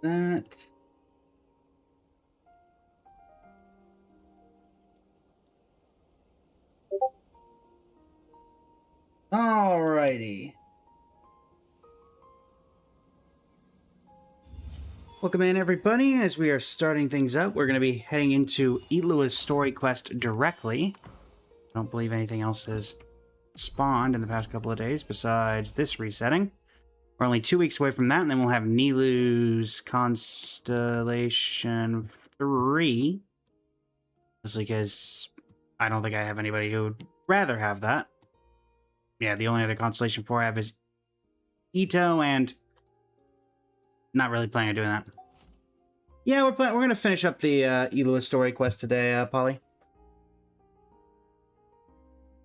that. Alrighty. Welcome in, everybody. As we are starting things up, we're going to be heading into Elua's story quest directly. I don't believe anything else has spawned in the past couple of days besides this resetting. We're only 2 weeks away from that, and then we'll have Nilu's Constellation 3. Just because I don't think I have anybody who would rather have that. Yeah, the only other Constellation 4 I have is Ito, and not really planning on doing that. Yeah, we're going to finish up the Elua story quest today, Polly.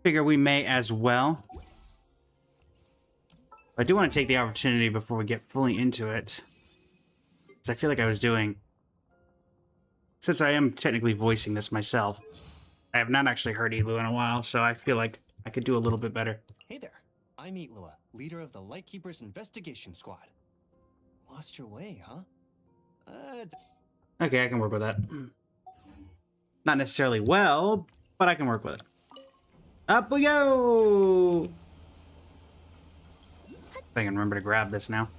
Figure we may as well. I do want to take the opportunity before we get fully into it, because I feel like I was doing, since I am technically voicing this myself, I have not actually heard Elua in a while, so I feel like I could do a little bit better. Hey there, I'm Elua, leader of the Lightkeepers Investigation Squad. Lost your way, huh? Okay, I can work with that. Not necessarily well, but I can work with it. Up we go! If I can remember to grab this now.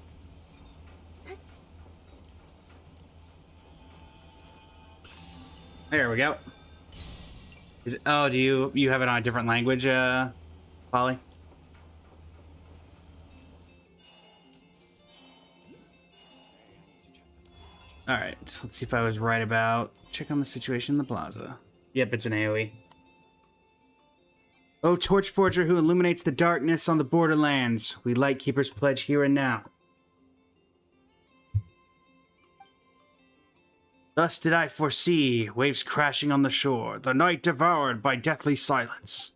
There we go. Is it, oh, do you have it on a different language, Polly? Alright, let's see if I was right about... Check on the situation in the plaza. Yep, it's an AoE. O Torchforger who illuminates the darkness on the borderlands, we Lightkeepers pledge here and now. Thus did I foresee, waves crashing on the shore, the night devoured by deathly silence.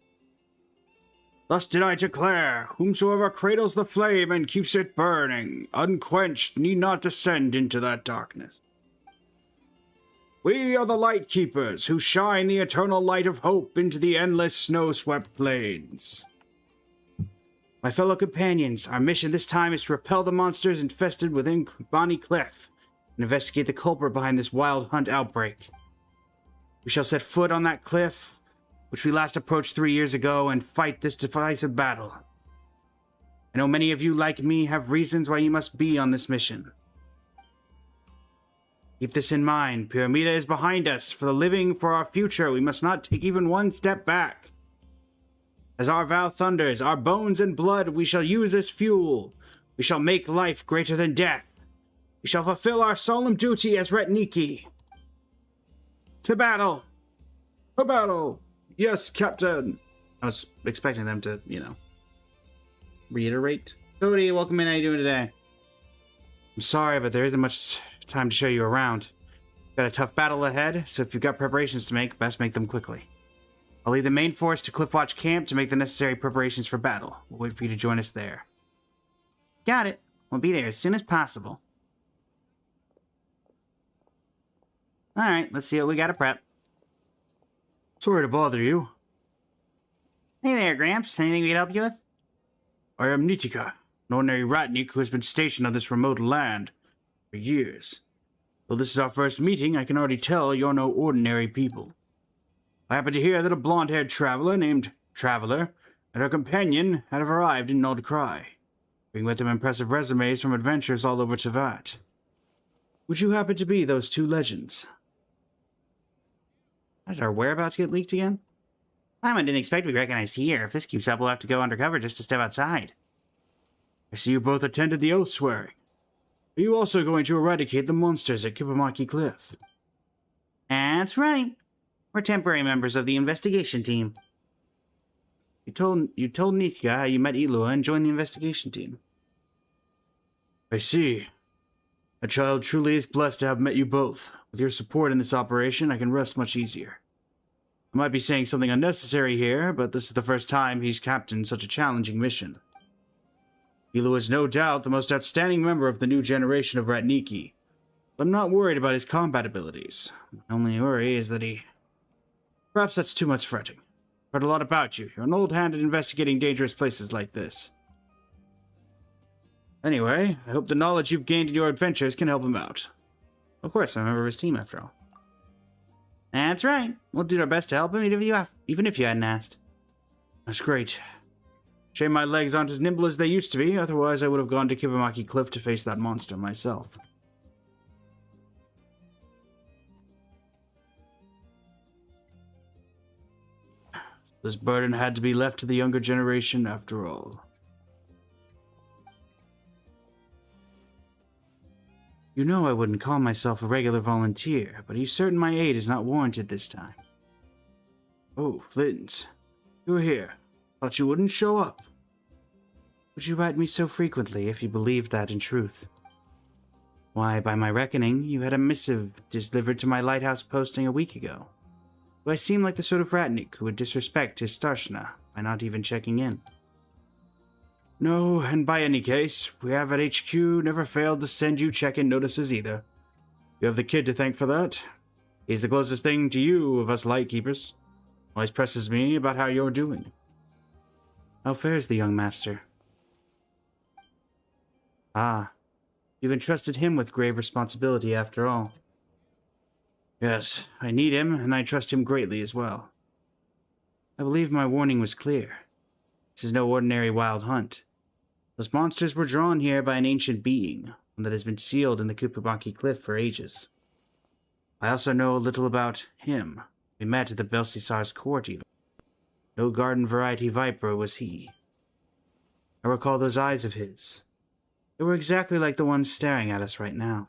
Thus did I declare, whomsoever cradles the flame and keeps it burning, unquenched, need not descend into that darkness. We are the Lightkeepers, who shine the eternal light of hope into the endless snow-swept plains. My fellow companions, our mission this time is to repel the monsters infested within Bonnie Cliff and investigate the culprit behind this wild hunt outbreak. We shall set foot on that cliff, which we last approached 3 years ago, and fight this decisive battle. I know many of you, like me, have reasons why you must be on this mission. Keep this in mind. Pyramida is behind us. For the living, for our future, we must not take even one step back. As our vow thunders, our bones and blood we shall use as fuel. We shall make life greater than death. We shall fulfill our solemn duty as Retniki. To battle! To battle! Yes, Captain! I was expecting them to, reiterate. Cody, welcome in. How you doing today? I'm sorry, but there isn't much time to show you around. Got a tough battle ahead, so if you've got preparations to make, best make them quickly. I'll lead the main force to Cliffwatch Camp to make the necessary preparations for battle. We'll wait for you to join us there. Got it. We'll be there as soon as possible. Alright, let's see what we gotta prep. Sorry to bother you. Hey there, Gramps. Anything we can help you with? I am Nitika, an ordinary Ratnik who has been stationed on this remote land for years. Though this is our first meeting, I can already tell you're no ordinary people. I happen to hear that a blonde-haired traveler named Traveler and her companion have arrived in Nod Cry, bringing with them impressive resumes from adventures all over Teyvat. Would you happen to be those two legends? How did our whereabouts get leaked again? I didn't expect to be recognized here. If this keeps up, we'll have to go undercover just to step outside. I see you both attended the oath swearing. Are you also going to eradicate the monsters at Kipamaki Cliff? That's right. We're temporary members of the investigation team. You told Nitika how you met Elua and joined the investigation team. I see. A child truly is blessed to have met you both. With your support in this operation, I can rest much easier. I might be saying something unnecessary here, but this is the first time he's captained such a challenging mission. Elua is no doubt the most outstanding member of the new generation of Ratniki. I'm not worried about his combat abilities. My only worry is that he... Perhaps that's too much fretting. Heard a lot about you. You're an old hand at investigating dangerous places like this. Anyway, I hope the knowledge you've gained in your adventures can help him out. Of course, I'm a member of his team after all. That's right. We'll do our best to help him, even if you hadn't asked. That's great. Shame my legs aren't as nimble as they used to be, otherwise I would have gone to Kibamaki Cliff to face that monster myself. This burden had to be left to the younger generation after all. You know I wouldn't call myself a regular volunteer, but are you certain my aid is not warranted this time? Oh, Flint. You're here. Thought you wouldn't show up. Would you write me so frequently if you believed that in truth? Why, by my reckoning, you had a missive delivered to my lighthouse posting a week ago. Do I seem like the sort of ratnik who would disrespect his starshna by not even checking in? No, and by any case, we have at HQ never failed to send you check-in notices either. You have the kid to thank for that. He's the closest thing to you of us Lightkeepers. Always presses me about how you're doing. How fares the young master? Ah, you've entrusted him with grave responsibility after all. Yes, I need him, and I trust him greatly as well. I believe my warning was clear. This is no ordinary wild hunt. Those monsters were drawn here by an ancient being, one that has been sealed in the Kibamaki Cliff for ages. I also know a little about him. We met at the Belsisar's court even. No garden variety viper was he. I recall those eyes of his. They were exactly like the ones staring at us right now.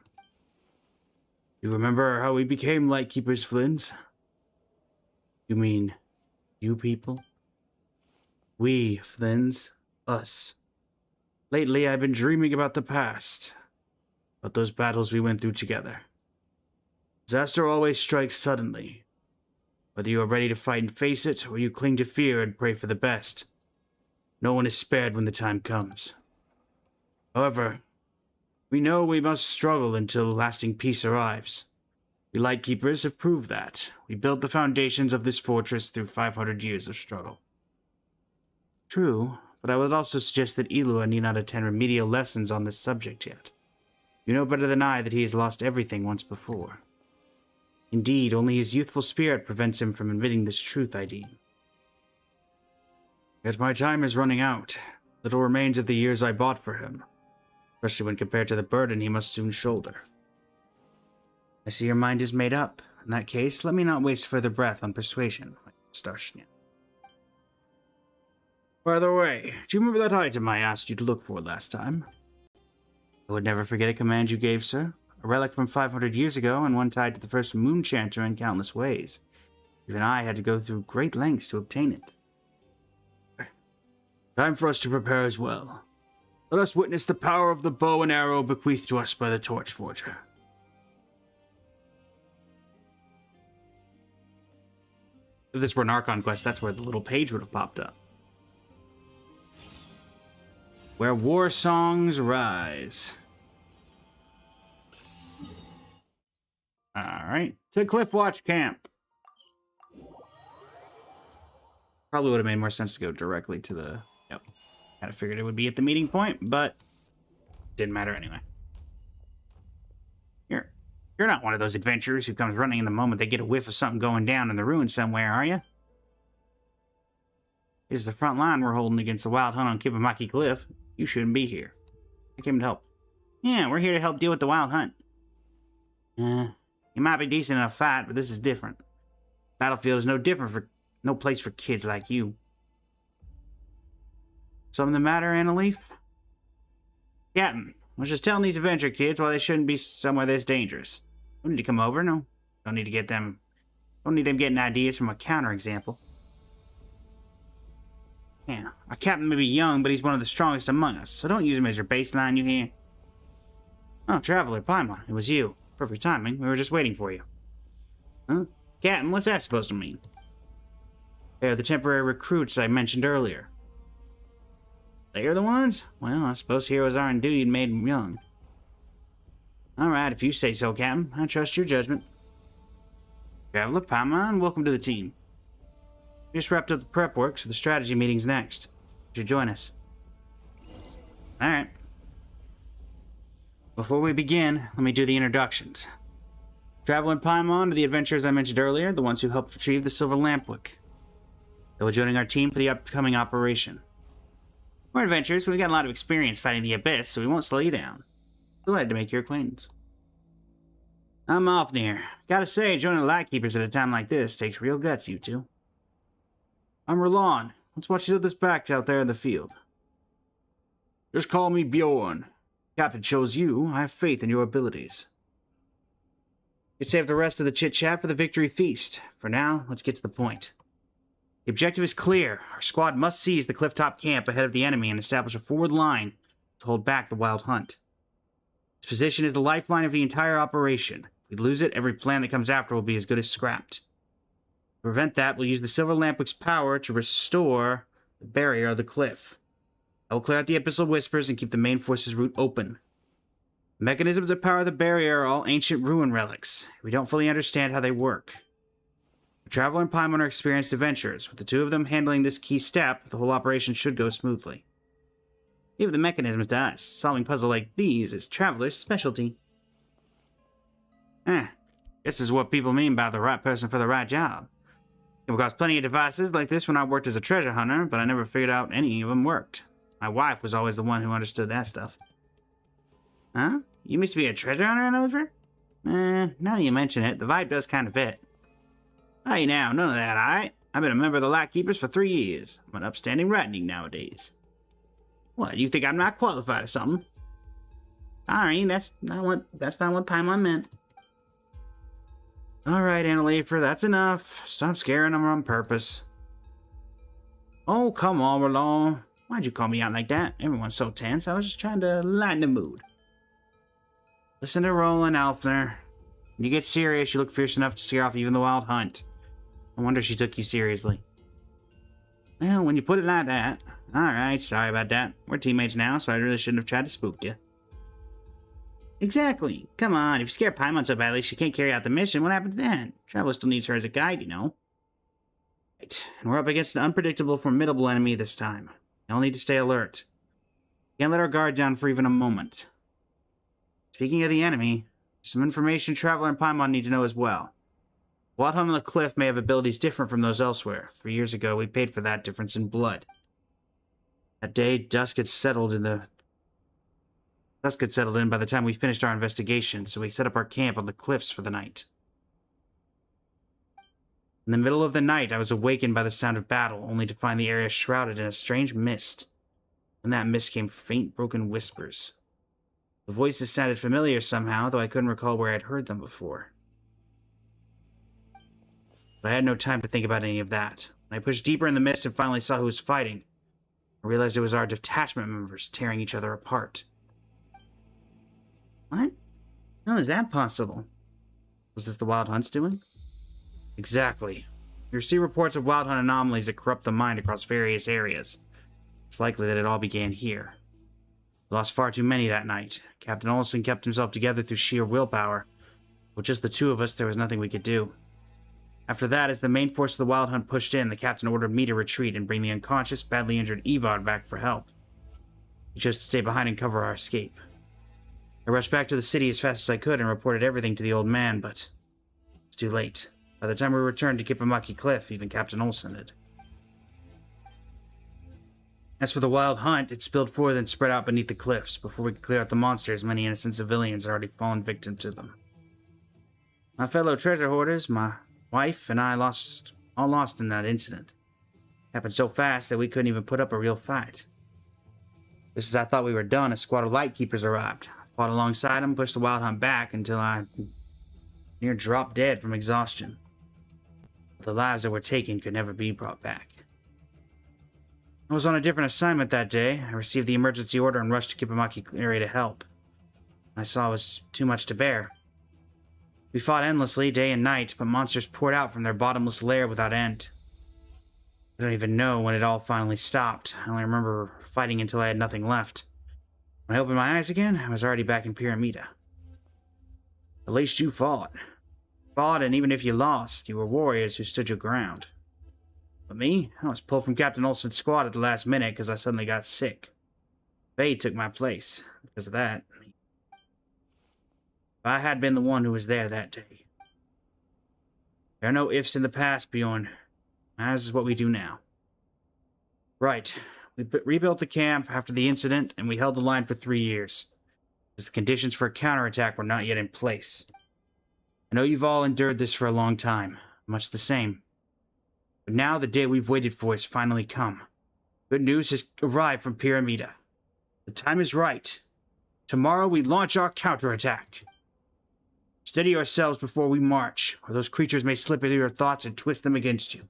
You remember how we became Lightkeepers, Flint? You mean, you people? We, Flins. Us. Lately, I've been dreaming about the past. About those battles we went through together. Disaster always strikes suddenly. Whether you are ready to fight and face it, or you cling to fear and pray for the best. No one is spared when the time comes. However, we know we must struggle until lasting peace arrives. We Lightkeepers have proved that. We built the foundations of this fortress through 500 years of struggle. True, but I would also suggest that Eilua need not attend remedial lessons on this subject yet. You know better than I that he has lost everything once before. Indeed, only his youthful spirit prevents him from admitting this truth, I deem. Yet my time is running out. Little remains of the years I bought for him, especially when compared to the burden he must soon shoulder. I see your mind is made up. In that case, let me not waste further breath on persuasion, Starshnia. By the way, do you remember that item I asked you to look for last time? I would never forget a command you gave, sir. A relic from 500 years ago, and one tied to the first Moon Chanter in countless ways. Even I had to go through great lengths to obtain it. Time for us to prepare as well. Let us witness the power of the bow and arrow bequeathed to us by the Torch Forger. If this were an Archon quest, that's where the little page would have popped up. Where war songs rise. Alright, to Cliffwatch Camp. Probably would have made more sense to go directly to the... Yep. Kind of figured it would be at the meeting point, but didn't matter anyway. You're not one of those adventurers who comes running in the moment they get a whiff of something going down in the ruins somewhere, are you? This is the front line we're holding against the wild hunt on Kibamaki Cliff. You shouldn't be here. I came to help. Yeah, we're here to help deal with the wild hunt. You might be decent in a fight, but this is different. Battlefield is no place for kids like you. Something the matter, Annaleaf? Captain, I was just telling these adventure kids why they shouldn't be somewhere this dangerous. Don't need to come over, no. Don't need them getting ideas from a counterexample. Yeah, our captain may be young, but he's one of the strongest among us, so don't use him as your baseline, you hear? Oh, Traveler, Paimon, it was you. Perfect timing, we were just waiting for you. Huh? Captain, what's that supposed to mean? They're the temporary recruits I mentioned earlier. They're the ones? Well, I suppose heroes aren't duty and made young. Alright, if you say so, Captain. I trust your judgment. Traveler, Paimon, welcome to the team. We just wrapped up the prep work, so the strategy meeting's next. You should join us. Alright. Before we begin, let me do the introductions. Traveler and Paimon are the adventurers I mentioned earlier, the ones who helped retrieve the Silver Lampwick. They will be joining our team for the upcoming operation. We're adventurers, but we've got a lot of experience fighting the Abyss, so we won't slow you down. Glad to make your acquaintance. I'm Ofnir. Gotta say, joining the Lightkeepers at a time like this takes real guts, you two. I'm Roland. Let's watch you at this back out there in the field. Just call me Bjorn. Captain chose you. I have faith in your abilities. You save the rest of the chit-chat for the victory feast. For now, let's get to the point. The objective is clear. Our squad must seize the clifftop camp ahead of the enemy and establish a forward line to hold back the Wild Hunt. This position is the lifeline of the entire operation. If we lose it, every plan that comes after will be as good as scrapped. To prevent that, we'll use the Silver Lampwick's power to restore the barrier of the cliff. I will clear out the Abyssal Whispers and keep the main force's route open. The mechanisms that power the barrier are all ancient ruin relics. We don't fully understand how they work. The Traveler and Paimon are experienced adventurers. With the two of them handling this key step, the whole operation should go smoothly. Leave the mechanisms to us. Solving puzzles like these is Traveler's specialty. This is what people mean by the right person for the right job. Came across plenty of devices like this when I worked as a treasure hunter, but I never figured out any of them worked. My wife was always the one who understood that stuff. Huh? You used to be a treasure hunter, Oliver? Now that you mention it, the vibe does kind of fit. Hey now, none of that, alright? I've been a member of the Lightkeepers for 3 years. I'm an upstanding ratnik nowadays. What, you think I'm not qualified or something? Sorry, that's not what Paimon meant. Alright, Annaleafer, that's enough. Stop scaring them on purpose. Oh, come on, Roland. Why'd you call me out like that? Everyone's so tense. I was just trying to lighten the mood. Listen to Roland, Alfner. When you get serious, you look fierce enough to scare off even the Wild Hunt. No wonder she took you seriously. Well, when you put it like that. Alright, sorry about that. We're teammates now, so I really shouldn't have tried to spook you. Exactly. Come on, if you scare Paimon so badly she can't carry out the mission, what happens then? Traveler still needs her as a guide, you know. Right, and we're up against an unpredictable, formidable enemy this time. We all need to stay alert. Can't let our guard down for even a moment. Speaking of the enemy, some information Traveler and Paimon need to know as well. Wild Hunt on the Cliff may have abilities different from those elsewhere. 3 years ago, we paid for that difference in blood. That day, dusk had settled in by the time we finished our investigation, so we set up our camp on the cliffs for the night. In the middle of the night, I was awakened by the sound of battle, only to find the area shrouded in a strange mist. From that mist came faint, broken whispers. The voices sounded familiar somehow, though I couldn't recall where I'd heard them before. But I had no time to think about any of that. When I pushed deeper in the mist and finally saw who was fighting, I realized it was our detachment members tearing each other apart. What? How is that possible? Was this the Wild Hunt's doing? Exactly. We receive reports of Wild Hunt anomalies that corrupt the mind across various areas. It's likely that it all began here. We lost far too many that night. Captain Olson kept himself together through sheer willpower. With just the two of us, there was nothing we could do. After that, as the main force of the Wild Hunt pushed in, the captain ordered me to retreat and bring the unconscious, badly injured Evod back for help. He chose to stay behind and cover our escape. I rushed back to the city as fast as I could and reported everything to the old man, but it was too late. By the time we returned to Kippamaki Cliff, even Captain Olson had. As for the Wild Hunt, it spilled forth and spread out beneath the cliffs. Before we could clear out the monsters, many innocent civilians had already fallen victim to them. My fellow treasure hoarders, my wife, and I all lost in that incident. It happened so fast that we couldn't even put up a real fight. Just as I thought we were done, a squad of Lightkeepers arrived. I fought alongside them, pushed the Wild Hunt back until I near dropped dead from exhaustion. The lives that were taken could never be brought back. I was on a different assignment that day. I received the emergency order and rushed to Kippamaki area to help. I saw it was too much to bear. We fought endlessly, day and night, but monsters poured out from their bottomless lair without end. I don't even know when it all finally stopped. I only remember fighting until I had nothing left. When I opened my eyes again, I was already back in Pyramida. At least you fought. Fought, and even if you lost, you were warriors who stood your ground. But me, I was pulled from Captain Olson's squad at the last minute because I suddenly got sick. Faye took my place. Because of that, if I had been the one who was there that day, There are no ifs in the past, Bjorn. As is what we do now. Right. We rebuilt the camp after the incident, and we held the line for 3 years, as the conditions for a counterattack were not yet in place. I know you've all endured this for a long time, much the same. But now the day we've waited for has finally come. Good news has arrived from Pyramida. The time is right. Tomorrow we launch our counterattack. Steady yourselves before we march, or those creatures may slip into your thoughts and twist them against you.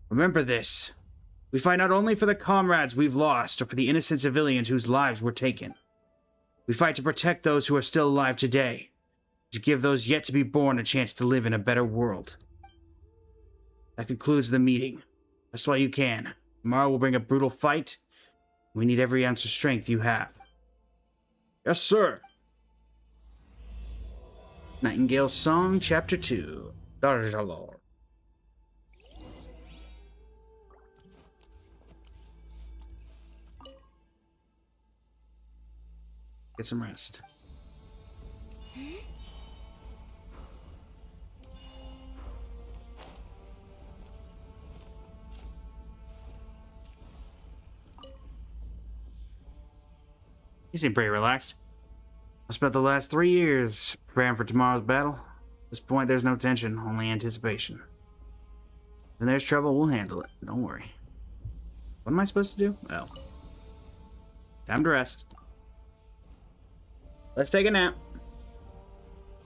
Remember this. We fight not only for the comrades we've lost, or for the innocent civilians whose lives were taken. We fight to protect those who are still alive today, to give those yet to be born a chance to live in a better world. That concludes the meeting. That's all you can. Tomorrow will bring a brutal fight. We need every ounce of strength you have. Yes, sir. Nightingale's Song, Chapter 2. Darjalor. Get some rest. You seem pretty relaxed. I spent the last 3 years preparing for tomorrow's battle. At this point, there's no tension, only anticipation. When there's trouble, we'll handle it. Don't worry. What am I supposed to do? Oh. Time to rest. Let's take a nap.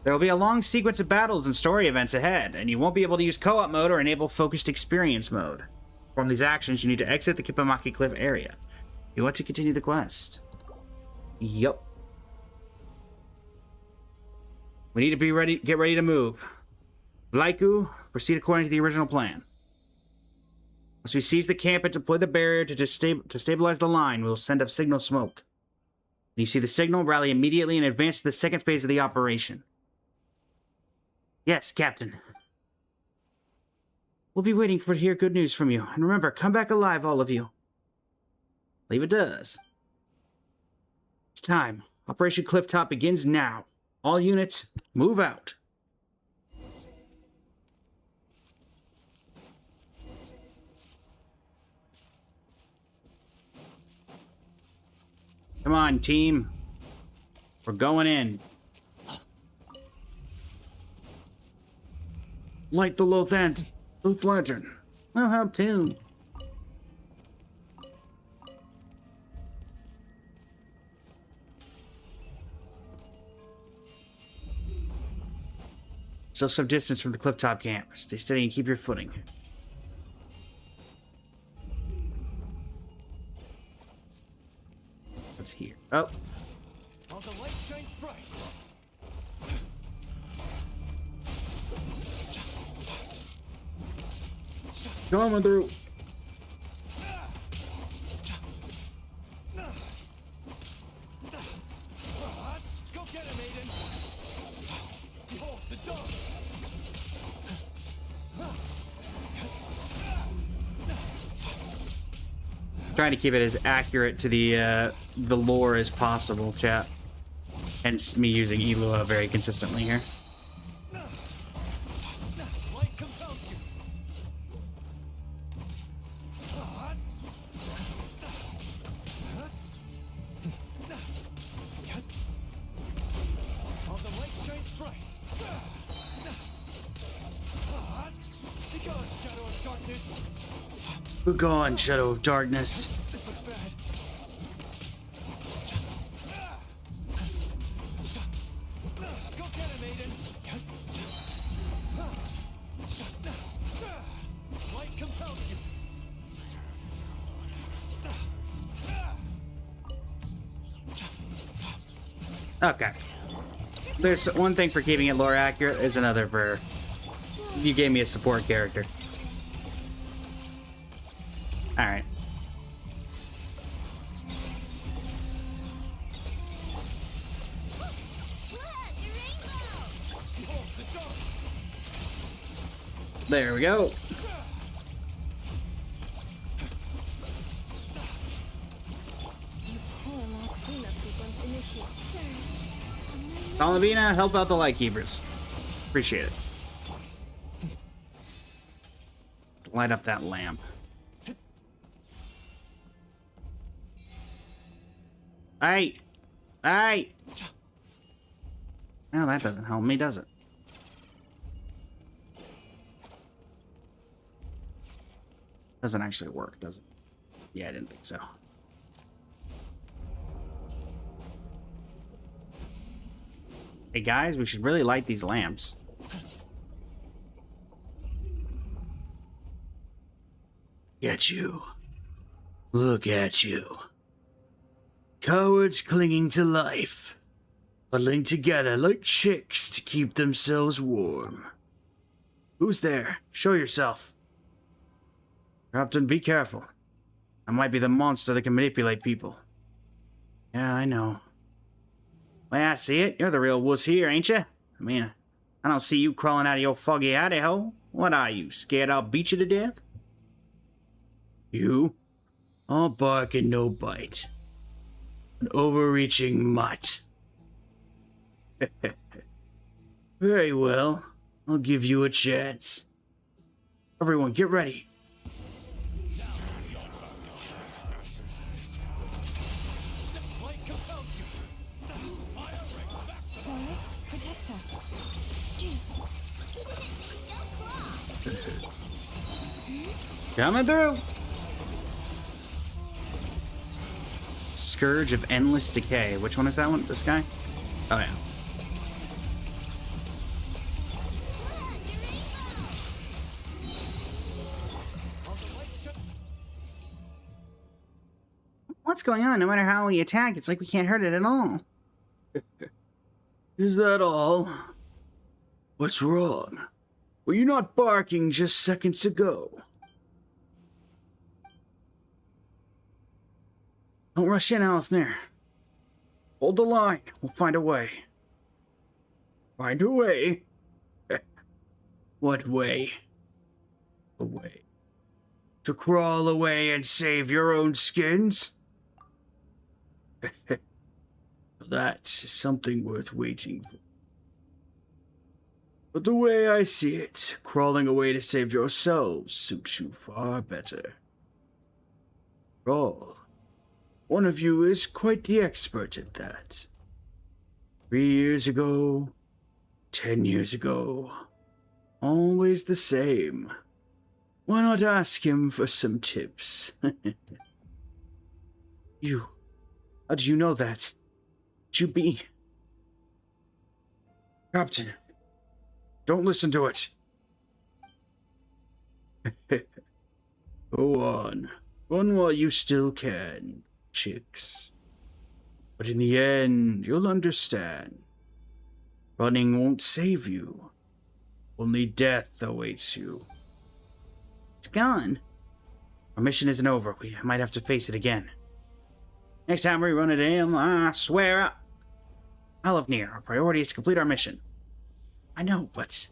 There will be a long sequence of battles and story events ahead, and you won't be able to use co-op mode or enable focused experience mode. To perform these actions, you need to exit the Kippamaki Cliff area. You want to continue the quest. Yup. We need to be ready. Get ready to move. Laiku, proceed according to the original plan. Once we seize the camp and deploy the barrier to stabilize the line, we will send up signal smoke. When you see the signal, rally immediately and advance to the second phase of the operation. Yes, Captain. We'll be waiting to hear good news from you. And remember, come back alive, all of you. Leave it does. It's time. Operation Clifftop begins now. All units, move out. Come on, team. We're going in. Light the Loth lantern. We'll help too. Still some distance from the clifftop camp. Stay steady and keep your footing. What's here? Oh. While the light shines bright. Coming through. Go get him, Aiden. Behold the dog. Trying to keep it as accurate to the lore as possible, chat. Hence me using Eilua very consistently here. Light compels you. While the light shines bright. Begone, shadow of darkness. Begone, Shadow of Darkness. This looks bad. Go get him, Aiden. Light compels you. Okay. There's one thing for keeping it lore accurate, there's another for... You gave me a support character. Alright. There we go. Talavina, help out the Lightkeepers. Appreciate it. Light up that lamp. Hey! Hey! Well, that doesn't help me, does it? Doesn't actually work, does it? Yeah, I didn't think so. Hey guys, we should really light these lamps. At you. Look at you. Cowards clinging to life. Huddling together like chicks to keep themselves warm. Who's there? Show yourself. Captain, be careful. I might be the monster that can manipulate people. Yeah, I know. Well, I see it. You're the real wuss here, ain't you? I mean, I don't see you crawling out of your foggy hidey hole. What are you, scared I'll beat you to death? You? All bark and no bite. An overreaching mutt. Very well. I'll give you a chance. Everyone, get ready. Protect us. Coming through. Scourge of Endless Decay. Which one is that one? This guy? Oh, yeah. What's going on? No matter how we attack, it's like we can't hurt it at all. Is that all? What's wrong? Were you not barking just seconds ago? Don't rush in, Alfner. Hold the line. We'll find a way. Find a way? What way? A way. To crawl away and save your own skins? That is something worth waiting for. But the way I see it, crawling away to save yourselves suits you far better. Crawl. One of you is quite the expert at that. 3 years ago, 10 years ago, always the same. Why not ask him for some tips? You, how do you know that? You be... Captain, don't listen to it. Go on. Run while you still can, chicks. But in the end, you'll understand. Running won't save you. Only death awaits you. It's gone. Our mission isn't over. We might have to face it again. Next time we run into him, I swear up. Alfner, our priority is to complete our mission. I know, but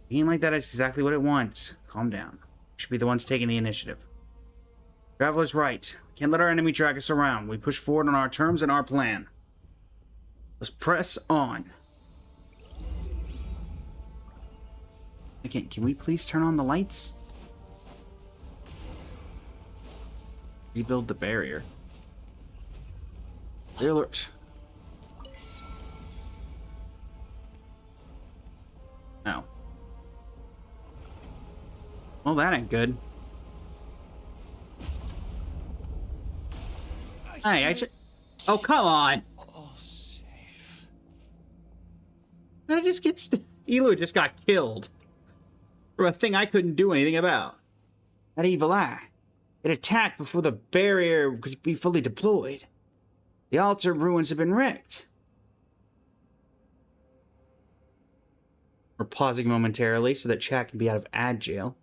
being like that is exactly what it wants. Calm down. We should be the ones taking the initiative. Traveler's right. We can't let our enemy drag us around. We push forward on our terms and our plan. Let's press on. Again, can we please turn on the lights? Rebuild the barrier. Clear alert. No. Well, that ain't good. Hey, I should... Oh, come on! All safe. I just get... Elu just got killed. For a thing I couldn't do anything about. That evil eye. It attacked before the barrier could be fully deployed. The altar ruins have been wrecked. We're pausing momentarily so that chat can be out of ad jail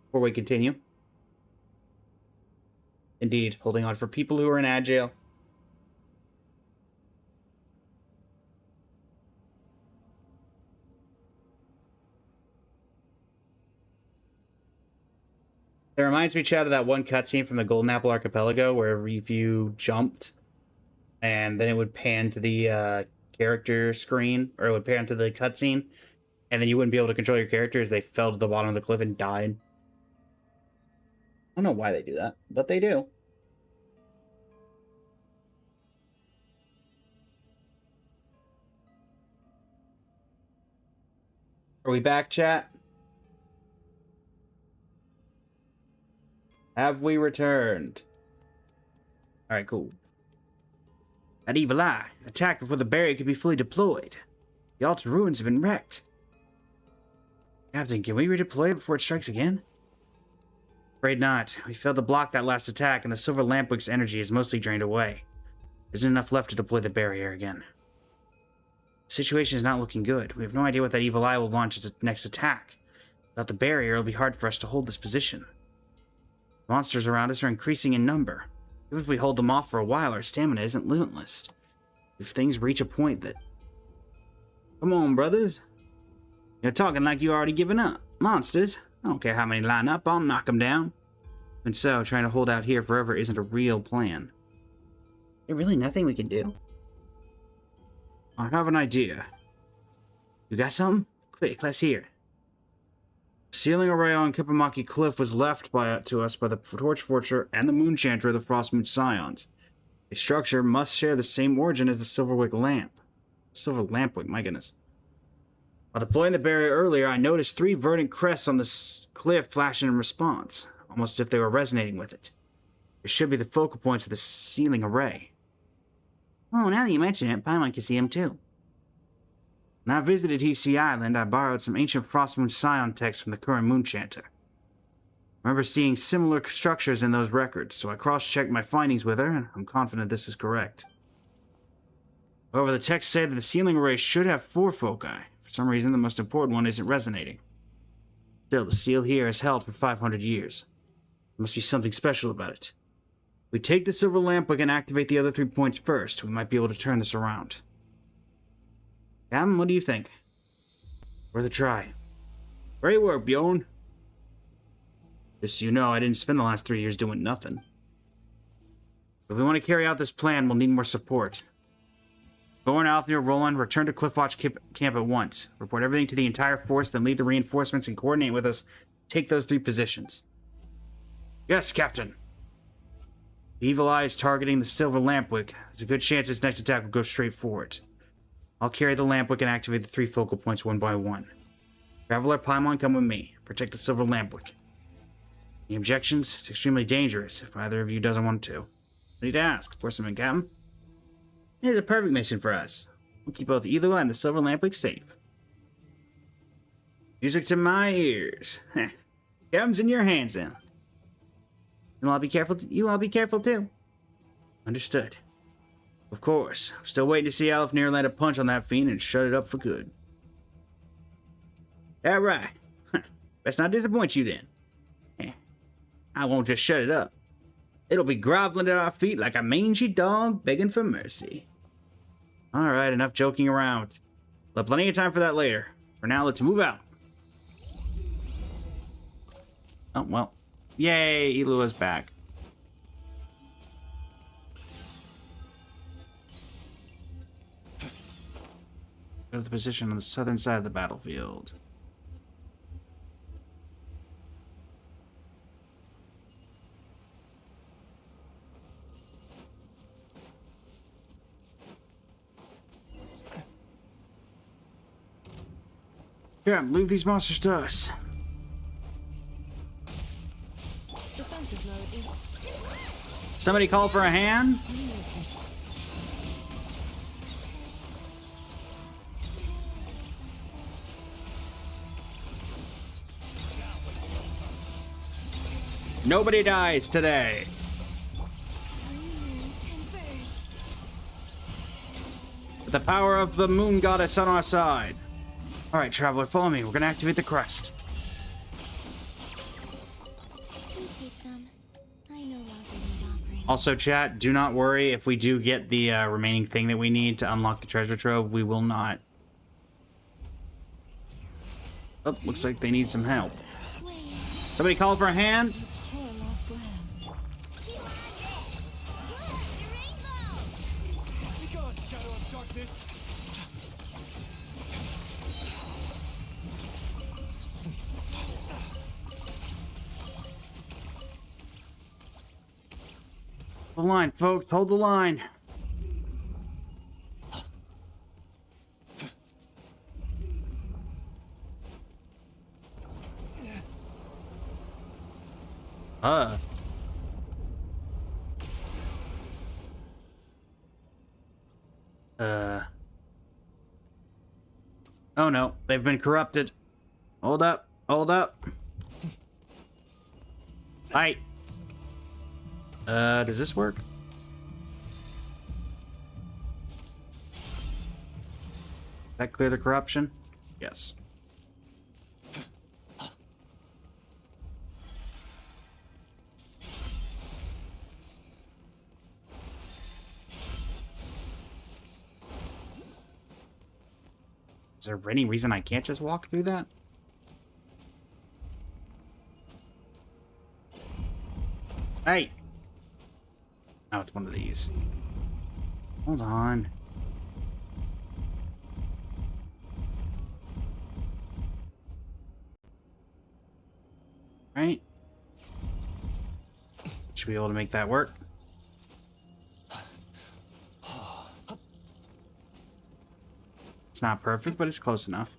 before we continue. Indeed, holding on for people who are in ad jail. That reminds me, Chad, of that one cutscene from the Golden Apple Archipelago where if you jumped and then it would pan to the character screen, or it would pan to the cutscene, and then you wouldn't be able to control your character as they fell to the bottom of the cliff and died. I don't know why they do that, but they do. Are we back, chat? Have we returned? Alright, cool. That evil eye attacked before the barrier could be fully deployed. The altar ruins have been wrecked. Captain, can we redeploy it before it strikes again? Afraid not. We failed to block that last attack, and the Silver Lampwick's energy is mostly drained away. There isn't enough left to deploy the barrier again. The situation is not looking good. We have no idea what that evil eye will launch as its next attack. Without the barrier, it will be hard for us to hold this position. Monsters around us are increasing in number. Even if we hold them off for a while, our stamina isn't limitless. If things reach a point that... Come on, brothers. You're talking like you already given up. Monsters? I don't care how many line up, I'll knock them down. And so, trying to hold out here forever isn't a real plan. There's really nothing we can do. I have an idea. You got something? Quick, let's hear. Sealing array on Kipamaki Cliff was left to us by the Torch Forger and the Moonchanter of the Frostmoon Scions. A structure must share the same origin as the Silverwick lamp. Silver Lampwick, my goodness. While deploying the barrier earlier, I noticed 3 verdant crests on the cliff flashing in response, almost as if they were resonating with it. They should be the focal points of the sealing array. Oh, now that you mention it, Paimon can see them too. When I visited Hisi Island, I borrowed some ancient Frostmoon Scion texts from the current Moonchanter. I remember seeing similar structures in those records, so I cross-checked my findings with her, and I'm confident this is correct. However, the texts say that the sealing array should have 4 foci. For some reason, the most important one isn't resonating. Still, the seal here is held for 500 years. There must be something special about it. If we take the Silver Lampwick and activate the other 3 points first, we might be able to turn this around. Cam, what do you think? Worth a try. Great work, Bjorn. Just so you know, I didn't spend the last 3 years doing nothing. If we want to carry out this plan, we'll need more support. Bjorn, Alfnir, Roland, return to Cliffwatch Camp at once. Report everything to the entire force, then lead the reinforcements and coordinate with us. Take those 3 positions. Yes, Captain. The evil eye is targeting the Silver Lampwick. There's a good chance its next attack will go straight for it. I'll carry the Lampwick and activate the 3 focal points one by one. Traveler, Paimon, come with me. Protect the Silver Lampwick. Any objections? It's extremely dangerous if either of you doesn't want to. No need to ask. Force him in, Captain. It is a perfect mission for us. We'll keep both Elua and the Silver Lampwick safe. Music to my ears. Captain's in your hands then. And I'll be careful. You all be careful too. Understood. Of course. I'm still waiting to see Alfnir land a punch on that fiend and shut it up for good. All right. Best not disappoint you then. I won't just shut it up. It'll be groveling at our feet like a mangy dog begging for mercy. Alright, enough joking around. We'll have plenty of time for that later. For now, let's move out. Oh, well. Yay, Elua's back. Go to the position on the southern side of the battlefield. Yeah, leave these monsters to us. Defensive mode is... Somebody call for a hand? Nobody dies today. With the power of the moon goddess on our side. Alright, Traveler, follow me. We're gonna activate the crest. Also, chat, do not worry if we do get the remaining thing that we need to unlock the treasure trove. We will not. Oh, looks like they need some help. Somebody call for a hand? Be gone, Shadow of Darkness! The line, folks. Hold the line. Uh. Oh no, they've been corrupted. Hold up, hold up. Fight. Does this work? Does that clear the corruption? Yes. Is there any reason I can't just walk through that? Hey! Oh, it's one of these. Hold on. Right? Should be able to make that work. It's not perfect, but it's close enough.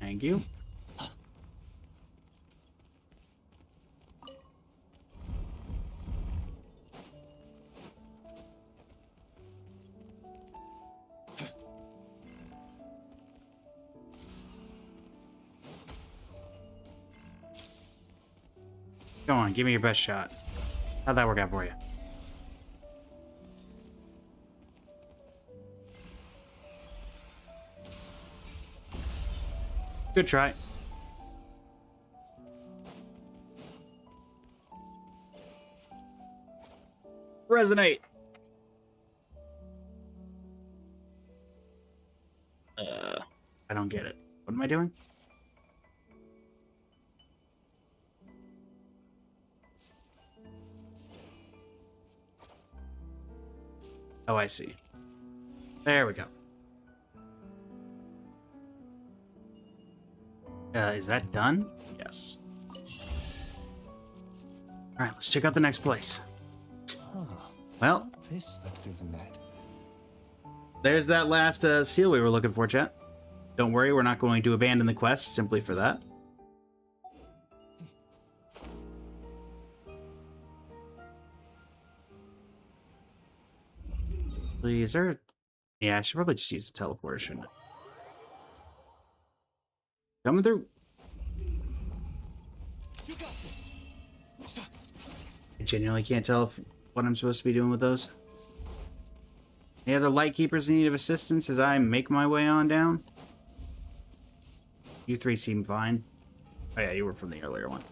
Thank you. Go on, give me your best shot. How'd that work out for you? Good try. Resonate. I don't get it. What am I doing? Oh, I see. There we go. Is that done? Yes. Alright, let's check out the next place. Well, This slipped through the net. there's that last seal we were looking for, chat. Don't worry, we're not going to abandon the quest simply for that. Please, or... Yeah, I should probably just use the teleporter, shouldn't I? Coming through. You got this. I genuinely can't tell what I'm supposed to be doing with those. Any other light keepers in need of assistance as I make my way on down? You three seem fine. Oh yeah, you were from the earlier one.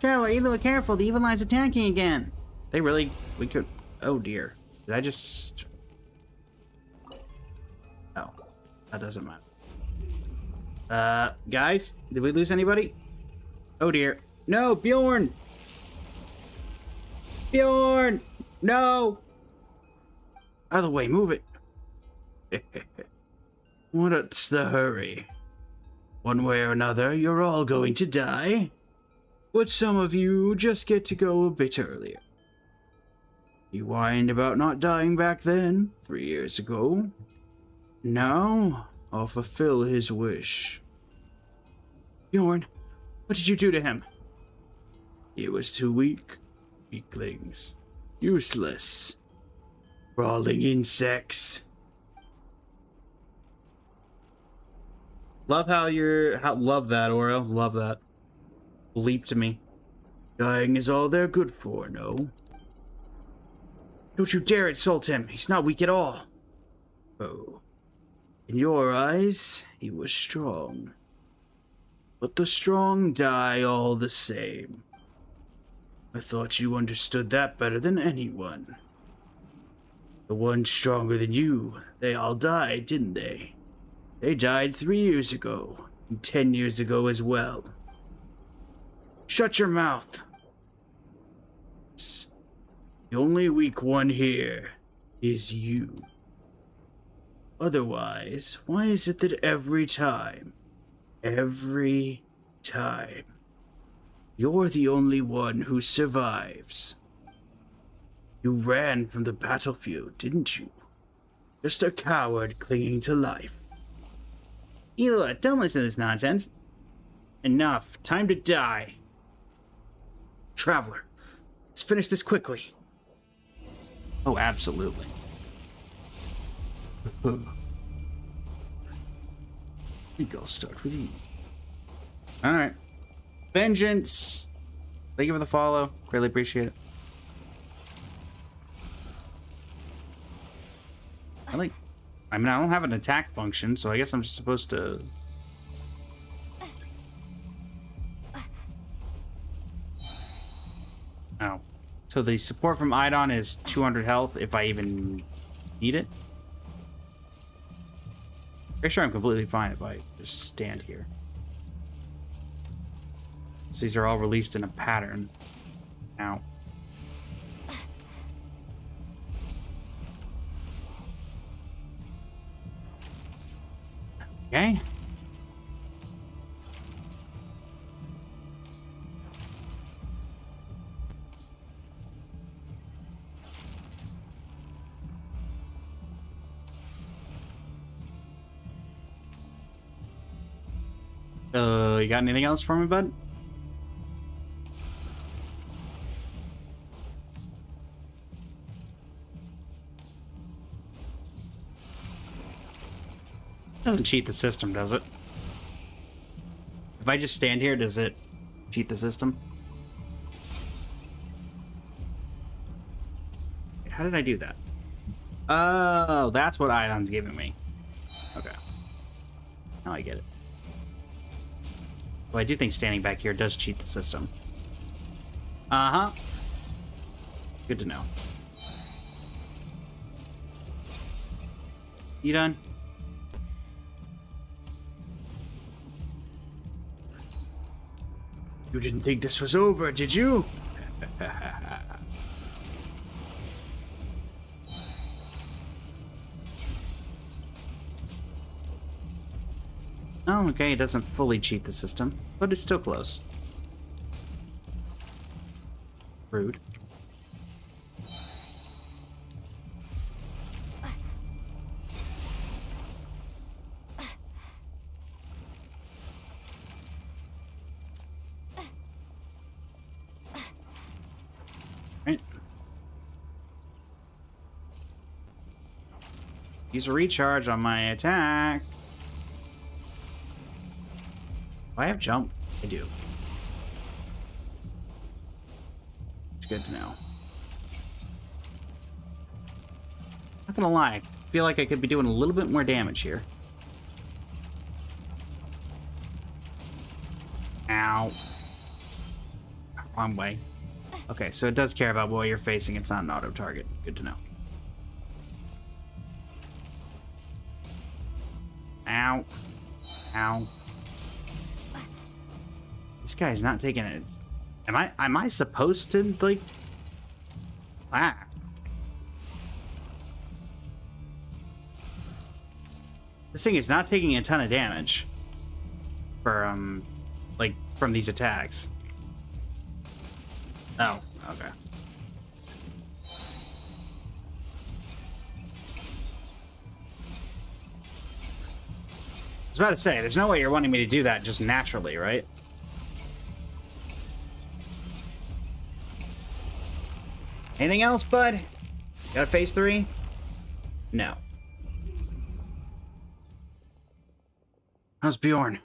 Charlie, either careful, the evil eye's attacking again. They really... We could... Oh dear. Did I just... Oh. That doesn't matter. Guys? Did we lose anybody? Oh dear. No, Bjorn! Bjorn! No! Out of the way, move it. What's the hurry? One way or another, you're all going to die. But some of you just get to go a bit earlier. You whined about not dying back then, 3 years ago. Now, I'll fulfill his wish. Bjorn, what did you do to him? He was too weak. Weaklings. Useless. Crawling insects. Love how love that, Oro. Love that. Leap to me. Dying is all they're good for, no? Don't you dare insult him. He's not weak at all. Oh. In your eyes, he was strong. But the strong die all the same. I thought you understood that better than anyone. The ones stronger than you, they all died, didn't they? They died 3 years ago, and 10 years ago as well. Shut your mouth. The only weak one here is you. Otherwise, why is it that every time Every time. You're the only one who survives. You ran from the battlefield, didn't you? Just a coward clinging to life. Eloa, don't listen to this nonsense. Enough. Time to die. Traveler, let's finish this quickly. Oh, absolutely. I think I'll start with you. Alright. Vengeance. Thank you for the follow. Greatly appreciate it. I mean, I don't have an attack function, so I guess I'm just supposed to... Oh. So the support from Idon is 200 health if I even need it? Pretty sure I'm completely fine if I just stand here. So these are all released in a pattern. Now. Okay. You got anything else for me, bud? Doesn't cheat the system, does it? If I just stand here, does it cheat the system? How did I do that? Oh, that's what Idon's giving me. Okay. Now I get it. Well, I do think standing back here does cheat the system. Uh-huh. Good to know. You done? You didn't think this was over, did you? Oh, okay, it doesn't fully cheat the system, but it's still close. Rude. Right. Use a recharge on my attack. Do I have jump? I do. It's good to know. Not gonna lie, I feel like I could be doing a little bit more damage here. Ow. Wrong way. Okay, so it does care about what you're facing. It's not an auto target. Good to know. Ow. Ow. This guy's not taking it. Am I supposed to, like... Ah. This thing is not taking a ton of damage. For, like, from these attacks. Oh, okay. I was about to say, there's no way you're wanting me to do that just naturally, right? Anything else, bud? Got a phase 3? No. How's Bjorn?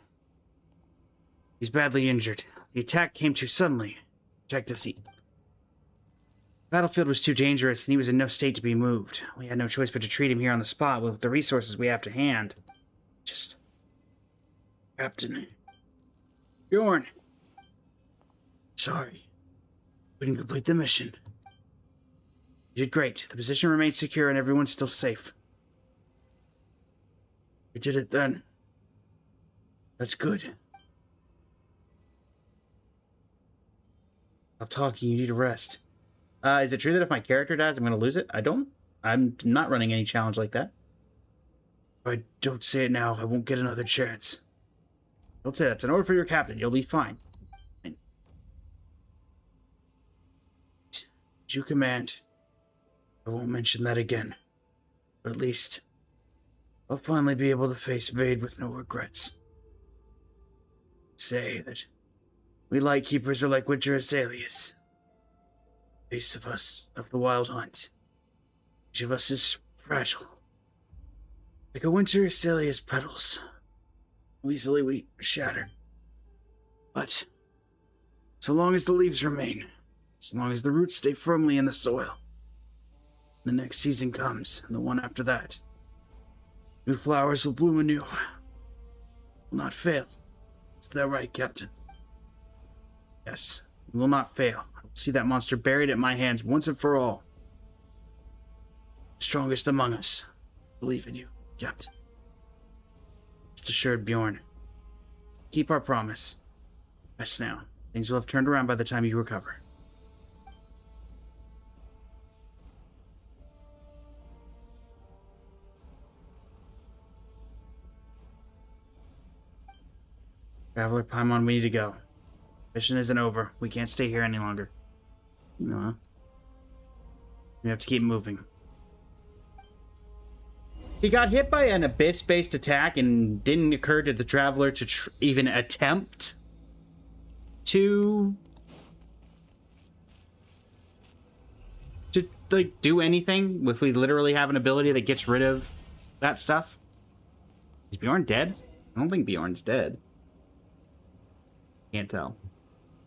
He's badly injured. The attack came too suddenly. Check to see. The battlefield was too dangerous and he was in no state to be moved. We had no choice but to treat him here on the spot with the resources we have to hand. Just... Captain. Bjorn. Sorry. We didn't complete the mission. You did great. The position remains secure and everyone's still safe. We did it then. That's good. Stop talking, you need a rest. Is it true that if my character dies, I'm going to lose it? I'm not running any challenge like that. If I don't say it now, I won't get another chance. Don't say that's an order for your captain. You'll be fine. Did you command? I won't mention that again. But at least I'll finally be able to face Vade with no regrets. Say that we Lightkeepers are like Winter Azaleas. Face of us of the Wild Hunt. Each of us is fragile. Like a Winter Azalea's petals. Easily we shatter. But so long as the leaves remain, as long as the roots stay firmly in the soil, the next season comes, and the one after that, new flowers will bloom anew. Will not fail. Is that right, Captain? Yes, we will not fail. I will see that monster buried at my hands once and for all. The strongest among us. I believe in you, Captain. Rest assured, Bjorn. Keep our promise. Rest now. Things will have turned around by the time you recover. Traveler Paimon, we need to go. Mission isn't over. We can't stay here any longer. No. We have to keep moving. He got hit by an abyss-based attack and didn't occur to the Traveler to even attempt to like do anything if we literally have an ability that gets rid of that stuff. Is Bjorn dead? I don't think Bjorn's dead. Can't tell.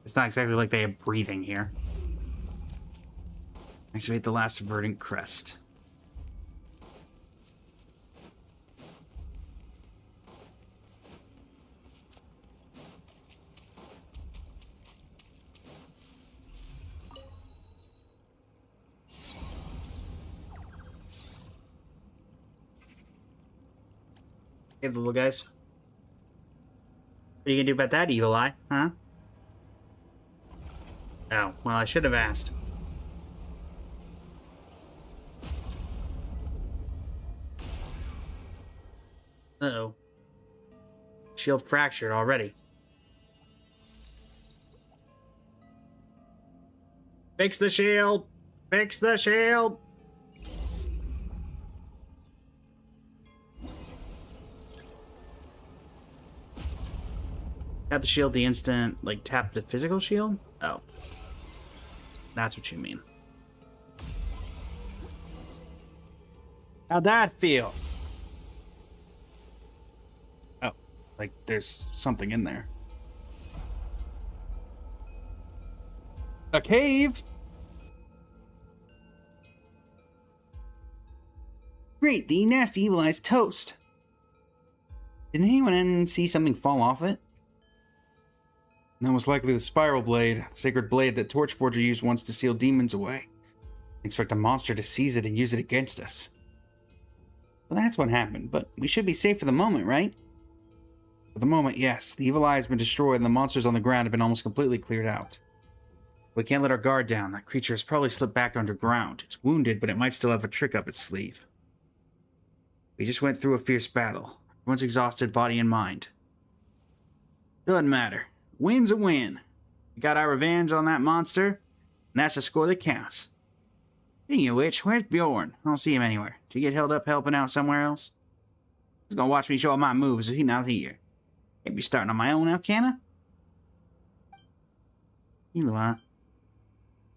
It's not exactly like they have breathing here. Activate the last verdant crest. Hey, little guys. What are you gonna do about that, evil eye, huh? Oh, well, I should have asked. Uh-oh. Shield fractured already. Fix the shield! Fix the shield! Tap the shield the instant, like, tap the physical shield? Oh. That's what you mean. How'd that feel? Oh, like there's something in there. A cave? Great, the nasty evil eye's toast. Did anyone see something fall off it? That was likely the Spiral Blade, sacred blade that Torchforger used once to seal demons away. I expect a monster to seize it and use it against us. Well, that's what happened, but we should be safe for the moment, right? For the moment, yes. The evil eye has been destroyed and the monsters on the ground have been almost completely cleared out. We can't let our guard down. That creature has probably slipped back underground. It's wounded, but it might still have a trick up its sleeve. We just went through a fierce battle. Everyone's exhausted, body and mind. Doesn't matter. Win's a win. We got our revenge on that monster, and that's the score that counts. Speaking of which, where's Bjorn? I don't see him anywhere. Did he get held up helping out somewhere else? He's gonna watch me show all my moves if he's not here. Can't be starting on my own now, can I? Eloy.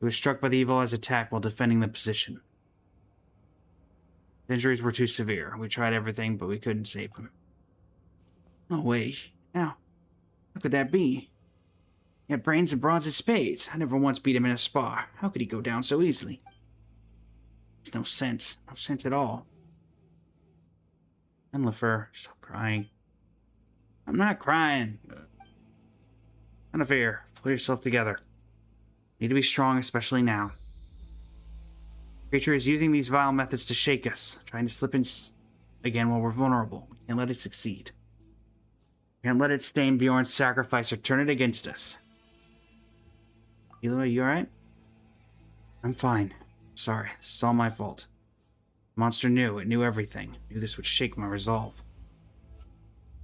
He was struck by the evil eye's attack while defending the position. His injuries were too severe. We tried everything, but we couldn't save him. No way. How could that be? He had brains and bronze spades. I never once beat him in a spar. How could he go down so easily? Makes no sense. No sense at all. Enlifer, stop crying. I'm not crying. None of fear. Pull yourself together. You need to be strong, especially now. The creature is using these vile methods to shake us, trying to slip in again while we're vulnerable. We can't let it succeed. We can't let it stain Bjorn's sacrifice or turn it against us. Eloy, you alright? I'm fine. Sorry, this is all my fault. The monster knew. It knew everything. It knew this would shake my resolve.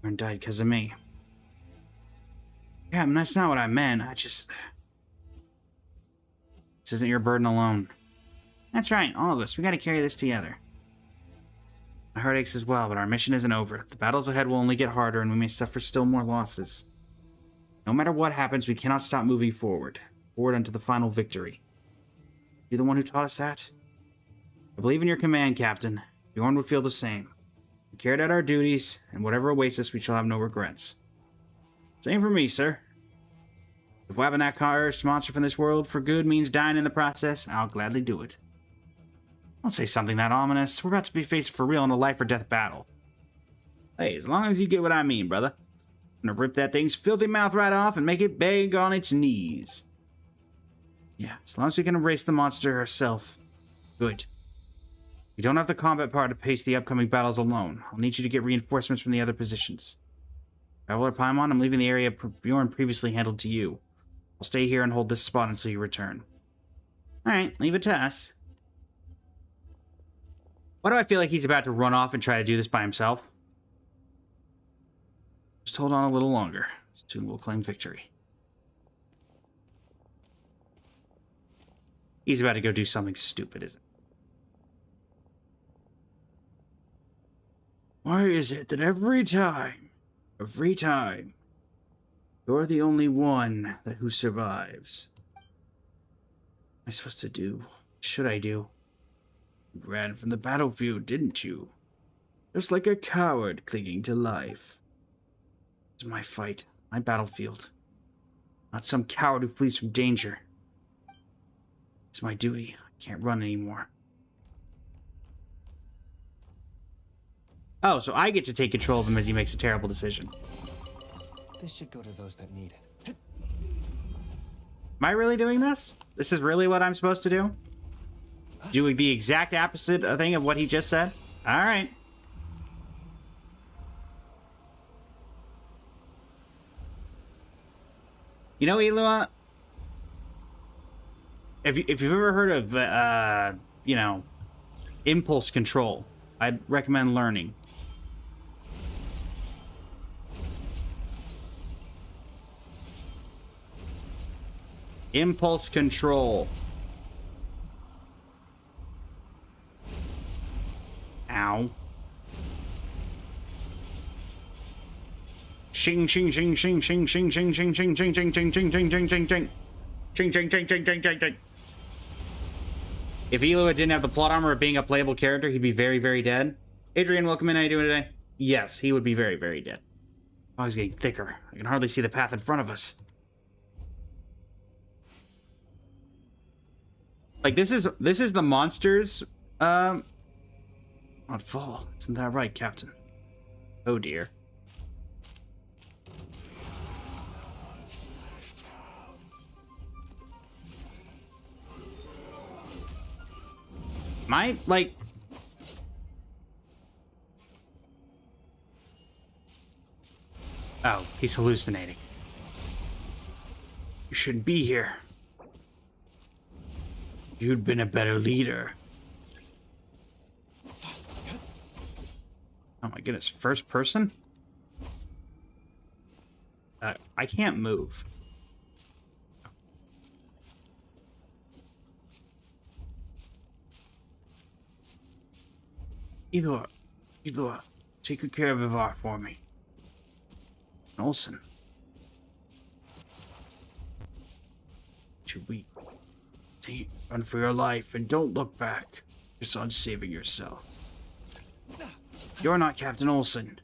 Bjorn died because of me. Yeah, I mean, that's not what I meant. This isn't your burden alone. That's right, all of us. We gotta carry this together. My heart aches as well, but our mission isn't over. The battles ahead will only get harder, and we may suffer still more losses. No matter what happens, we cannot stop moving forward. Forward unto the final victory. You the one who taught us that? I believe in your command, Captain. Bjorn would feel the same. We carried out our duties, and whatever awaits us, we shall have no regrets. Same for me, sir. If wiping that cursed monster from this world for good means dying in the process, I'll gladly do it. Don't say something that ominous. We're about to be faced for real in a life-or-death battle. Hey, as long as you get what I mean, brother. I'm gonna rip that thing's filthy mouth right off and make it beg on its knees. Yeah, as long as we can erase the monster herself. Good. We don't have the combat power to pace the upcoming battles alone. I'll need you to get reinforcements from the other positions. Traveler Paimon, I'm leaving the area Bjorn previously handled to you. I'll stay here and hold this spot until you return. Alright, leave it to us. Why do I feel like he's about to run off and try to do this by himself? Just hold on a little longer. Soon we'll claim victory. He's about to go do something stupid, isn't he? Why is it that every time, you're the only one who survives? What am I supposed to do? What should I do? You ran from the battlefield, didn't you? Just like a coward clinging to life. It's my fight, my battlefield. Not some coward who flees from danger. It's my duty. I can't run anymore. Oh, so I get to take control of him as he makes a terrible decision. This should go to those that need it. Am I really doing this? This is really what I'm supposed to do? Doing the exact opposite thing of what he just said? Alright. You know, Eilua, if you've ever heard of, you know, impulse control, I'd recommend learning. Impulse control. Ow. Shing shing shing shing shing shing shing shing shing shing shing shing shing shing shing shing shing. Ching ching ching ching ching ching ching. If Eilua didn't have the plot armor of being a playable character, he'd be very, very dead. Adrian, welcome in. How you doing today? Yes, he would be very, very dead. Oh, he's getting thicker. I can hardly see the path in front of us. Like, this is the monsters, not fall. Isn't that right, Captain? Oh, dear. Like... Oh, he's hallucinating. You shouldn't be here. You'd been a better leader. Oh my goodness, first person? I can't move. Eilua, take good care of Ivar for me. Olsen. Too weak. Run for your life and don't look back. Just on saving yourself. You're not Captain Olsen.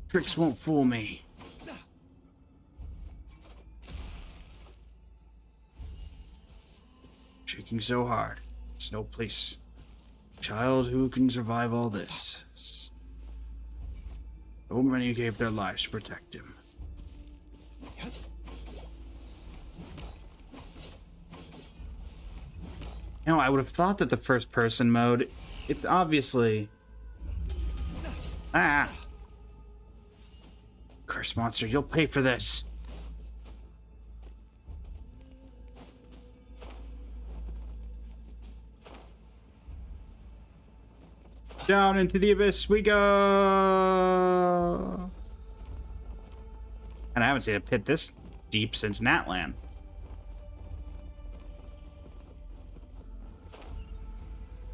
Tricks won't fool me. Shaking so hard. There's no place. Child who can survive all this. So many gave their lives to protect him. You know, I would have thought that the first person mode, it's obviously... Ah! Curse monster, you'll pay for this. Down into the abyss we go! And I haven't seen a pit this deep since Natlan.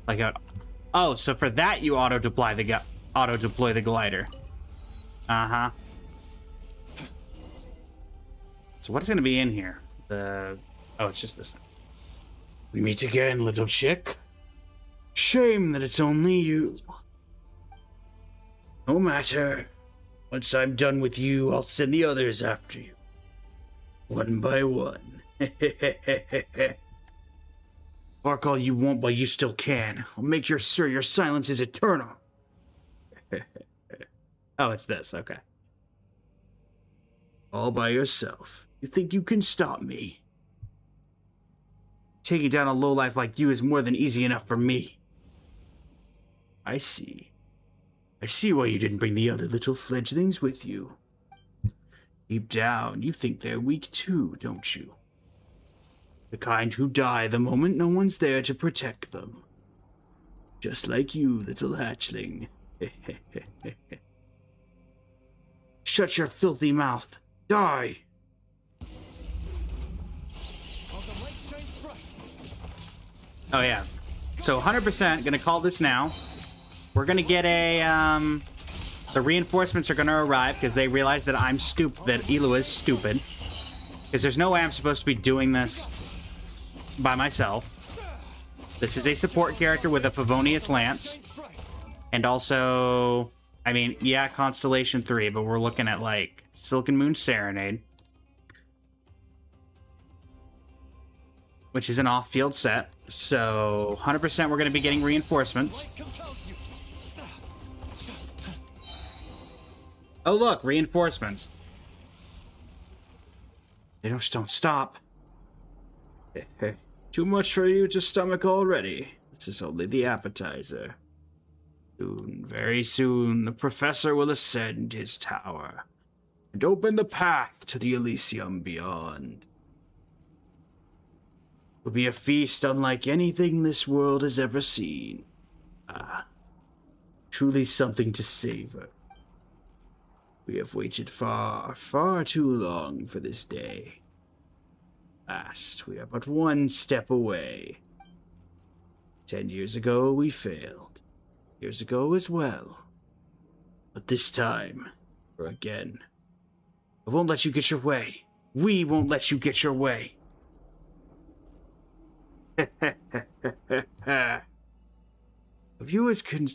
Like a... Oh, so for that you auto-deploy the glider. Uh-huh. So what's gonna be in here? Oh, it's just this. We meet again, little chick. Shame that it's only you. No matter. Once I'm done with you, I'll send the others after you. One by one. Bark all you want, but you still can. I'll make sure your silence is eternal. Oh, it's this. Okay. All by yourself. You think you can stop me? Taking down a lowlife like you is more than easy enough for me. I see. I see why you didn't bring the other little fledglings with you. Deep down, you think they're weak too, don't you? The kind who die the moment no one's there to protect them. Just like you, little hatchling. Shut your filthy mouth. Die! Oh yeah. So 100% gonna call this now. We're gonna get a, the reinforcements are gonna arrive because they realize that that Eilua is stupid. Because there's no way I'm supposed to be doing this by myself. This is a support character with a Favonius Lance. And also, I mean, yeah, Constellation 3, but we're looking at, like, Silken Moon Serenade. Which is an off-field set. So, 100% we're going to be getting reinforcements. Oh, look, reinforcements. They just don't stop. Too much for you to stomach already. This is only the appetizer. Soon, very soon, the professor will ascend his tower and open the path to the Elysium beyond. It will be a feast unlike anything this world has ever seen. Ah, truly something to savor. We have waited far, far too long for this day. Last, we are but one step away. 10 years ago, we failed. Years ago as well. But this time, or again, I won't let you get your way. We won't let you get your way. Have you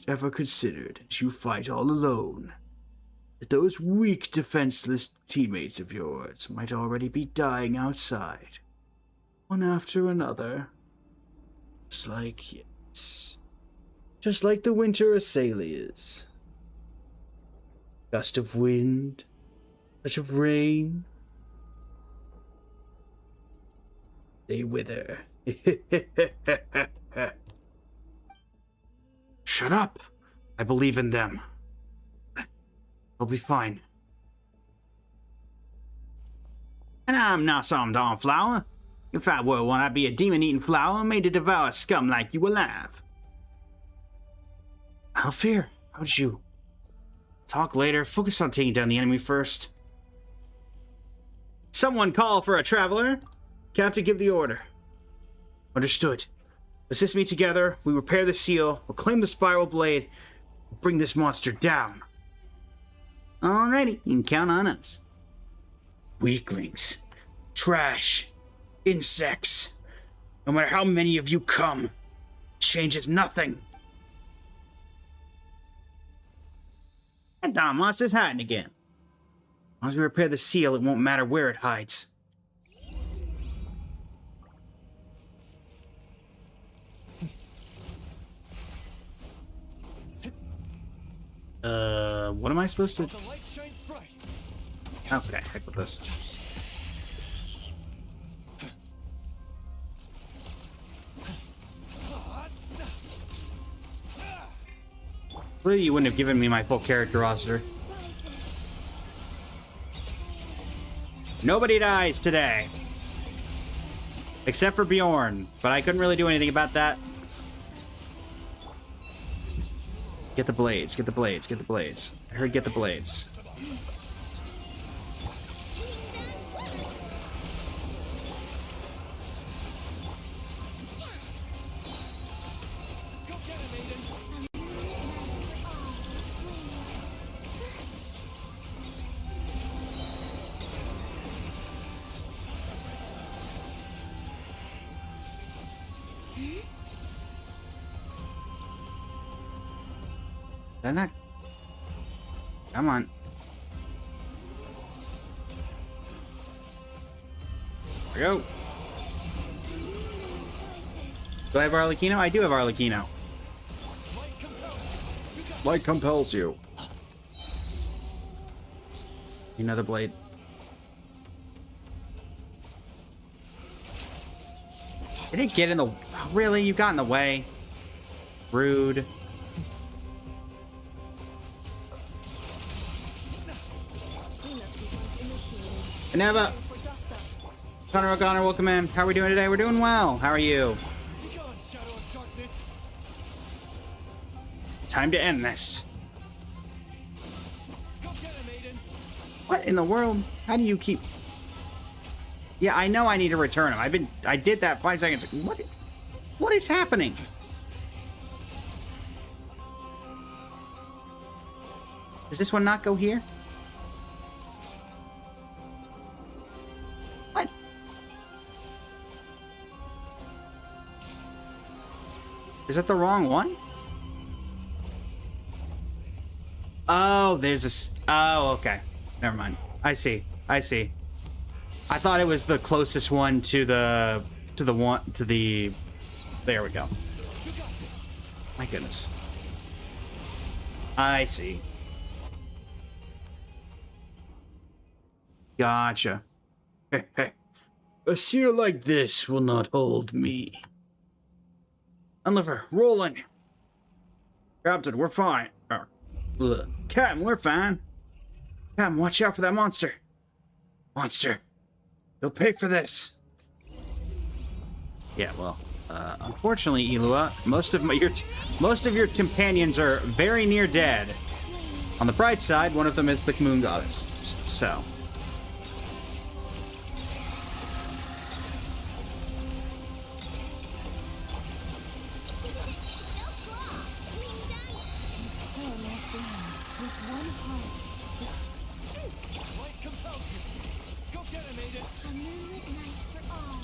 ever considered, as you fight all alone, that those weak, defenseless teammates of yours might already be dying outside, one after another? Just like the winter azaleas. Gust of wind, touch of rain. They wither. Shut up! I believe in them. They'll be fine. And I'm not some darn flower. If I were one, I'd be a demon-eating flower made to devour scum like you alive. Alfir, how'd you? Talk later. Focus on taking down the enemy first. Someone call for a traveler. Captain, give the order. Understood. Assist me together. We repair the seal. We'll claim the spiral blade. We'll bring this monster down. Alrighty, you can count on us. Weaklings. Trash. Insects. No matter how many of you come, changes nothing. That darn monster's hiding again. As long as we repair the seal, it won't matter where it hides. What am I supposed to... Okay, heck with this. Clearly you wouldn't have given me my full character roster. Nobody dies today. Except for Bjorn, but I couldn't really do anything about that. Get the blades, get the blades, get the blades. I heard get the blades. that not... Come on. There we go. Do I have Arlecchino? I do have Arlecchino. Light compels you. Another blade. Did it get in the... Really? You got in the way? Rude. Cleanup sequence initiated. Never. For dust up. Connor O'Connor, welcome in. How are we doing today? We're doing well. How are you? Be gone, Shadow of Darkness. Time to end this. Go get him, Aiden. What in the world? How do you keep... Yeah, I know I need to return him. I did that 5 seconds. What is happening? Does this one not go here? What? Is that the wrong one? Oh, there's a... Oh, okay. Never mind. I see. I see. I thought it was the closest one to the... There we go. You got this. My goodness. I see. Gotcha. A seal like this will not hold me. Unliver, rolling. Captain, we're fine. Captain, we're fine. Captain, watch out for that monster. Monster. You'll pay for this. Yeah, well, unfortunately, Elua, most of your companions are very near dead. On the bright side, one of them is the moon goddess. So. Power master with one heart. Light compels you. Go get him, Aiden. A moonlit night for all.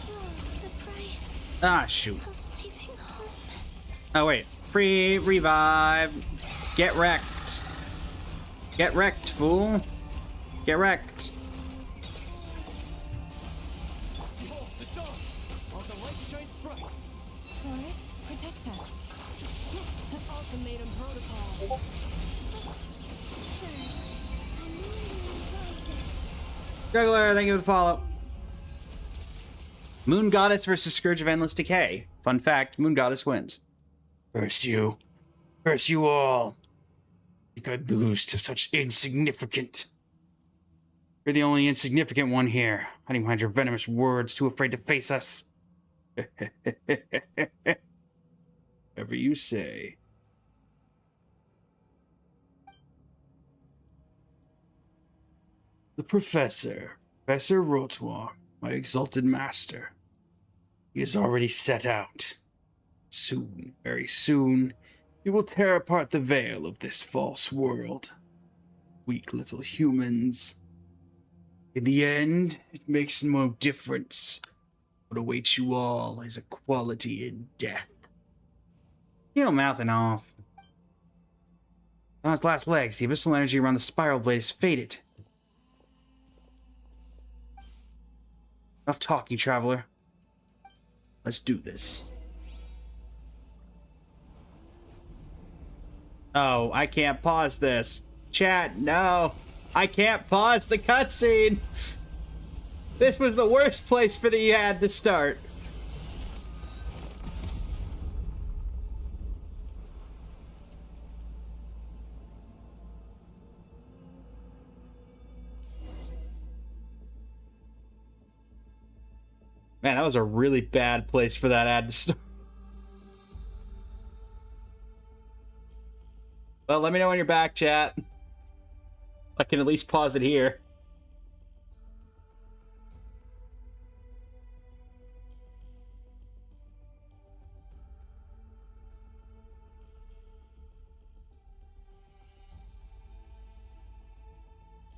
Oh, the price Ah, shoot. of leaving home. Oh, wait. Free revive. Get wrecked. Get wrecked, fool. Get wrecked. Behold the dawn. All the light shines bright. Forest protector. Ultimatum protocol. Search. A moon rises. Juggler, thank you for the follow. Moon Goddess versus Scourge of Endless Decay. Fun fact, Moon Goddess wins. Curse you. Curse you all. You could lose to such insignificant. You're the only insignificant one here, hiding behind your venomous words, too afraid to face us. Whatever you say. The Professor, Professor Rotoir, my exalted master. He has already set out. Soon, very soon, he will tear apart the veil of this false world. Weak little humans. In the end, it makes no difference. What awaits you all is equality in death. Mouthing off. On its last legs, the abyssal energy around the spiral blade is faded. Enough talking, traveler. Let's do this. Oh, I can't pause this. Chat, no. I can't pause the cutscene. This was the worst place for the ad to start. Man, that was a really bad place for that ad to start. Well, let me know when you're back, chat. I can at least pause it here.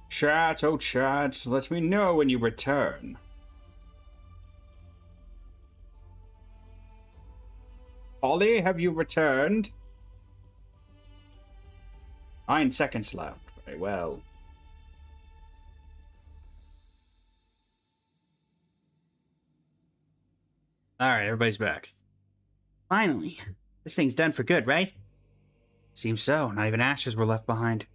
Chat, oh chat, let me know when you return. Ollie, have you returned? 9 seconds left. Very well. Alright, everybody's back. Finally. This thing's done for good, right? Seems so. Not even ashes were left behind.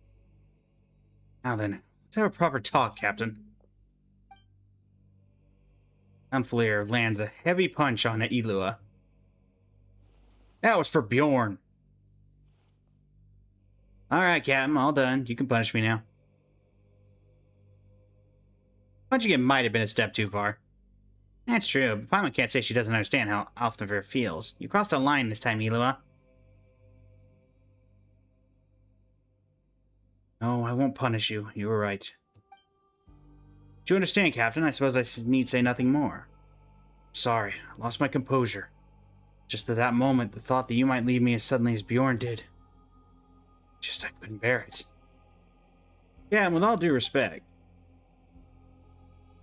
Now then, let's have a proper talk, Captain. Unfleer lands a heavy punch on Eilua. That was for Bjorn. Alright, Captain, all done. You can punish me now. Punching him might have been a step too far. That's true, but Paimon can't say she doesn't understand how Alfnir feels. You crossed a line this time, Eilua. No, I won't punish you. You were right. Do you understand, Captain? I suppose I need say nothing more. Sorry, I lost my composure. Just at that moment, the thought that you might leave me as suddenly as Bjorn did. Just I couldn't bear it. Yeah, and with all due respect,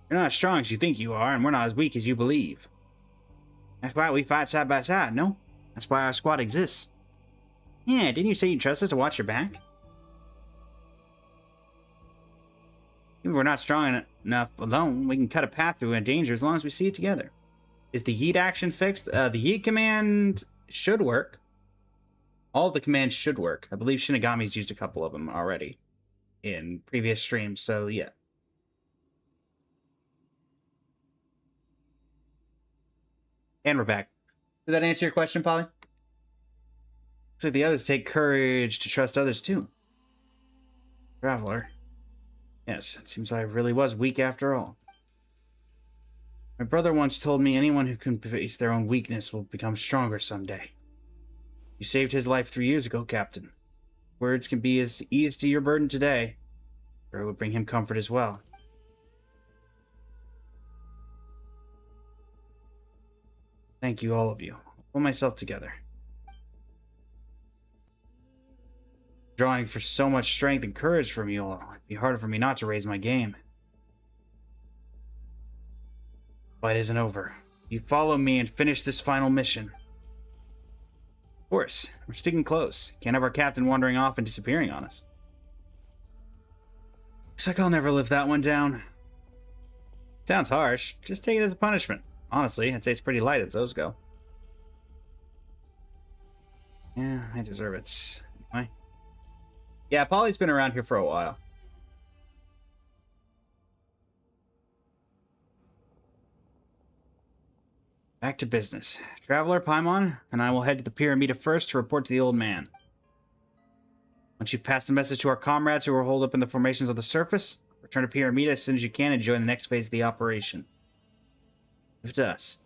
you're not as strong as you think you are, and we're not as weak as you believe. That's why we fight side by side, no? That's why our squad exists. Yeah, didn't you say you trust us to watch your back? Even if we're not strong enough alone, we can cut a path through a danger as long as we see it together. Is the yeet action fixed? The yeet command should work. All of the commands should work. I believe Shinigami's used a couple of them already in previous streams, so yeah. And we're back. Did that answer your question, Polly? Looks like the others take courage to trust others too. Traveler. Yes, it seems I really was weak after all. My brother once told me anyone who can face their own weakness will become stronger someday. You saved his life 3 years ago, Captain. Words can be as easy to your burden today, or it would bring him comfort as well. Thank you, all of you. I'll pull myself together. Drawing for so much strength and courage from you all, it'd be harder for me not to raise my game. Fight isn't over. You follow me and finish this final mission. Of course, we're sticking close. Can't have our captain wandering off and disappearing on us. Looks like I'll never live that one down. Sounds harsh. Just take it as a punishment. Honestly, I'd say it's pretty light as those go. Yeah, I deserve it. Anyway. Yeah, Polly's been around here for a while. Back to business. Traveler, Paimon, and I will head to the Pyramida first to report to the old man. Once you've passed the message to our comrades who are holed up in the formations of the surface, return to Pyramida as soon as you can and join the next phase of the operation. Leave it to us.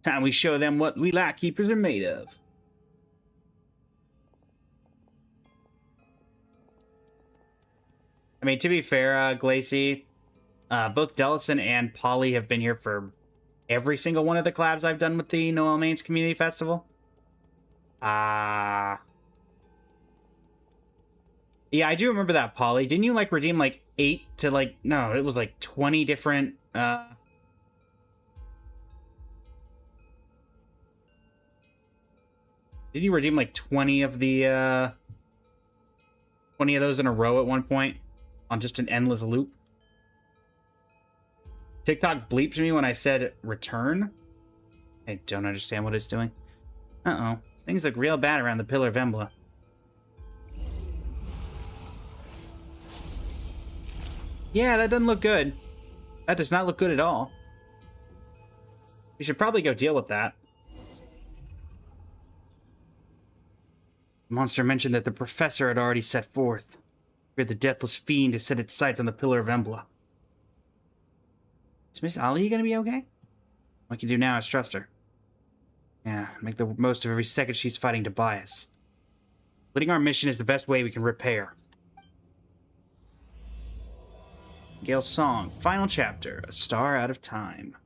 Time we show them what we Light Keepers are made of. I mean, to be fair, Glacy, both Delison and Polly have been here for every single one of the collabs I've done with the Noel Mains Community Festival. Yeah, I do remember that, Polly. Didn't you, like, redeem, like, 8 to, like... No, it was, like, 20 different, Did you redeem, like, 20 of the, 20 of those in a row at one point? On just an endless loop? TikTok bleeped me when I said return? I don't understand what it's doing. Uh-oh. Things look real bad around the Pillar of Embla. Yeah, that doesn't look good. That does not look good at all. We should probably go deal with that. The monster mentioned that the professor had already set forth. Feared the deathless fiend to set its sights on the Pillar of Embla. Is Miss Ali gonna be okay? What we can do now is trust her. Yeah, make the most of every second she's fighting Tobias. Leading our mission is the best way we can repair. Gale's song, final chapter, A Star Out of Time.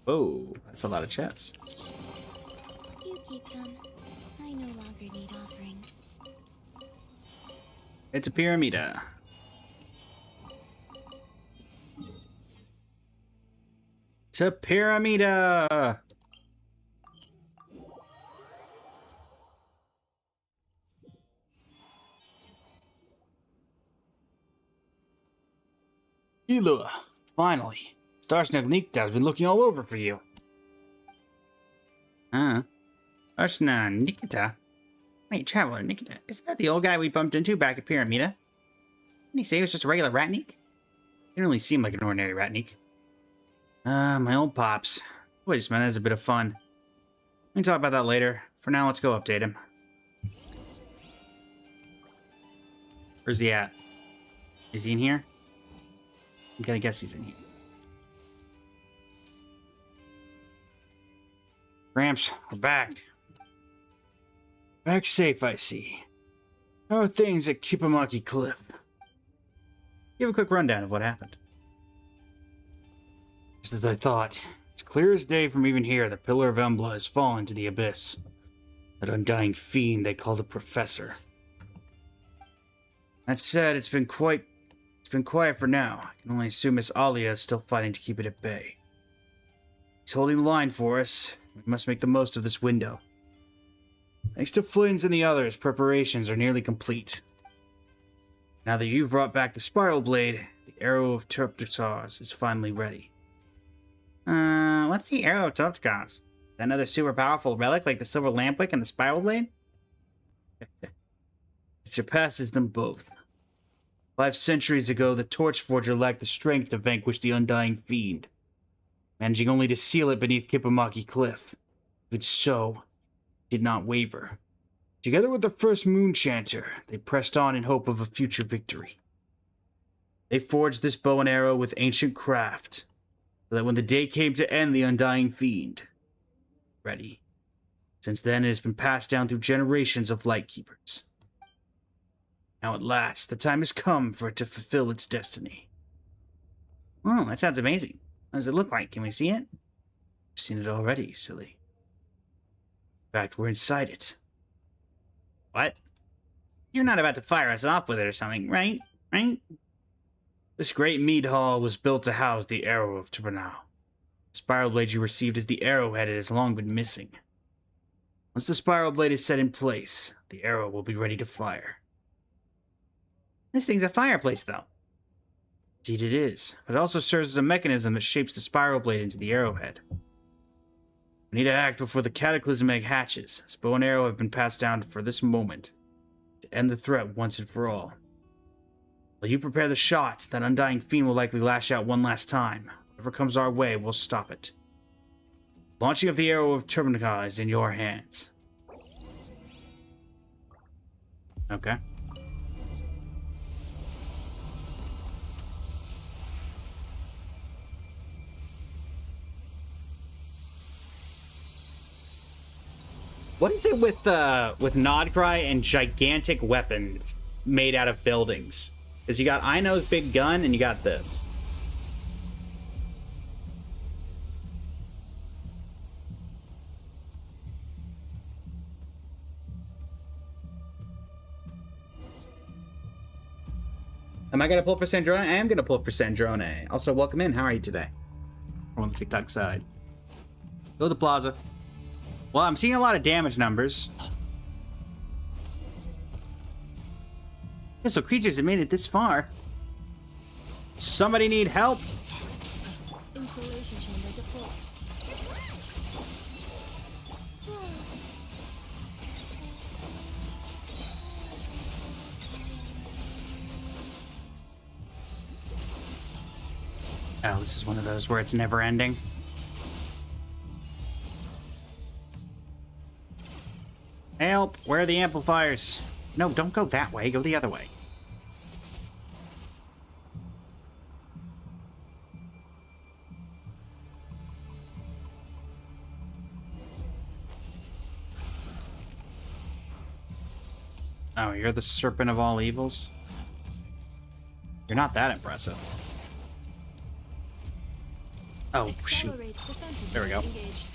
Oh, that's a lot of chests. You keep them. I no longer need offerings. It's a Pyramida. To Pyramida! Elua, finally. Starsnak Nikita has been looking all over for you. Starsnak Nikita? Wait, Traveler Nikita, isn't that the old guy we bumped into back at Pyramida? Didn't he say he was just a regular Ratnik? Didn't really seem like an ordinary Ratnik. My old pops. Boy, just meant it as a bit of fun. We can talk about that later. For now, let's go update him. Where's he at? Is he in here? I'm gonna guess he's in here. Gramps, we're back. Back safe, I see. How are things at Kipamaki Cliff? Give a quick rundown of what happened. Just as I thought, it's clear as day from even here, the Pillar of Embla has fallen to the abyss. That undying fiend they call the Professor. That said, it's been quiet for now. I can only assume Miss Alia is still fighting to keep it at bay. He's holding the line for us. We must make the most of this window. Thanks to Flynn's and the others, preparations are nearly complete. Now that you've brought back the Spiral Blade, the Arrow of Topkaus is finally ready. What's the Arrow of Topkaus? Another super powerful relic like the Silver Lampwick and the Spiral Blade? It surpasses them both. 5 centuries ago, the Torchforger lacked the strength to vanquish the Undying Fiend, managing only to seal it beneath Kipamaki Cliff. But so, did not waver. Together with the first Moon Chanter, they pressed on in hope of a future victory. They forged this bow and arrow with ancient craft, so that when the day came to end the Undying Fiend, ready. Since then, it has been passed down through generations of Lightkeepers. Now at last, the time has come for it to fulfill its destiny. Oh, that sounds amazing. What does it look like? Can we see it? I've seen it already, silly. In fact, we're inside it. What? You're not about to fire us off with it or something, right? Right? This great mead hall was built to house the Arrow of Topkaus. The Spiral Blade you received as the arrowhead it has long been missing. Once the Spiral Blade is set in place, the arrow will be ready to fire. This thing's a fireplace, though. Indeed it is, but it also serves as a mechanism that shapes the Spiral Blade into the arrowhead. We need to act before the Cataclysm Egg hatches. This bow and arrow have been passed down for this moment, to end the threat once and for all. While you prepare the shot, that Undying Fiend will likely lash out one last time. Whatever comes our way, we'll stop it. Launching of the Arrow of Topkaus is in your hands. Okay. What is it with Nodcry and gigantic weapons made out of buildings? Because you got Aino's big gun and you got this. Am I going to pull for Sandrone? I am going to pull for Sandrone. Also, welcome in. How are you today? We're on the TikTok side. Go to the plaza. Well, I'm seeing a lot of damage numbers. Yeah, so creatures have made it this far. Somebody need help? Insulation chamber deployed. Oh, this is one of those where it's never ending. Help! Where are the amplifiers? No, don't go that way. Go the other way. Oh, you're the serpent of all evils? You're not that impressive. Oh, shoot. Accelerate defensive There we go. engaged.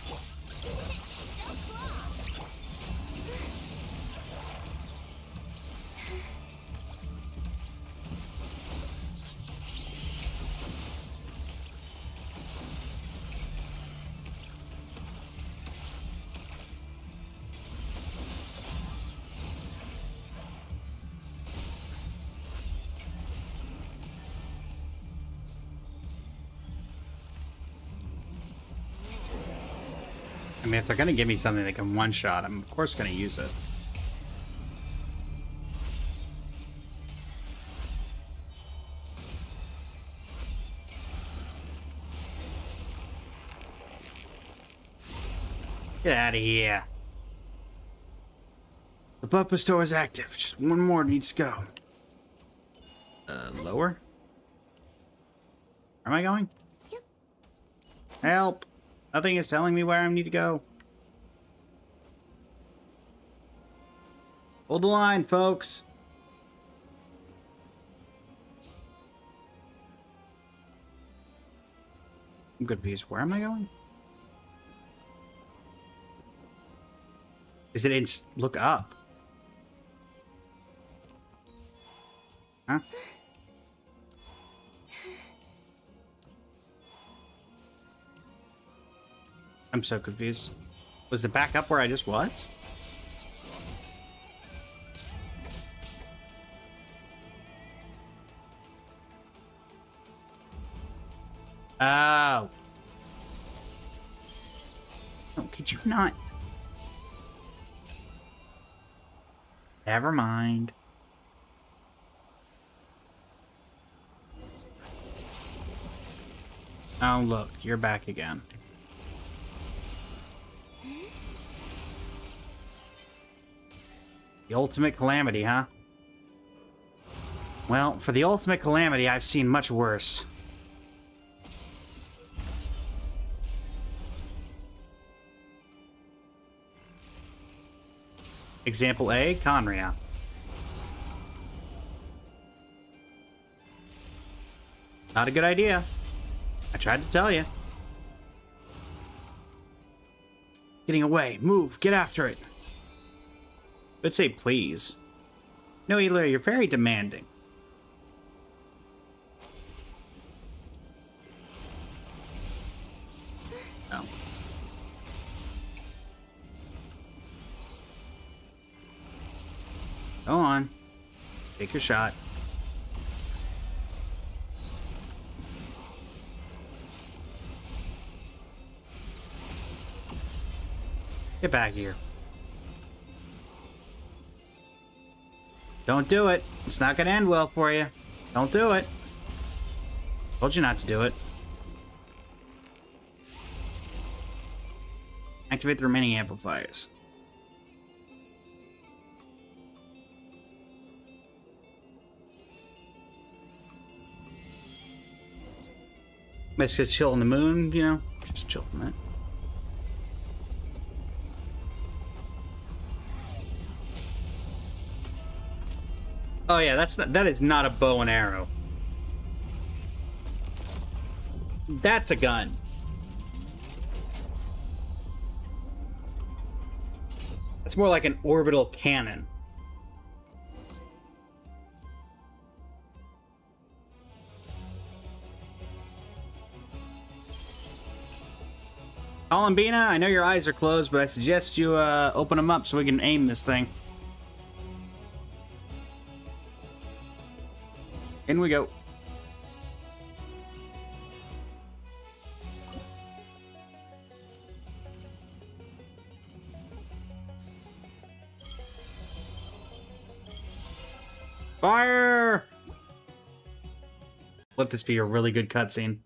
I mean, if they're gonna give me something that can one-shot, I'm of course gonna use it. Get out of here. The buffer store is active. Just one more needs to go. Lower? Where am I going? Yep. Help! Nothing is telling me where I need to go. Hold the line, folks. I'm confused. Where am I going? Is it look up? Huh? I'm so confused. Was it back up where I just was? Oh. Oh, could you not? Never mind. Oh, look, you're back again. The ultimate calamity, huh? Well, for the ultimate calamity, I've seen much worse. Example A, Conria. Not a good idea. I tried to tell you. Getting away. Move. Get after it. I'd say please. No, Eloy, you're very demanding. Oh. Go on. Take your shot. Get back here. Don't do it. It's not gonna end well for you. Don't do it. Told you not to do it. Activate the remaining amplifiers. Let's just chill on the moon, you know? Just chill from it. Oh yeah, that is not a bow and arrow. That's a gun. That's more like an orbital cannon. Columbina, I know your eyes are closed, but I suggest you open them up so we can aim this thing. In we go. Fire! Let this be a really good cutscene.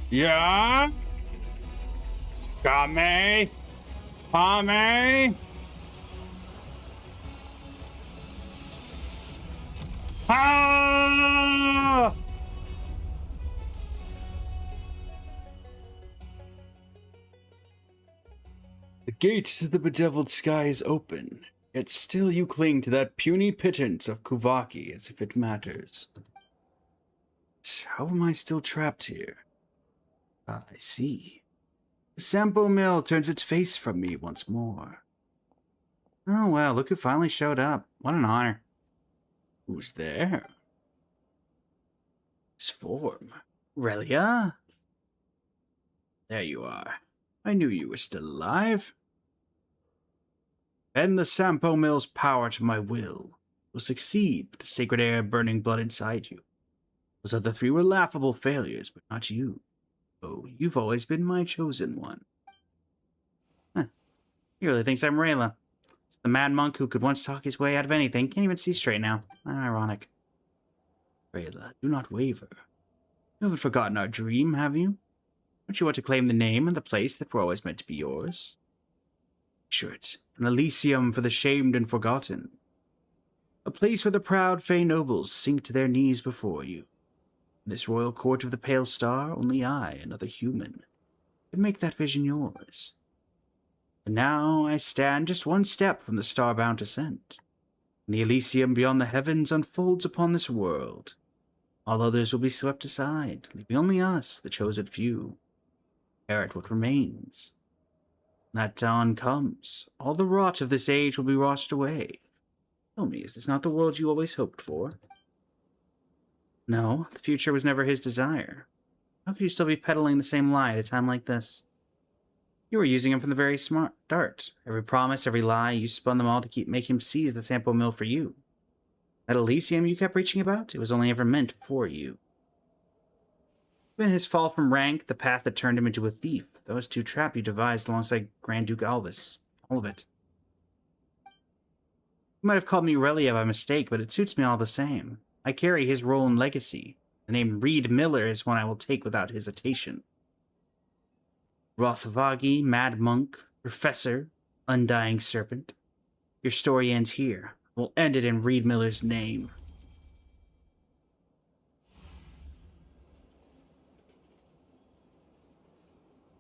Yeah? Kame? Kame? Ah! The gates to the bedeviled sky is open, yet still you cling to that puny pittance of Kuvaki as if it matters. How am I still trapped here? Ah, I see. The Sampo Mill turns its face from me once more. Oh well, look who finally showed up. What an honor. Who's there? His form. Relia? There you are. I knew you were still alive. Bend the Sampo Mill's power to my will. You'll succeed with the sacred air burning blood inside you. Those other three were laughable failures, but not you. Oh, you've always been my chosen one. Huh. He really thinks I'm Rayla. The mad monk who could once talk his way out of anything can't even see straight now. Ironic. Rayla, do not waver. You haven't forgotten our dream, have you? Don't you want to claim the name and the place that were always meant to be yours? Sure, it's an Elysium for the shamed and forgotten. A place where the proud Fey nobles sink to their knees before you. In this royal court of the Pale Star, only I, another human, can make that vision yours. And now I stand just one step from the star-bound ascent, and the Elysium beyond the heavens unfolds upon this world. All others will be swept aside, leaving only us, the chosen few. Inherit what remains. When that dawn comes, all the rot of this age will be washed away. Tell me, is this not the world you always hoped for? No, the future was never his desire. How could you still be peddling the same lie at a time like this? You were using him from the very start. Every promise, every lie, you spun them all to make him seize the sample mill for you. That Elysium you kept preaching about, it was only ever meant for you. Even his fall from rank, the path that turned him into a thief, those two traps you devised alongside Grand Duke Alvis. All of it. You might have called me Relia by mistake, but it suits me all the same. I carry his role and legacy. The name Reed Miller is one I will take without hesitation. Rothvagi, Mad Monk, Professor, Undying Serpent. Your story ends here. We'll end it in Reed Miller's name.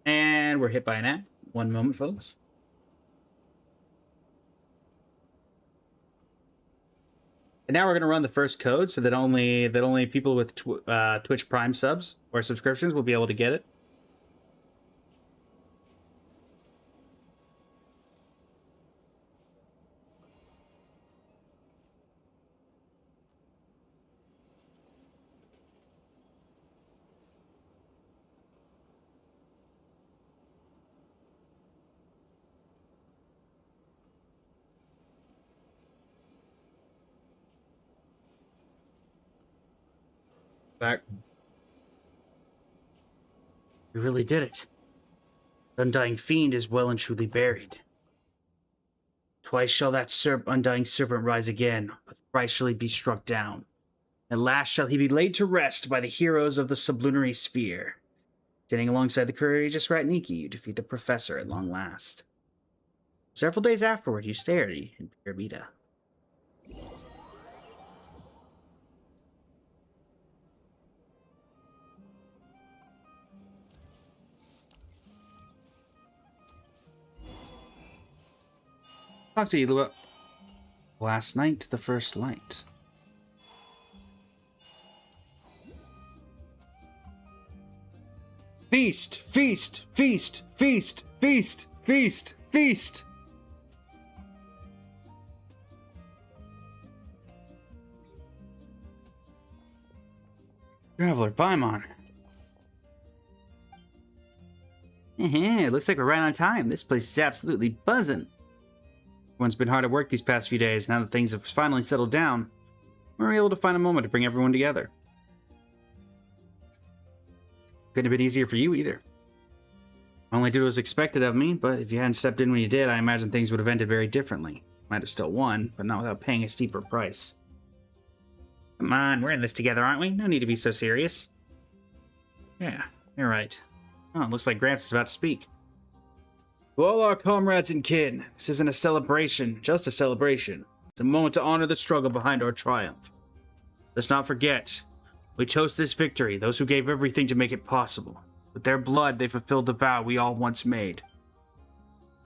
And we're hit by an ad. One moment, folks. And now we're going to run the first code so that only people with Twitch Prime subs or subscriptions will be able to get it. Back. We really did it. The Undying Fiend is well and truly buried. Twice shall that Undying Serpent rise again, but thrice shall he be struck down. At last shall he be laid to rest by the heroes of the sublunary sphere. Standing alongside the courageous Ratniki, you defeat the Professor at long last. Several days afterward, you stay in Pyramida. Talk to you, Lua. Last night, the first light. Feast! Feast! Feast! Feast! Feast! Feast! Feast! Traveler, Paimon. It looks like we're right on time. This place is absolutely buzzing. Everyone's been hard at work these past few days. Now that things have finally settled down, we're able to find a moment to bring everyone together. Couldn't have been easier for you either. I only did what was expected of me, but if you hadn't stepped in when you did, I imagine things would have ended very differently. Might have still won, but not without paying a steeper price. Come on, we're in this together, aren't we? No need to be so serious. Yeah, you're right. Oh, it looks like Gramps is about to speak. To all our comrades and kin, this isn't a celebration, just a celebration. It's a moment to honor the struggle behind our triumph. Let's not forget, we toast this victory, those who gave everything to make it possible. With their blood, they fulfilled the vow we all once made.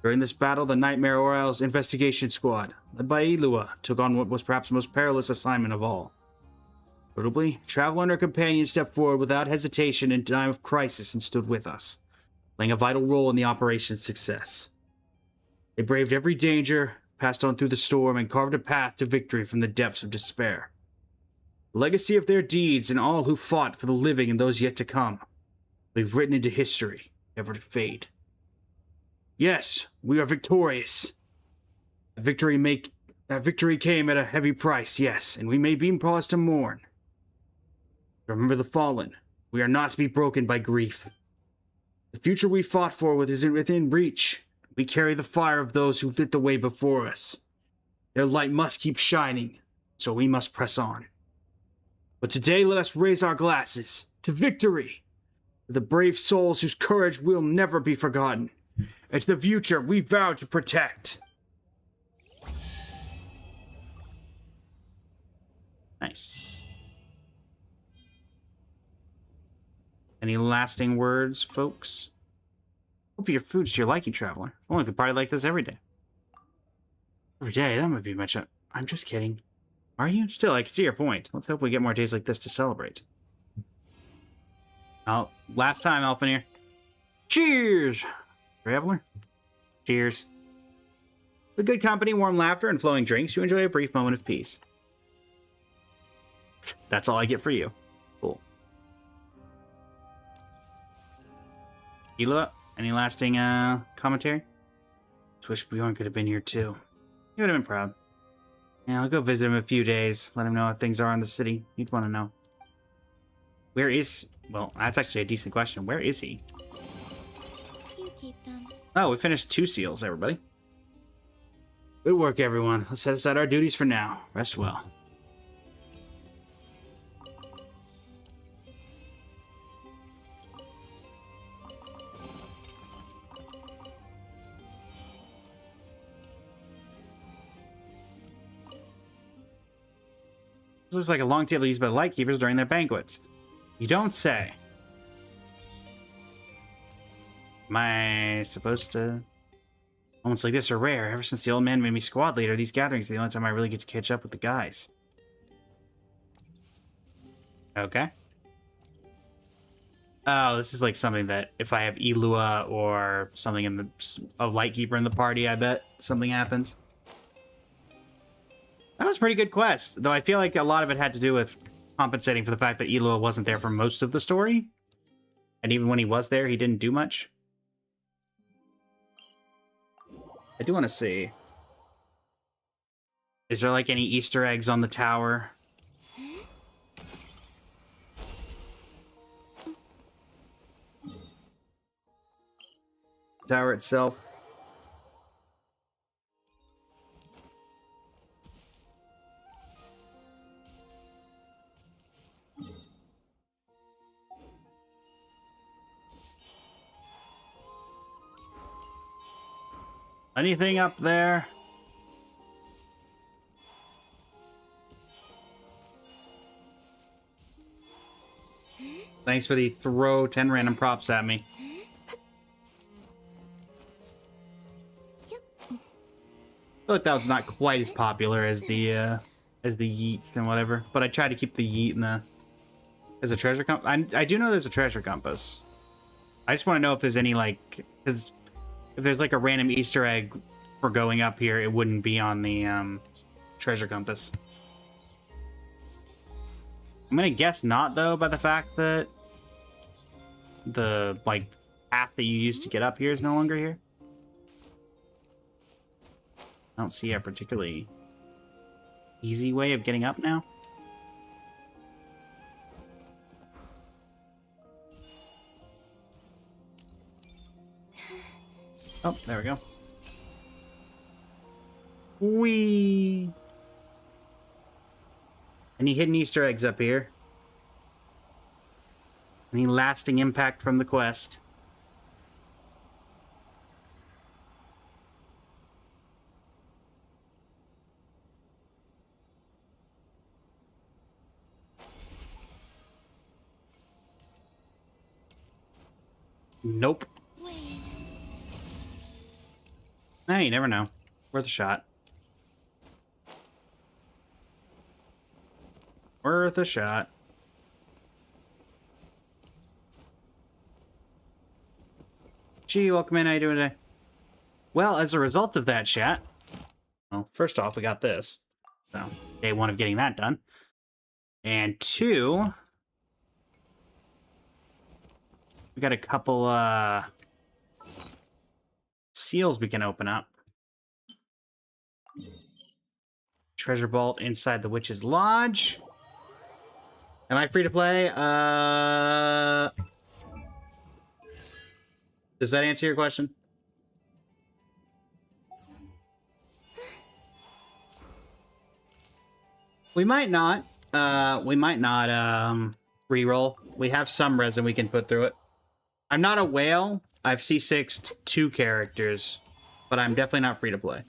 During this battle, the Nightmare Orioles Investigation Squad, led by Eilua, took on what was perhaps the most perilous assignment of all. Notably, Traveler and her companion stepped forward without hesitation in time of crisis and stood with us, playing a vital role in the operation's success. They braved every danger, passed on through the storm, and carved a path to victory from the depths of despair. The legacy of their deeds and all who fought for the living and those yet to come will be written into history, never to fade. Yes, we are victorious. That victory came at a heavy price, yes, and we may be paused to mourn. Remember the fallen. We are not to be broken by grief. The future we fought for is within reach. We carry the fire of those who lit the way before us. Their light must keep shining, so we must press on. But today let us raise our glasses to victory, to the brave souls whose courage will never be forgotten, and to the future we vow to protect. Nice. Any lasting words, folks? Hope your food's to your liking, traveler. Only could party like this every day. Every day? That might be much. I'm just kidding. Are you? Still, I can see your point. Let's hope we get more days like this to celebrate. Oh, last time, Elfenir. Cheers! Traveler? Cheers. With good company, warm laughter, and flowing drinks, you enjoy a brief moment of peace. That's all I get for you. Cool. Eloa, any lasting commentary? Just wish Bjorn could have been here too. He would have been proud. Yeah, I'll go visit him in a few days. Let him know how things are in the city. He'd want to know. Where is... Well, that's actually a decent question. Where is he? You keep them. Oh, we finished 2 seals, everybody. Good work, everyone. Let's set aside our duties for now. Rest well. This looks like a long table used by the Lightkeepers during their banquets. You don't say. Am I supposed to... Moments like this are rare. Ever since the old man made me squad leader, these gatherings are the only time I really get to catch up with the guys. Okay. Oh, this is like something that if I have Eloa or something in the... a Lightkeeper in the party, I bet something happens. That was a pretty good quest, though I feel like a lot of it had to do with compensating for the fact that Eloa wasn't there for most of the story. And even when he was there, he didn't do much. I do want to see. Is there like any Easter eggs on the tower? Tower itself. Anything up there? Thanks for the throw 10 random props at me. I feel like that was not quite as popular as the yeet and whatever, but I tried to keep the yeet in the as a treasure compass. I do know there's a treasure compass. I just want to know if there's any like because. If there's like a random Easter egg for going up here, it wouldn't be on the treasure compass. I'm gonna guess not though, by the fact that the like path that you used to get up here is no longer here. I don't see a particularly easy way of getting up now. Oh, there we go. Whee! Any hidden Easter eggs up here? Any lasting impact from the quest? Nope. Nah, you never know. Worth a shot. Worth a shot. Gee, welcome in. How you doing today? Well, as a result of that chat, well, first off, we got this. So, day 1 of getting that done. And 2, we got a couple, seals we can open up. Treasure vault inside the Witch's Lodge. Am I free to play? Does that answer your question? We might not. Reroll. We have some resin we can put through it. I'm not a whale. I've C6'd 2 characters, but I'm definitely not free to play.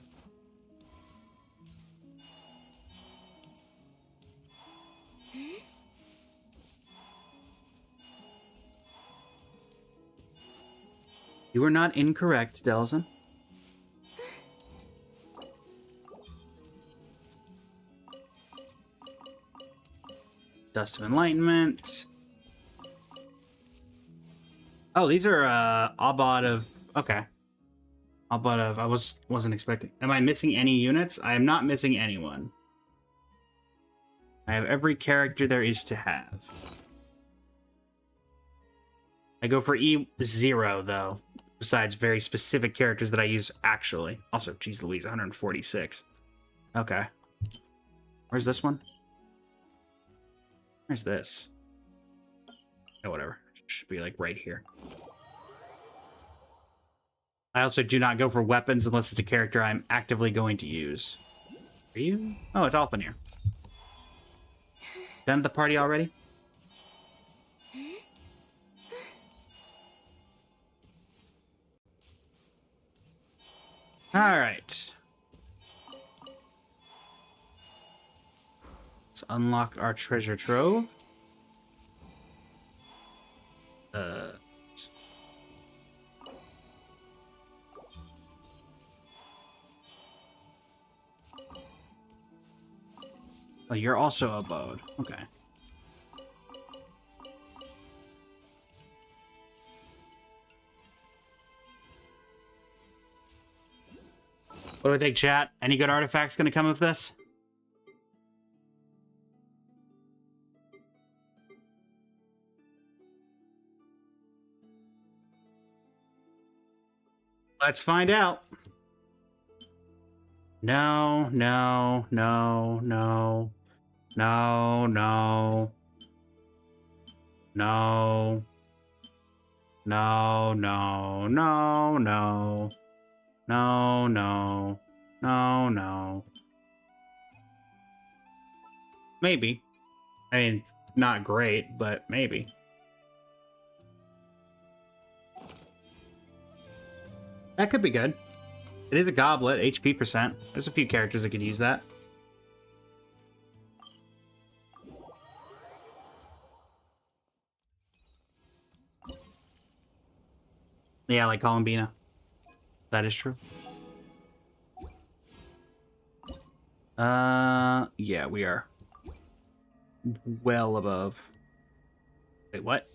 You were not incorrect, Delson. Dust of Enlightenment. Oh, these are Abad of... Okay. Abad of... I wasn't expecting... Am I missing any units? I am not missing anyone. I have every character there is to have. I go for E0, though. Besides very specific characters that I use actually. Also, geez Louise, 146. Okay. Where's this one? Where's this? Oh, whatever. Should be like right here. I also do not go for weapons unless it's a character I'm actively going to use. Are you? Oh, it's Alphanir. Done at the party already? Alright. Let's unlock our treasure trove. Oh, you're also a Bode. Okay. What do we think, chat? Any good artifacts gonna come of this? Let's find out. No, no, no, no. No, no. No. No, no, no, no. No, no. No, no. Maybe. I mean, not great, but maybe. That could be good. It is a goblet, HP percent. There's a few characters that could use that. Yeah, like Columbina. That is true. Yeah, we are well above. Wait, what?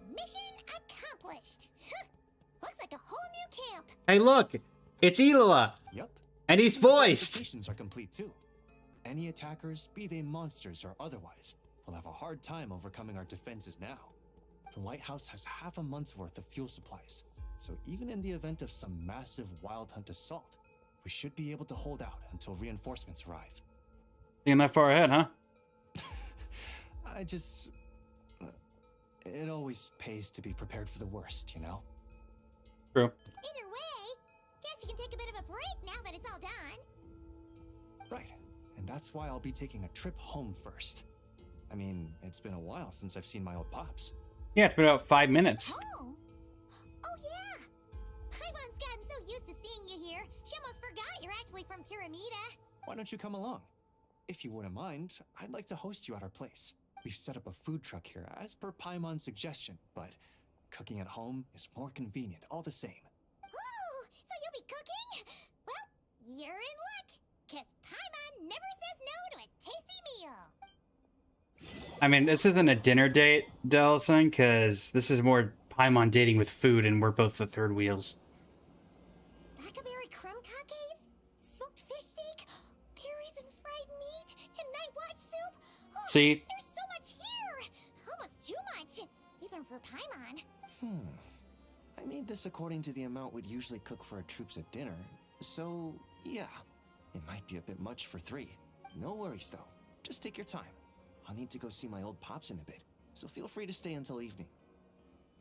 Mission accomplished. Looks like a whole new camp. Hey, look! It's Eloa! Yep. And he's voiced! Fortifications are complete too. Any attackers, be they monsters or otherwise, will have a hard time overcoming our defenses now. The lighthouse has half a month's worth of fuel supplies, so even in the event of some massive wild hunt assault, we should be able to hold out until reinforcements arrive. Thinking that far ahead, huh? I just... it always pays to be prepared for the worst, you know? True. Either way, guess you can take a bit of a break now that it's all done. Right. And that's why I'll be taking a trip home first. I mean, it's been a while since I've seen my old pops. Yeah, it's been about 5 minutes. Oh. Oh yeah. Paimon's gotten so used to seeing you here, she almost forgot you're actually from Pyramida. Why don't you come along? If you wouldn't mind, I'd like to host you at our place. We've set up a food truck here as per Paimon's suggestion, but cooking at home is more convenient all the same. Oh, so you'll be cooking? Well, you're in luck, 'cause Paimon never says no to a tasty meal. I mean, this isn't a dinner date, Delson, because this is more Paimon dating with food, and we're both the third wheels. Blackberry crumb cakes, smoked fish steak, berries and fried meat, and night watch soup. Oh, See? there's so much here. Almost too much. for Paimon. I made this according to the amount we'd usually cook for our troops at dinner. So, yeah. It might be a bit much for 3. No worries, though. Just take your time. I'll need to go see my old pops in a bit, so feel free to stay until evening.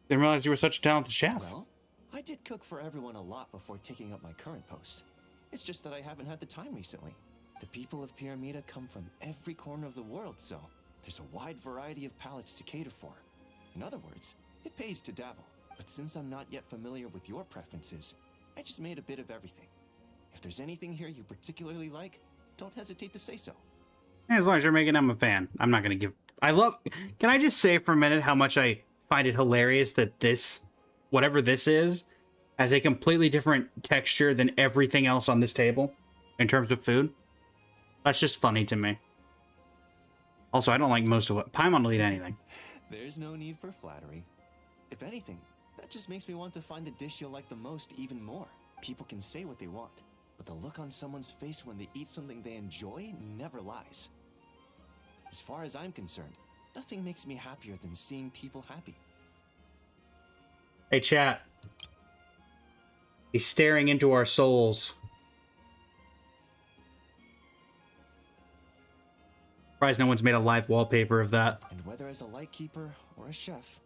Didn't realize you were such a talented chef. Well, I did cook for everyone a lot before taking up my current post. It's just that I haven't had the time recently. The people of Pyramida come from every corner of the world, so there's a wide variety of palates to cater for. In other words, it pays to dabble. But since I'm not yet familiar with your preferences, I just made a bit of everything. If there's anything here you particularly like, don't hesitate to say so. As long as you're making them a fan. I'm not going to give... Can I just say for a minute how much I find it hilarious that this, whatever this is, has a completely different texture than everything else on this table in terms of food? That's just funny to me. Also, I don't like most of what... Paimon will eat anything. There's no need for flattery. If anything, that just makes me want to find the dish you'll like the most even more. People can say what they want, but the look on someone's face when they eat something they enjoy never lies. As far as I'm concerned, nothing makes me happier than seeing people happy. Hey, chat. He's staring into our souls. Surprised no one's made a live wallpaper of that. And whether as a lightkeeper or a chef,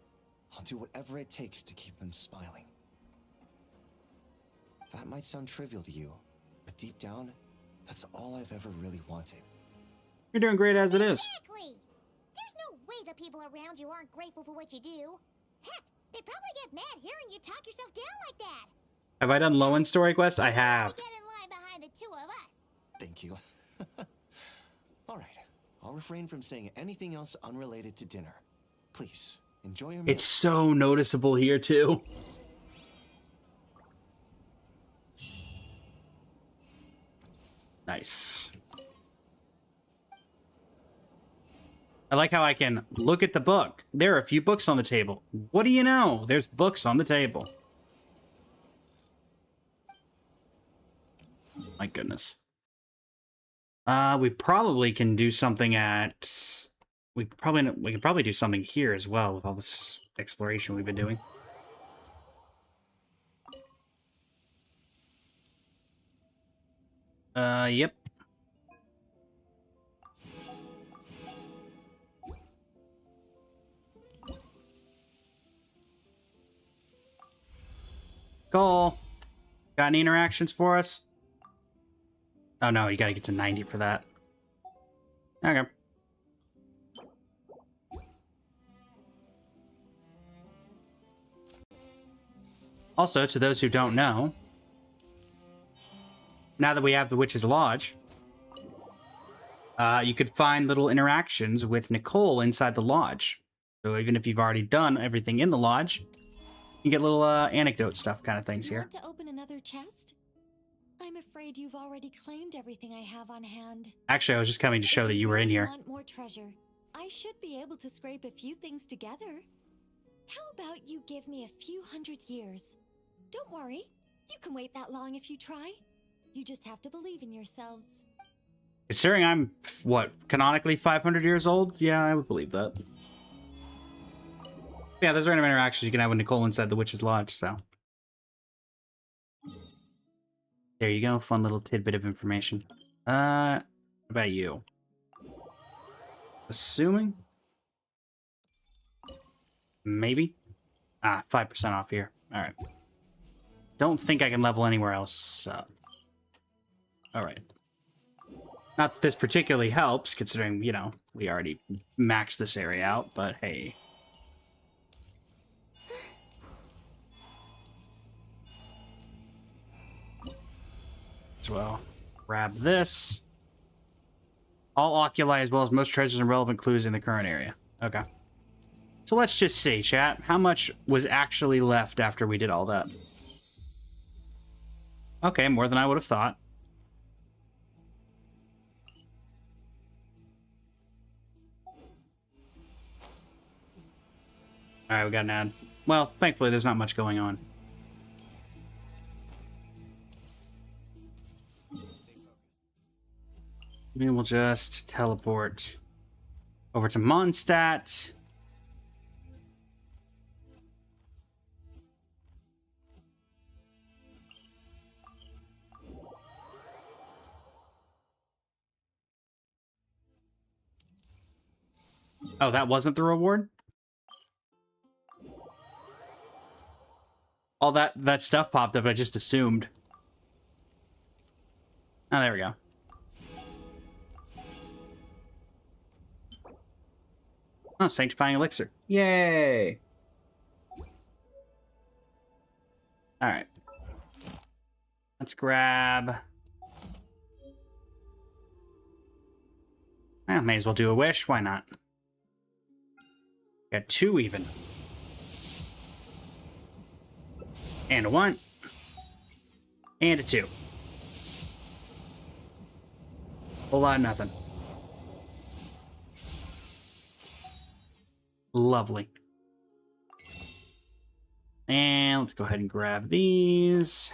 I'll do whatever it takes to keep them smiling. That might sound trivial to you, but deep down, that's all I've ever really wanted. You're doing great as it is. Exactly! There's no way the people around you aren't grateful for what you do. Heck, they probably get mad hearing you talk yourself down like that. Have I done Lowen's story quest? I have. Get in line behind the 2 of us. Thank you. Alright, I'll refrain from saying anything else unrelated to dinner. Please, enjoy your meal. It's so noticeable here, too. Nice. I like how I can look at the book. There are a few books on the table. What do you know? There's books on the table. My goodness. We probably can do something at... We can probably do something here as well with all this exploration we've been doing. Yep. Cole, got any interactions for us? Oh no, you gotta get to 90 for that. Okay. Also, to those who don't know, now that we have the Witch's Lodge, you could find little interactions with Nicole inside the lodge. So even if you've already done everything in the lodge, you get little anecdote stuff kind of things here. Want to open another chest? I'm afraid you've already claimed everything I have on hand. Actually, I was just coming to show that you were in here. Want more treasure? I should be able to scrape a few things together. How about you give me a few hundred years? Don't worry, you can wait that long if you try. You just have to believe in yourselves. Considering I'm, what, canonically 500 years old? Yeah, I would believe that. Yeah, there's random interactions you can have with Nicole inside the Witch's Lodge, so. There you go, fun little tidbit of information. What about you? Assuming? Maybe? Ah, 5% off here. Alright. Don't think I can level anywhere else up. Alright. Not that this particularly helps, considering, you know, we already maxed this area out, but hey. As well. Grab this. All oculi as well as most treasures and relevant clues in the current area. Okay. So let's just see, chat. How much was actually left after we did all that? Okay, more than I would have thought. Alright, we got an ad. Well, thankfully there's not much going on. Maybe we'll just teleport over to Mondstadt. Oh, that wasn't the reward? All that stuff popped up, I just assumed. Oh, there we go. Oh, Sanctifying Elixir. Yay! Alright. Let's grab... May as well do a wish. Why not? Got 2 even. And a 1. And a 2. Whole lot of nothing. Lovely. And let's go ahead and grab these.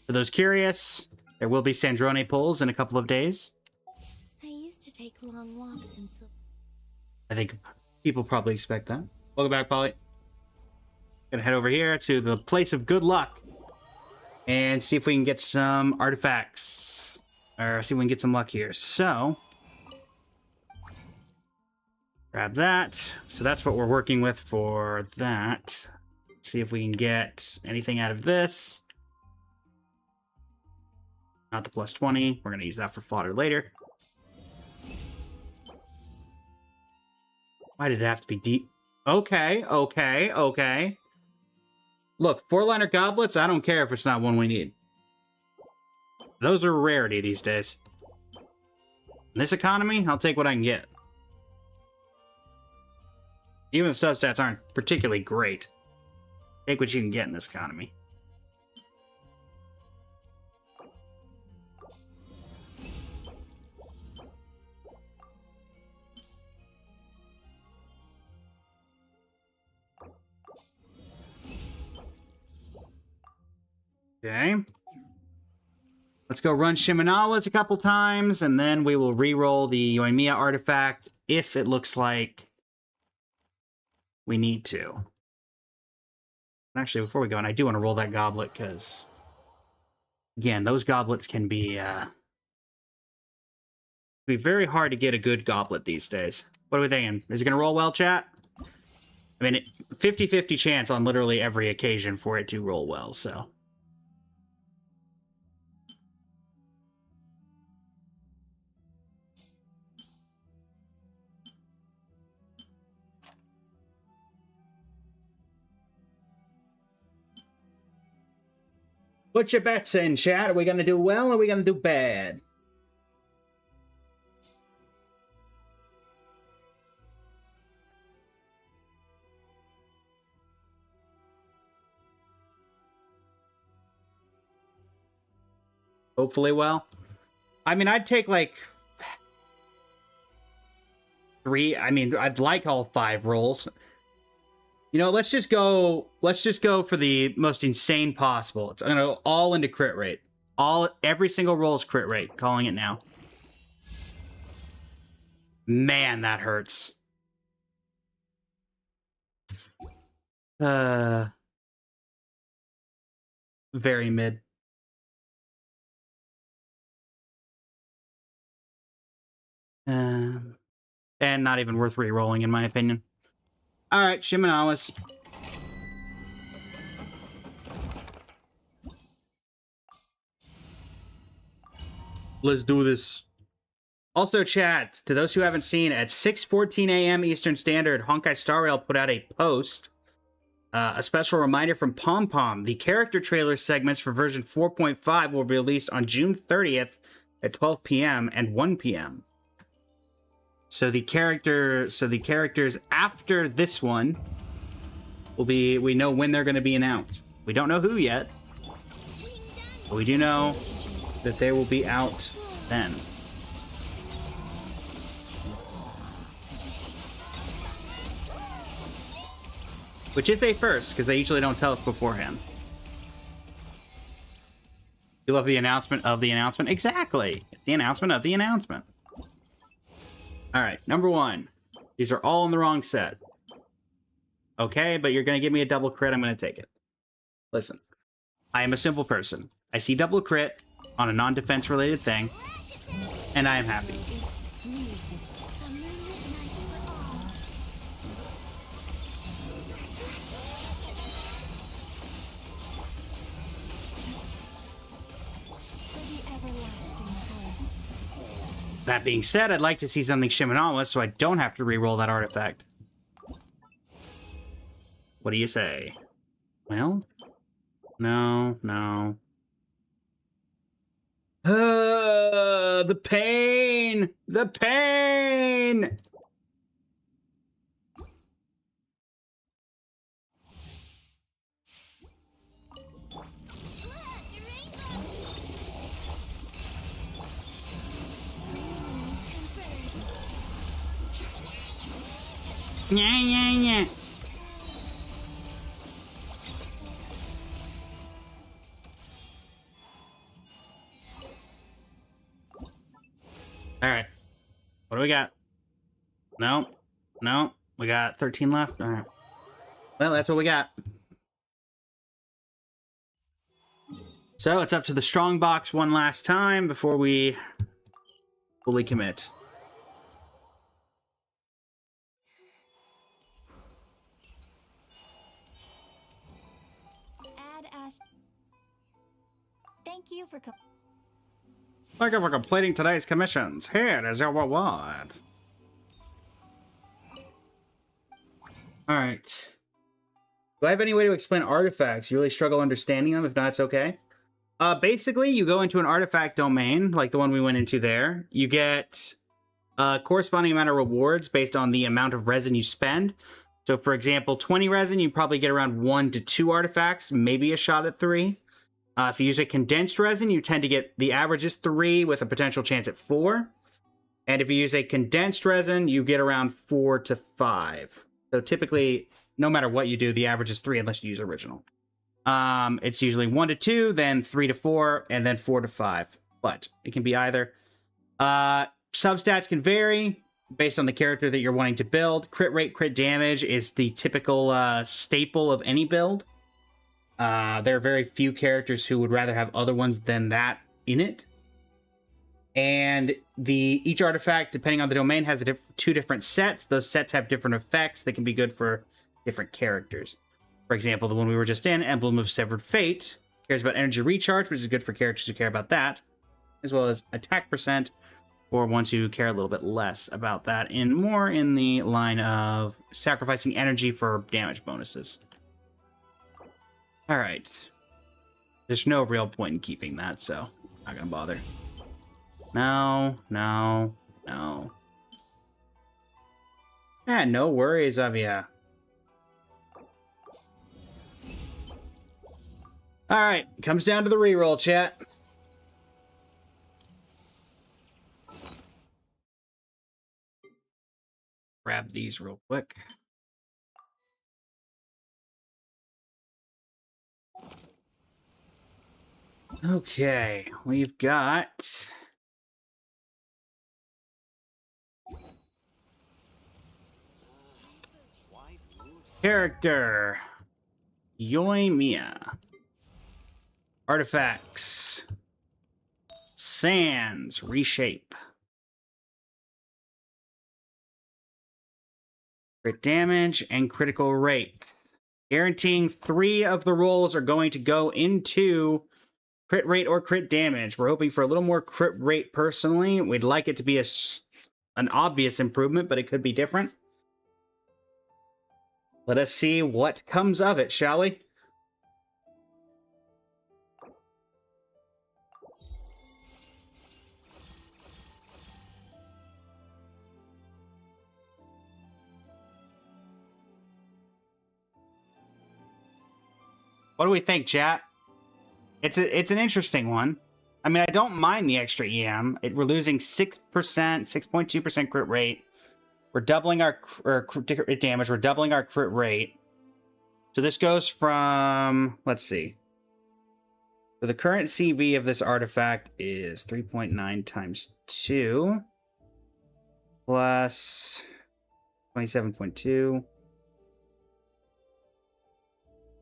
For those curious, there will be Sandrone pulls in a couple of days. I used to take long walks in I think people probably expect that. Welcome back, Polly. Gonna head over here to the place of good luck and see if we can get some artifacts. Or see if we can get some luck here. So, grab that. So that's what we're working with for that. See if we can get anything out of this. Not the plus 20. We're gonna use that for fodder later. Why did it have to be deep? Okay, okay, okay. Look, 4-liner goblets, I don't care if it's not one we need. Those are a rarity these days. In this economy, I'll take what I can get. Even if substats aren't particularly great. Take what you can get in this economy. Okay. Let's go run Shimenawa's a couple times, and then we will re-roll the Yoimiya artifact if it looks like we need to. Actually, before we go, and I do want to roll that goblet, because, again, those goblets can be very hard to get a good goblet these days. What are we thinking? Is it going to roll well, chat? I mean, 50-50 chance on literally every occasion for it to roll well, so... Put your bets in, chat. Are we going to do well or are we going to do bad? Hopefully well. I mean, I'd take like 3. I mean, I'd like all 5 rolls. You know, let's just go for the most insane possible. It's gonna go all into crit rate. Every single roll is crit rate. Calling it now. Man, that hurts. Very mid. And not even worth re-rolling, in my opinion. Alright, Shimenawa's. Let's do this. Also, chat, to those who haven't seen, at 6:14 a.m. Eastern Standard, Honkai Star Rail put out a post. A special reminder from Pom Pom. The character trailer segments for version 4.5 will be released on June 30th at 12 p.m. and 1 p.m. So the characters after this one will be, we know when they're going to be announced. We don't know who yet, but we do know that they will be out then. Which is a first, because they usually don't tell us beforehand. You love the announcement of the announcement? Exactly! It's the announcement of the announcement. Alright, number 1. These are all in the wrong set. Okay, but you're going to give me a double crit, I'm going to take it. Listen, I am a simple person. I see double crit on a non-defense related thing, and I am happy. That being said, I'd like to see something Shimanola so I don't have to re-roll that artifact. What do you say? Well, no. The pain! The pain! Yeah. All right. What do we got? No. We got 13 left. All right. Well, that's what we got. So it's up to the strong box one last time before we fully commit. Thank you for Thank you for completing today's commissions. Here is your reward. Alright. Do I have any way to explain artifacts? You really struggle understanding them? If not, it's okay. Basically, you go into an artifact domain, like the one we went into there. You get a corresponding amount of rewards based on the amount of resin you spend. So, for example, 20 resin, you probably get around 1 to 2 artifacts, maybe a shot at 3. If you use a condensed resin, you tend to get the average is 3 with a potential chance at 4. And if you use a condensed resin, you get around 4 to 5. So typically, no matter what you do, the average is 3 unless you use original. It's usually 1 to 2, then 3 to 4, and then 4 to 5. But it can be either. Substats can vary based on the character that you're wanting to build. Crit rate, crit damage is the typical staple of any build. There are very few characters who would rather have other ones than that in it. And each artifact, depending on the domain, has 2 different sets. Those sets have different effects that can be good for different characters. For example, the one we were just in, Emblem of Severed Fate, cares about energy recharge, which is good for characters who care about that, as well as attack percent, or ones who care a little bit less about that, and more in the line of sacrificing energy for damage bonuses. Alright. There's no real point in keeping that, so not gonna bother. No. Yeah, no worries, Avia. Alright, comes down to the reroll, chat. Grab these real quick. Okay, we've got character Yoimiya. Artifacts. Sands, reshape. Crit damage and critical rate. Guaranteeing 3 of the rolls are going to go into crit rate or crit damage. We're hoping for a little more crit rate personally. We'd like it to be an obvious improvement, but it could be different. Let us see what comes of it, shall we? What do we think, chat? It's an interesting one. I mean, I don't mind the extra EM. We're losing 6%, 6.2% crit rate. We're doubling our crit damage. We're doubling our crit rate. So this goes from, let's see. So the current CV of this artifact is 3.9 times 2 plus 27.2.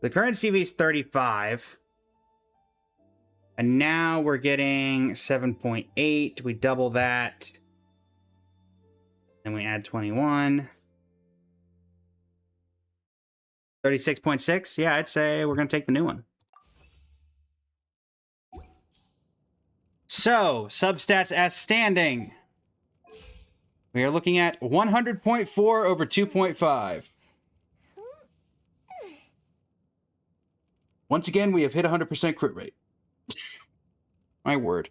The current CV is 35. And now we're getting 7.8. We double that. Then we add 21. 36.6. Yeah, I'd say we're going to take the new one. So, substats as standing. We are looking at 100.4 over 2.5. Once again, we have hit 100% crit rate. My word.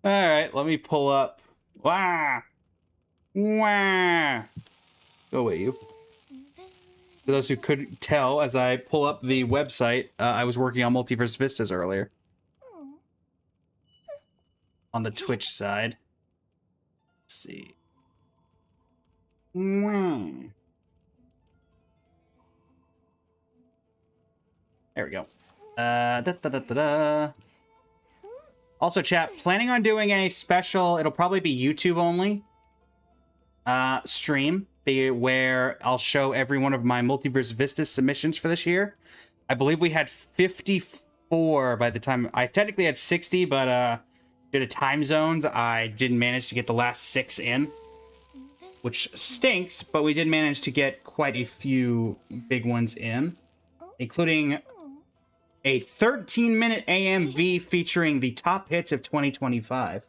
Alright, let me pull up. Wah! Wah! Go away, you. For those who couldn't tell, as I pull up the website, I was working on Multiverse Vistas earlier. On the Twitch side. Let's see. Wah. There we go. Also, chat, planning on doing a special, it'll probably be YouTube only, stream, where I'll show every one of my Multiverse Vistas submissions for this year. I believe we had 54 by the time, I technically had 60, but due to time zones, I didn't manage to get the last 6 in, which stinks, but we did manage to get quite a few big ones in, including a 13-minute AMV featuring the top hits of 2025.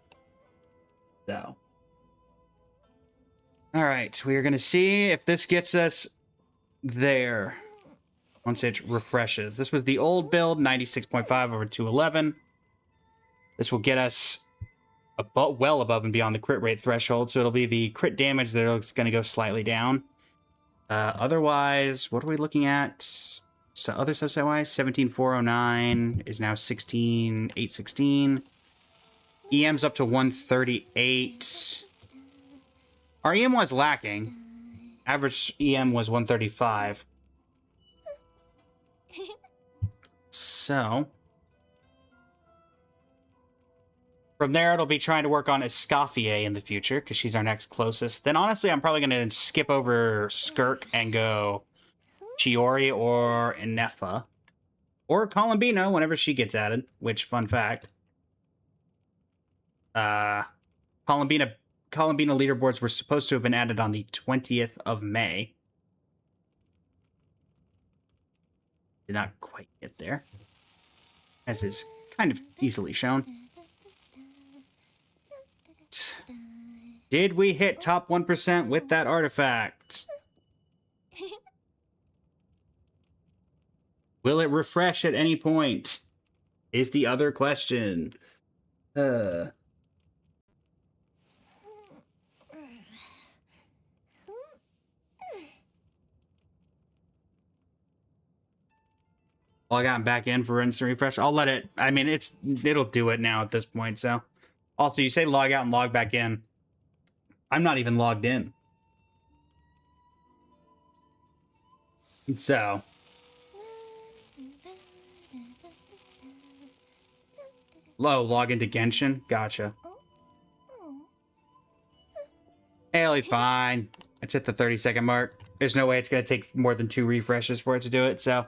So. Alright, we are going to see if this gets us there once it refreshes. This was the old build, 96.5 over 211. This will get us well above and beyond the crit rate threshold, so it'll be the crit damage that's going to go slightly down. Otherwise, what are we looking at? So other subset wise, 17,409 is now 16,816. EM's up to 138. Our EM was lacking. Average EM was 135. So from there, it'll be trying to work on Escoffier in the future, because she's our next closest. Then honestly, I'm probably going to skip over Skirk and go Chiori or Inefa. Or Columbina whenever she gets added, which, fun fact. Columbina leaderboards were supposed to have been added on the 20th of May. Did not quite get there. As is kind of easily shown. Did we hit top 1% with that artifact? Will it refresh at any point? Is the other question. I got back in for instant refresh. I'll let it. I mean, it'll do it now at this point. So, also, you say log out and log back in. I'm not even logged in. So. Log into Genshin. Gotcha. Hey, fine. It's hit the 30-second mark. There's no way it's going to take more than 2 refreshes for it to do it, so.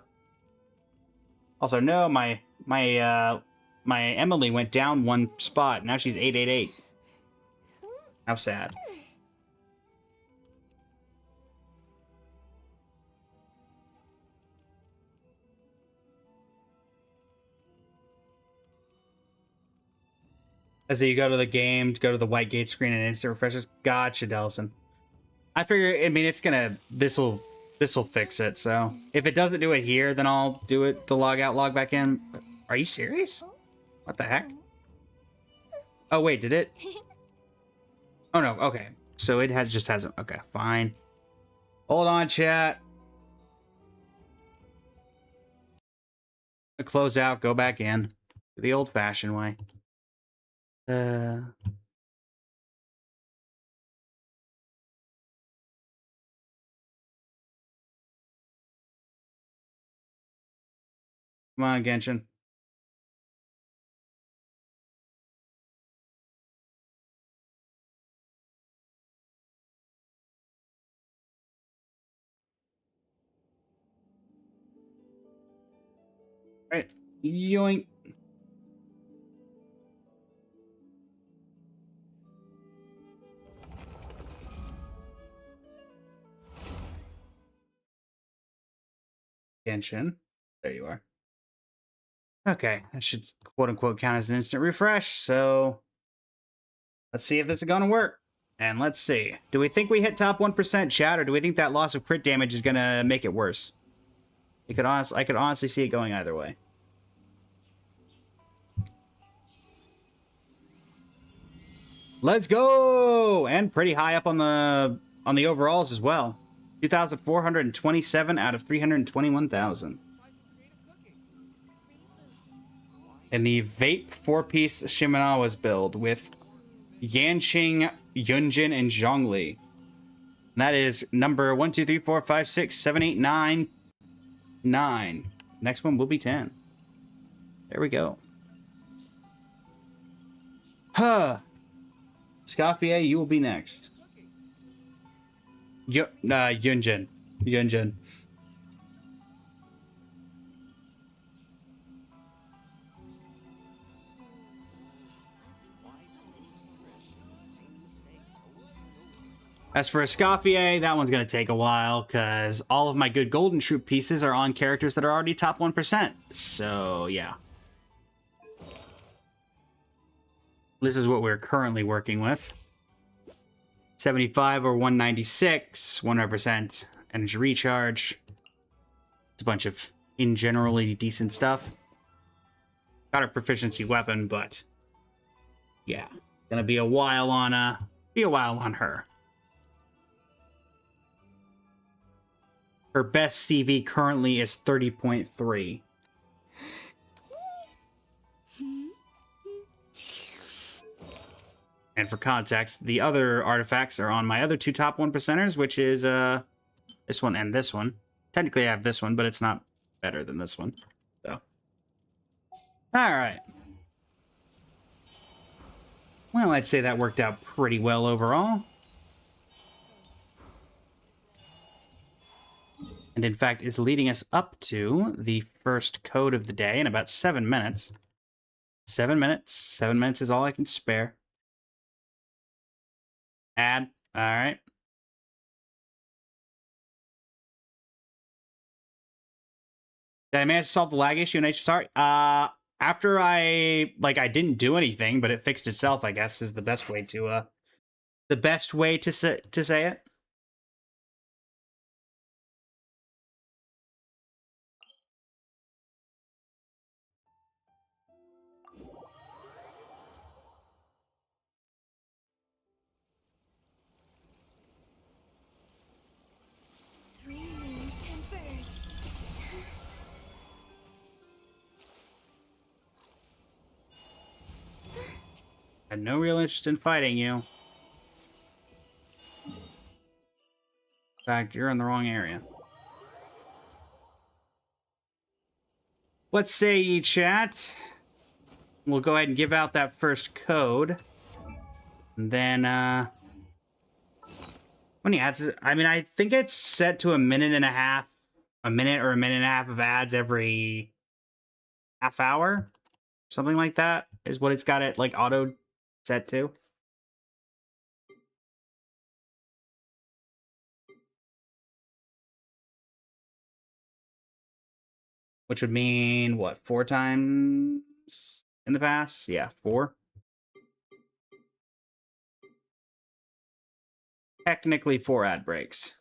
Also, no, my Emily went down 1 spot. Now she's 888. How sad. As you go to the game, to go to the white gate screen and instant refreshes. Gotcha, Delson. I figure, I mean, it's gonna, this'll fix it, so. If it doesn't do it here, then I'll do it, the log out, log back in. Are you serious? What the heck? Oh, wait, did it? Oh, no, okay. So it just hasn't, okay, fine. Hold on, chat. Close out, go back in. The old-fashioned way. Come on, Genshin. Right. Yoink. Genshin. There you are. Okay, that should quote-unquote count as an instant refresh, so let's see if this is going to work. And let's see. Do we think we hit top 1% chat, or do we think that loss of crit damage is going to make it worse? I could honestly see it going either way. Let's go! And pretty high up on the overalls as well. 2,427 out of 321,000. In the Vape 4-piece Shimenawa's build with Yanqing, Yunjin, and Zhongli. That is number 1, 2, 3, 4, 5, 6, 7, 8, 9. 9. Next one will be 10. There we go. Huh. Scofier, you will be next. Yunjin. Yunjin. As for Escoffier, that one's going to take a while, because all of my good Golden Troop pieces are on characters that are already top 1%. So, yeah. This is what we're currently working with. 75 or 196, 100% energy recharge. It's a bunch of, in generally, decent stuff. Got a proficiency weapon, but... yeah. Gonna be a while on, her. Her best CV currently is 30.3. And for context, the other artifacts are on my other two top 1%ers, which is this one and this one. Technically I have this one, but it's not better than this one. So. Alright. Well, I'd say that worked out pretty well overall. And in fact is leading us up to the first code of the day in about 7 minutes. 7 minutes. 7 minutes is all I can spare. Add. Alright. Did I manage to solve the lag issue in HSR? After I didn't do anything, but it fixed itself, I guess, is the best way to, say it. Had no real interest in fighting you. In fact, you're in the wrong area. Let's say ye chat. We'll go ahead and give out that first code. And then, how many ads? I mean, I think it's set to a minute or a minute and a half of ads every half hour. Something like that is what it's got it, like, auto set to. Which would mean, what, 4 times in the past? Yeah, 4. Technically 4 ad breaks.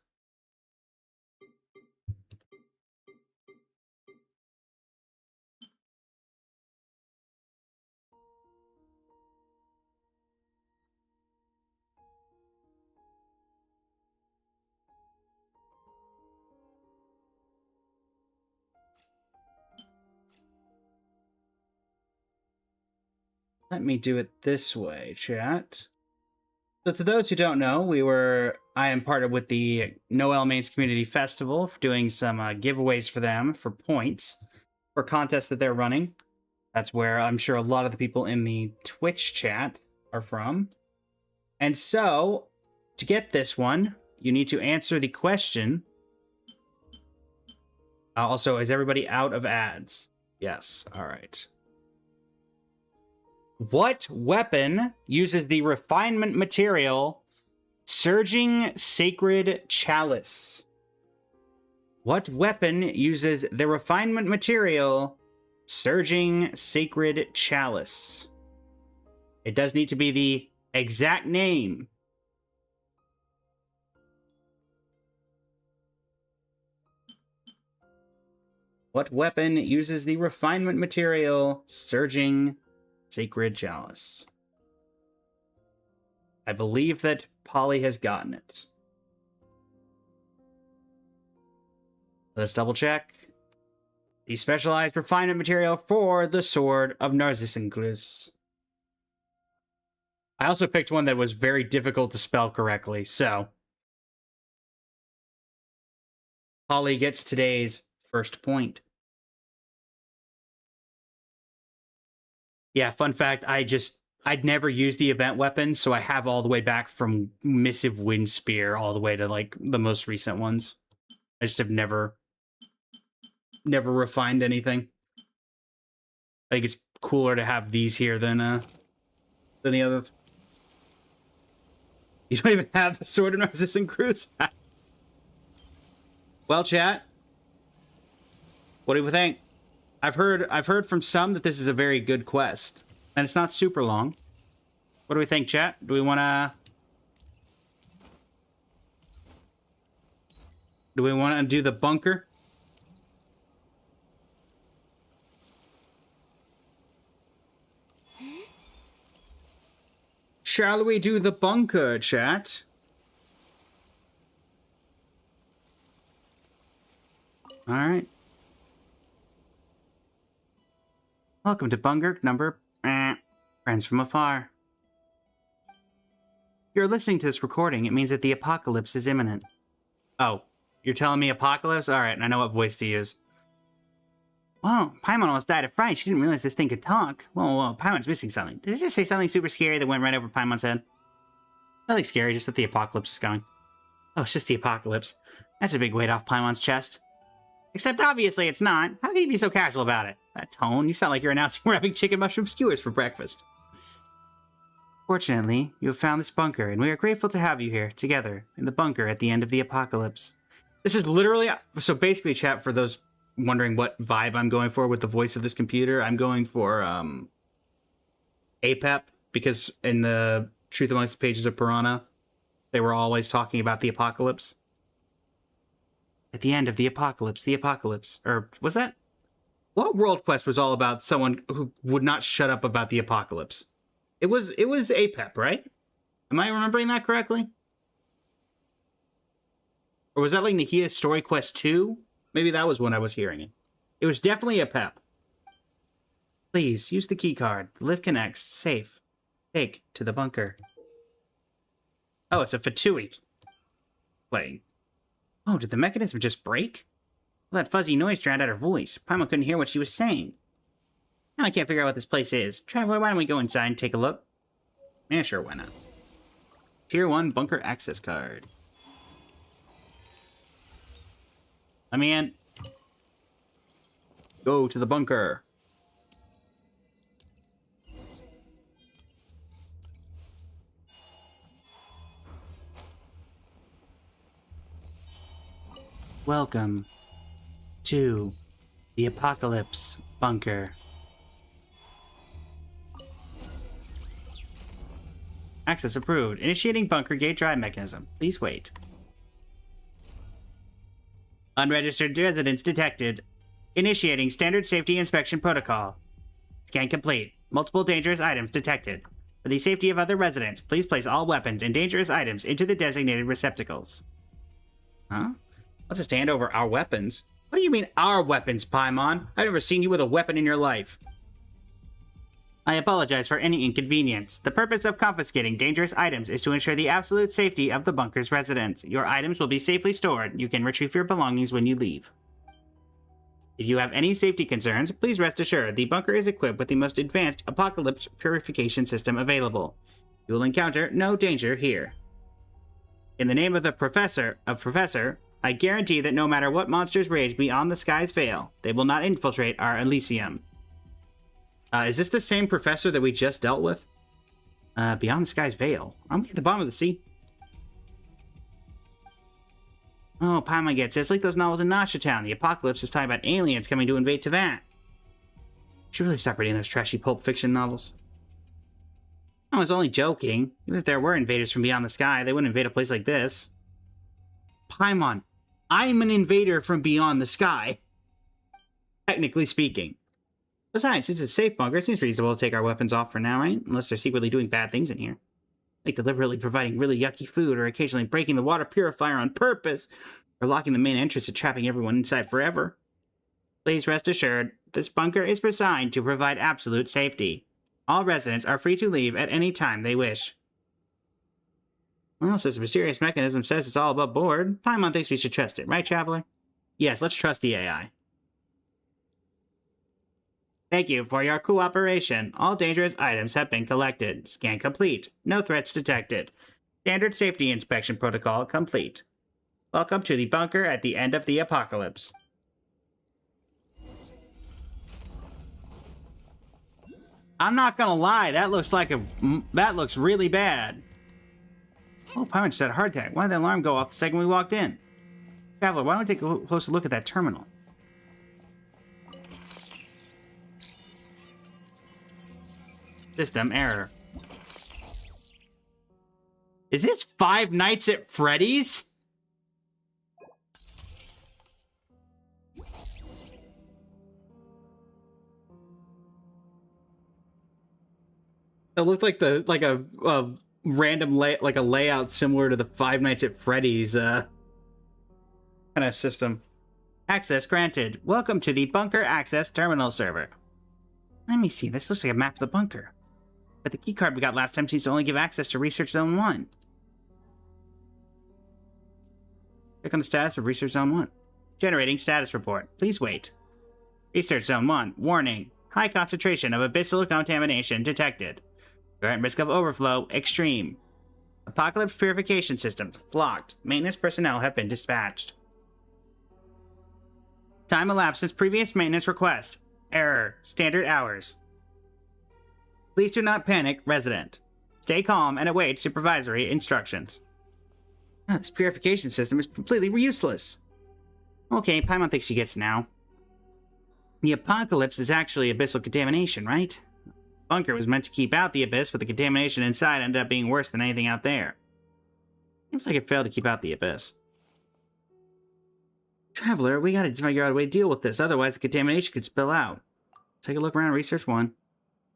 Let me do it this way, chat. So to those who don't know, I am partnered with the Noel Mains Community Festival, doing some giveaways for them for points for contests that they're running. That's where I'm sure a lot of the people in the Twitch chat are from. And so, to get this one, you need to answer the question. Also, is everybody out of ads? Yes, all right. What weapon uses the refinement material Surging Sacred Chalice? What weapon uses the refinement material Surging Sacred Chalice. It does need to be the exact name. What weapon uses the refinement material Surging Sacred Chalice? I believe that Polly has gotten it. Let's double check. The specialized refinement material for the Sword of Narcissus. I also picked one that was very difficult to spell correctly, so Polly gets today's first point. Yeah, fun fact, I'd never used the event weapons, so I have all the way back from Missive Wind Spear all the way to, like, the most recent ones. I just have never refined anything. I think it's cooler to have these here than the other. You don't even have the Sword of Narcissus Cruise? Well, chat, what do you think? I've heard from some that this is a very good quest, and it's not super long. What do we think, chat? Do we want to do the bunker? Shall we do the bunker, chat? All right. Welcome to bunker number... Friends from afar. If you're listening to this recording, it means that the apocalypse is imminent. Oh, you're telling me apocalypse? All right, I know what voice to use. Whoa, Paimon almost died of fright. She didn't realize this thing could talk. Whoa, Paimon's missing something. Did it just say something super scary that went right over Paimon's head? Nothing scary, just that the apocalypse is coming. Oh, it's just the apocalypse. That's a big weight off Paimon's chest. Except obviously it's not. How can you be so casual about it? That tone, you sound like you're announcing we're having chicken mushroom skewers for breakfast. Fortunately, you have found this bunker, and we are grateful to have you here, together, in the bunker at the end of the apocalypse. This is literally... So basically, chat, for those wondering what vibe I'm going for with the voice of this computer, I'm going for APEP, because in the Truth Amongst the Pages of Piranha, they were always talking about the apocalypse. At the end of the apocalypse, or was that... What World Quest was all about someone who would not shut up about the apocalypse? It was APEP, right? Am I remembering that correctly? Or was that like Nakia's Story Quest 2? Maybe that was when I was hearing it. It was definitely APEP. Please, use the key card. The lift connects. Safe. Take to the bunker. Oh, it's a Fatui playing. Oh, did the mechanism just break? Well, that fuzzy noise drowned out her voice. Paimon couldn't hear what she was saying. Now I can't figure out what this place is. Traveler, why don't we go inside and take a look? Yeah, sure, why not? Tier 1 bunker access card. Let me in. Go to the bunker. Welcome to the Apocalypse Bunker. Access approved. Initiating bunker gate drive mechanism. Please wait. Unregistered residents detected. Initiating standard safety inspection protocol. Scan complete. Multiple dangerous items detected. For the safety of other residents, please place all weapons and dangerous items into the designated receptacles. Huh? Let's just hand over our weapons. What do you mean, our weapons, Paimon? I've never seen you with a weapon in your life. I apologize for any inconvenience. The purpose of confiscating dangerous items is to ensure the absolute safety of the bunker's residents. Your items will be safely stored. You can retrieve your belongings when you leave. If you have any safety concerns, please rest assured the bunker is equipped with the most advanced apocalypse purification system available. You will encounter no danger here. In the name of the Professor, I guarantee that no matter what monsters rage beyond the sky's veil, they will not infiltrate our Elysium. Is this the same professor that we just dealt with? Beyond the sky's veil. I'm at the bottom of the sea. Oh, Paimon gets it. It's like those novels in Nasha Town. The apocalypse is talking about aliens coming to invade Teyvat. Should really stop reading those trashy Pulp Fiction novels. I was only joking. Even if there were invaders from beyond the sky, they wouldn't invade a place like this. Paimon, I'm an invader from beyond the sky. Technically speaking. Besides, since it's a safe bunker, it seems reasonable to take our weapons off for now, right? Unless they're secretly doing bad things in here. Like deliberately providing really yucky food, or occasionally breaking the water purifier on purpose, or locking the main entrance and trapping everyone inside forever. Please rest assured, this bunker is designed to provide absolute safety. All residents are free to leave at any time they wish. Well, since the mysterious mechanism says it's all above board, Paimon thinks we should trust it, right, Traveler? Yes, let's trust the AI. Thank you for your cooperation. All dangerous items have been collected. Scan complete. No threats detected. Standard safety inspection protocol complete. Welcome to the bunker at the end of the apocalypse. I'm not gonna lie, that looks really bad. Oh, Paimon just had a heart attack. Why did the alarm go off the second we walked in? Traveler, why don't we take a closer look at that terminal? System error. Is this Five Nights at Freddy's? It looked like a random layout similar to the Five Nights at Freddy's kind of system. Access granted. Welcome to the Bunker Access Terminal server. Let me see. This looks like a map of the bunker. But the keycard we got last time seems to only give access to Research Zone 1. Check on the status of Research Zone 1. Generating status report. Please wait. Research Zone 1. Warning. High concentration of abyssal contamination detected. Current risk of overflow extreme. Apocalypse purification systems blocked. Maintenance personnel have been dispatched. Time elapsed since previous maintenance request. Error. Standard hours. Please do not panic, resident. Stay calm and await supervisory instructions. Oh, this purification system is completely useless. Okay, Paimon thinks she gets it now. The apocalypse is actually abyssal contamination, right? The bunker was meant to keep out the abyss, but the contamination inside ended up being worse than anything out there. Seems like it failed to keep out the abyss. Traveler, we gotta figure out a way to deal with this, otherwise the contamination could spill out. Take a look around Research 1.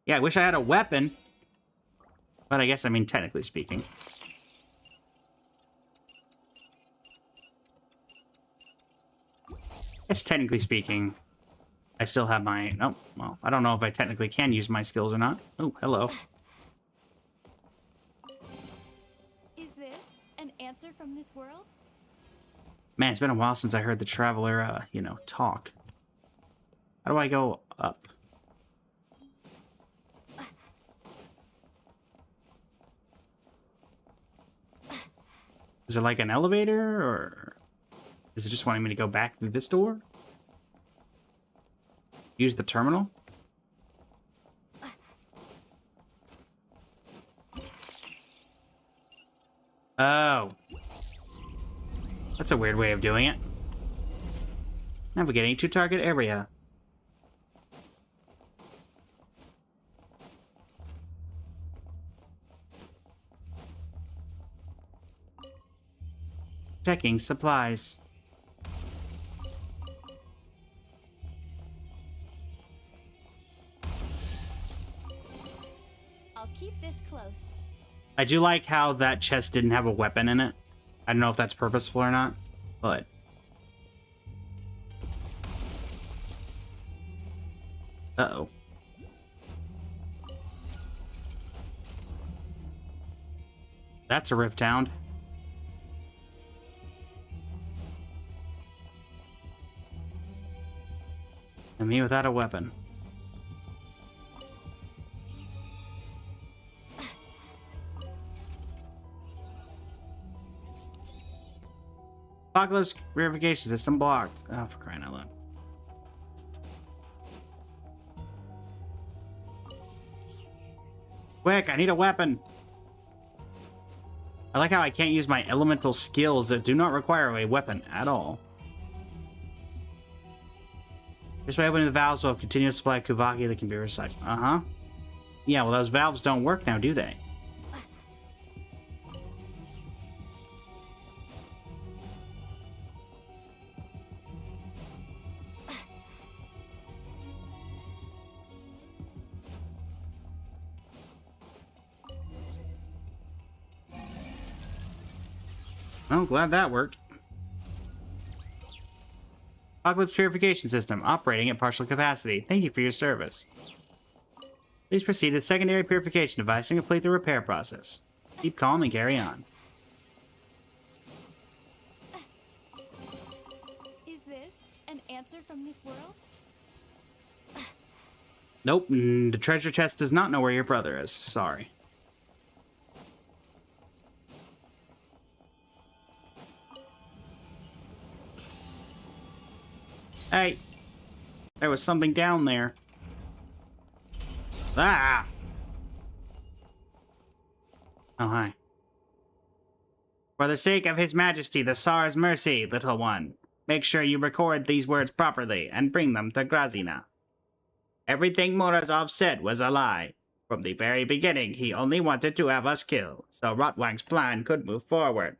Yeah, I wish I had a weapon. But I guess, I mean, technically speaking. Yes, technically speaking. I still have my... Oh, well, I don't know if I technically can use my skills or not. Oh, hello. Is this an answer from this world? Man, it's been a while since I heard the Traveler, you know, talk. How do I go up? Is there like an elevator, or is it just wanting me to go back through this door? Use the terminal? Oh. That's a weird way of doing it. Navigating to target area. Checking supplies. I'll keep this close. I do like how that chest didn't have a weapon in it. I don't know if that's purposeful or not, but... Uh-oh. That's a rift hound. And me without a weapon. Apocalypse verification system blocked. Oh, for crying out loud. Quick, I need a weapon. I like how I can't use my elemental skills that do not require a weapon at all. Just by opening the valves will have continuous supply of Kuvaki that can be recycled. Uh-huh. Yeah, well, those valves don't work now, do they? Oh, glad that worked. Apocalypse Purification System, operating at partial capacity. Thank you for your service. Please proceed to the secondary purification device and complete the repair process. Keep calm and carry on. Is this an answer from this world? Nope, the treasure chest does not know where your brother is. Sorry. Hey, there was something down there. Ah! Oh, hi. For the sake of His Majesty the Tsar's mercy, little one, make sure you record these words properly and bring them to Grazina. Everything Morozov said was a lie. From the very beginning, he only wanted to have us killed, so Rotwang's plan could move forward.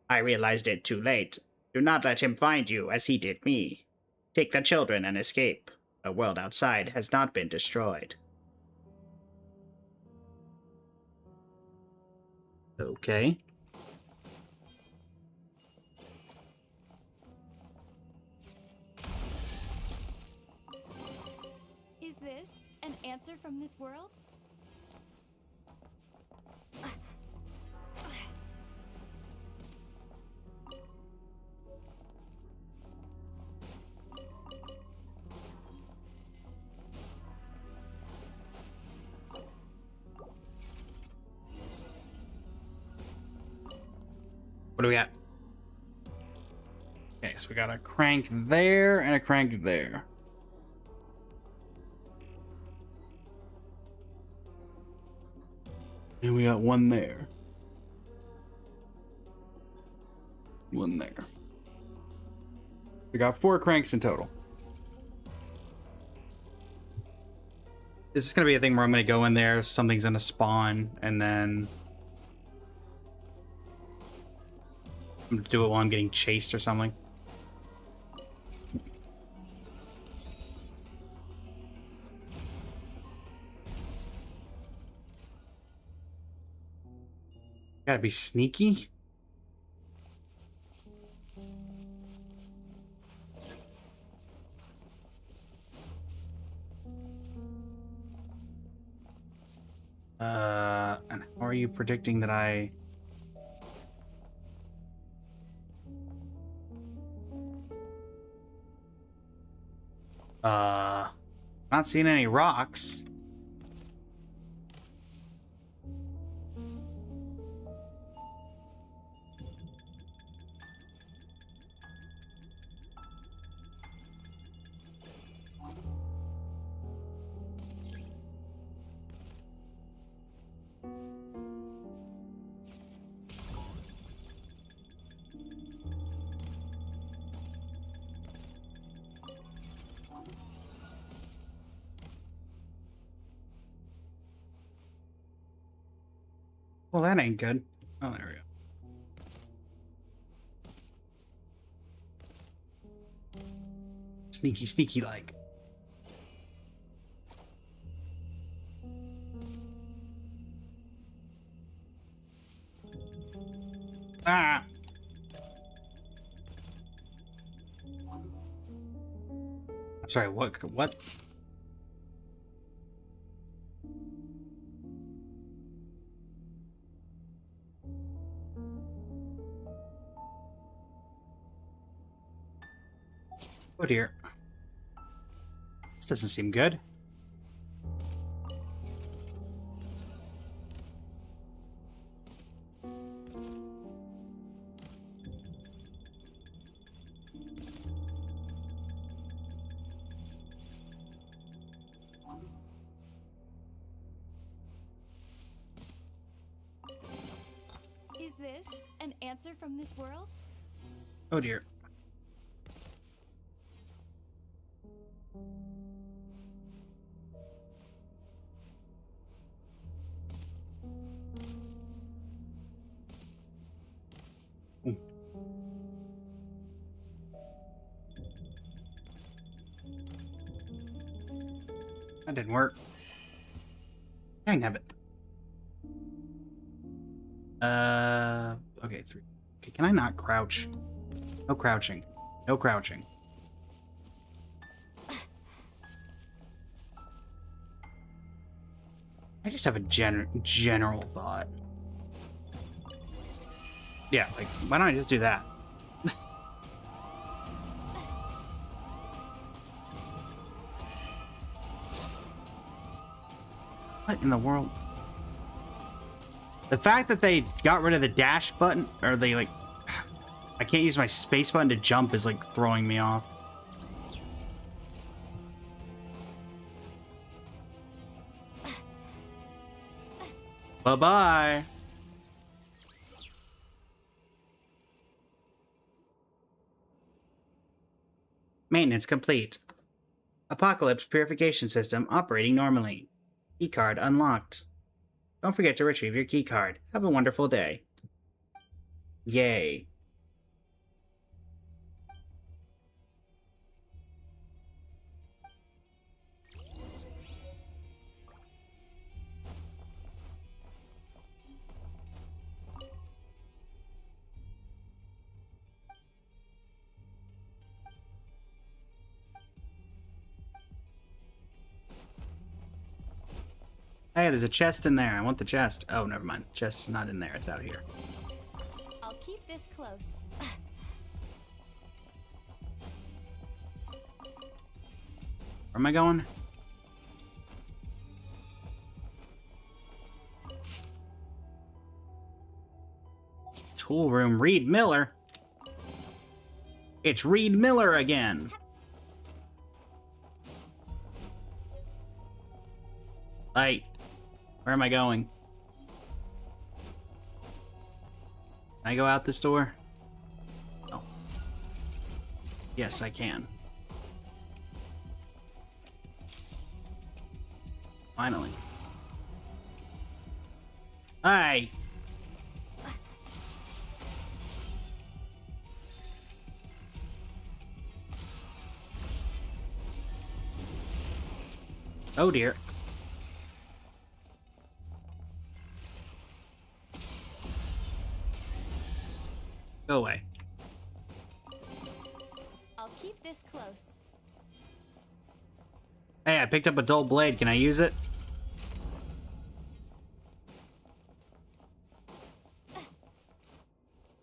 I realized it too late. Do not let him find you as he did me. Take the children and escape. The world outside has not been destroyed. Okay. Is this an answer from this world? What do we got? Okay, so we got a crank there and a crank there. And we got one there. One there. We got 4 cranks in total. This is going to be a thing where I'm going to go in there, something's going to spawn, and then I'm going to do it while I'm getting chased or something. Gotta be sneaky. And how are you predicting that I... Not seeing any rocks. Well, that ain't good. Oh, there we go. Sneaky, sneaky like. Ah! I'm sorry, what? What? Oh dear. This doesn't seem good. Is this an answer from this world? Oh dear. That didn't work. Dang nabbit. Okay, 3. Okay, can I not crouch? No crouching. No crouching. I just have a general thought. Yeah, like, why don't I just do that? What in the world? The fact that they got rid of the dash button, or they like, I can't use my space button to jump is like throwing me off. Bye-bye. Maintenance complete. Apocalypse purification system operating normally. Keycard unlocked. Don't forget to retrieve your keycard. Have a wonderful day. Yay. Hey, there's a chest in there. I want the chest. Oh, never mind. Chest's not in there. It's out here. I'll keep this close. Where am I going? Tool room. Reed Miller. It's Reed Miller again. Light. Where am I going? Can I go out this door? Oh. Yes, I can. Finally. Hi. Oh dear. Go away. I'll keep this close. Hey, I picked up a dull blade. Can I use it?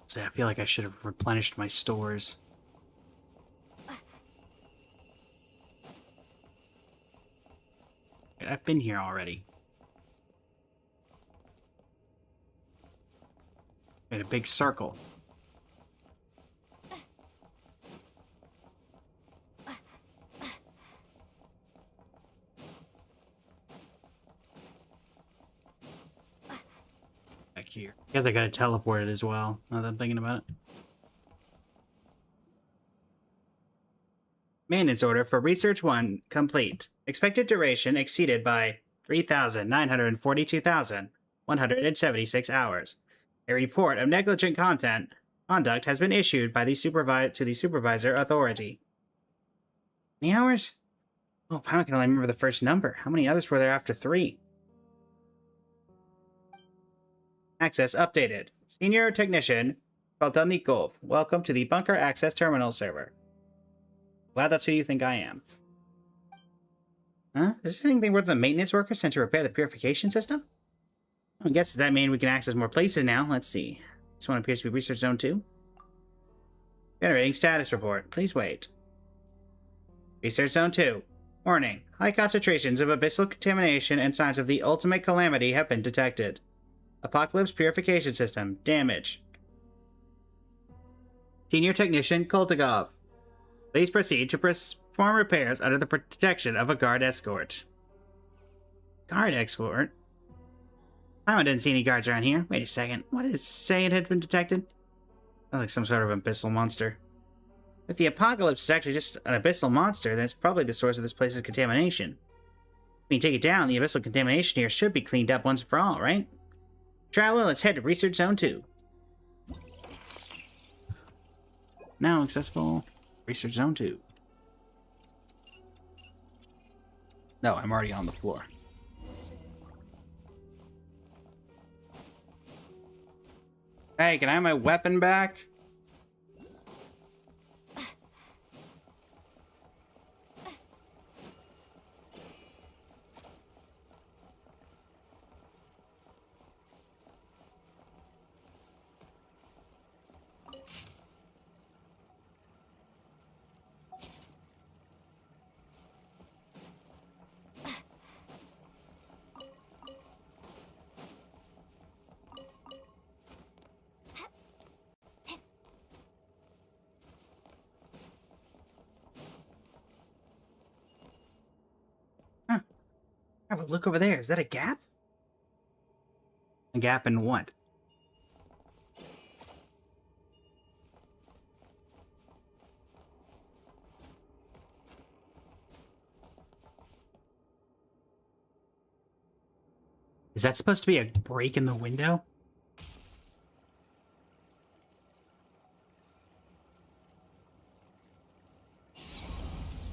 See, I feel like I should have replenished my stores. I've been here already. Made a big circle. Back here. I guess I gotta teleport it as well, now that I'm thinking about it. Maintenance order for Research 1 complete. Expected duration exceeded by 3,942,176 hours. A report of negligent conduct has been issued by the supervisor authority. How many hours? Oh, I can only remember the first number. How many others were there after 3? Access updated. Senior Technician Baldanikov, welcome to the Bunker Access Terminal server. Glad that's who you think I am. Huh? Is this anything worth the maintenance worker sent to repair the purification system? I guess does that mean we can access more places now? Let's see. This one appears to be Research Zone 2. Generating status report. Please wait. Research Zone 2. Warning. High concentrations of abyssal contamination and signs of the ultimate calamity have been detected. Apocalypse purification system. Damage. Senior Technician Koltigov. Please proceed to perform repairs under the protection of a guard escort. Guard escort? I didn't see any guards around here. Wait a second. What did it say it had been detected? Sounds like some sort of abyssal monster. If the apocalypse is actually just an abyssal monster, then it's probably the source of this place's contamination. When you take it down, the abyssal contamination here should be cleaned up once and for all, right? Traveler, let's head to Research Zone 2. Now accessible. Research Zone 2. No, I'm already on the floor. Hey, can I have my weapon back? Huh. Have a look over there. Is that a gap? A gap in what? Is that supposed to be a break in the window?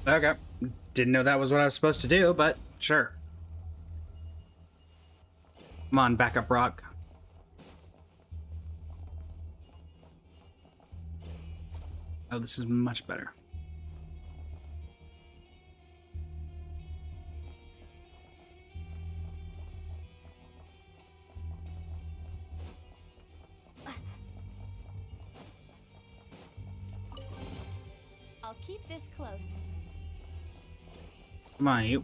Okay. Didn't know that was what I was supposed to do, but sure. Come on, back up, Rock. Oh, this is much better. I'll keep this close. Come on, you.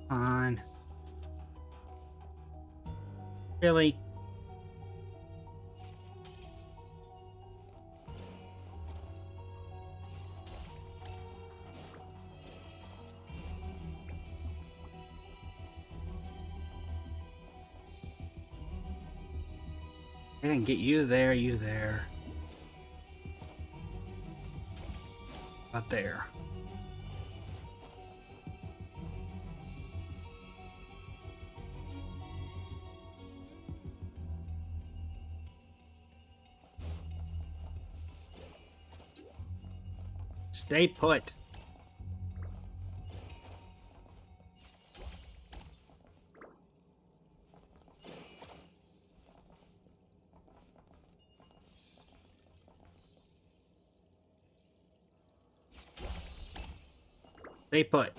On. Really? I didn't get you there, you there. Not there. Stay put. Stay put.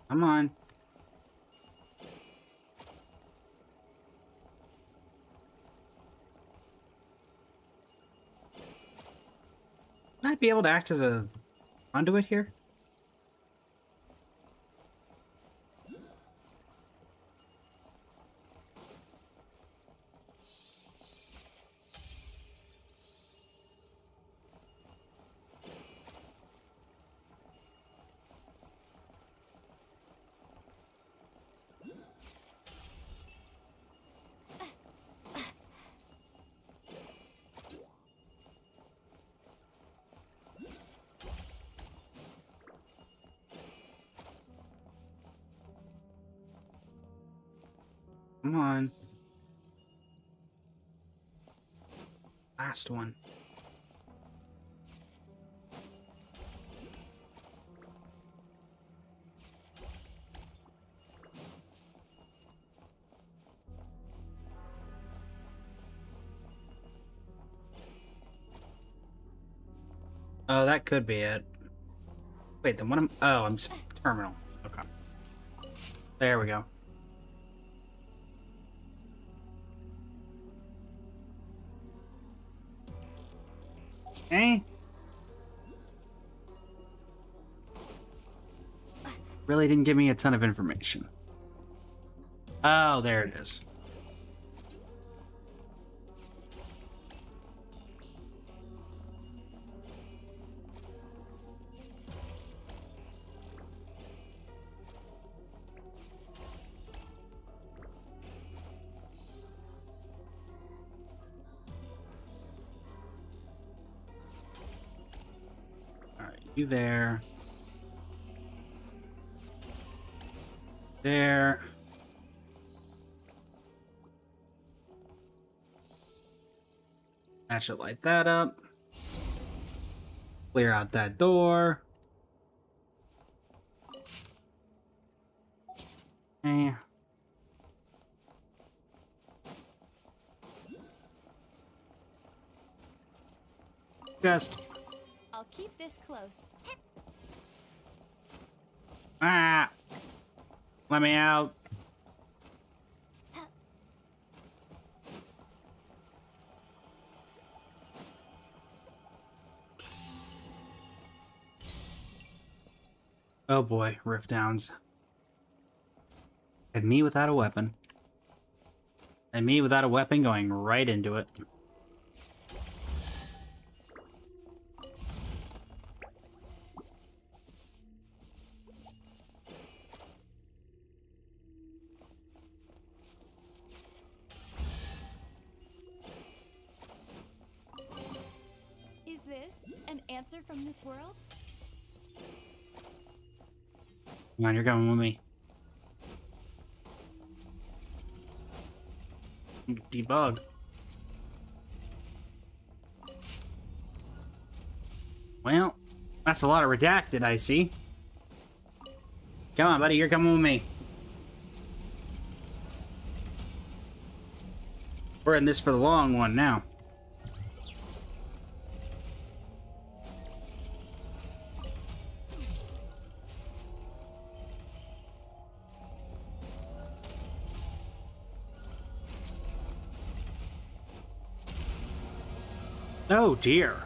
Come on. Might I be able to act as a conduit here? Come on. Last one. Oh, that could be it. Wait, then what am... Oh, terminal. Okay. There we go. Okay. Really didn't give me a ton of information. Oh, there it is. You there. There. That should light that up. Clear out that door. Okay. Just I'll keep this close. let me out. Oh boy, Rift Downs. And me without a weapon. And me without a weapon going right into it. Is this an answer from this world? Come on, you're coming with me. Debug. Well, that's a lot of redacted, I see. Come on, buddy, you're coming with me. We're in this for the long one now. Oh dear.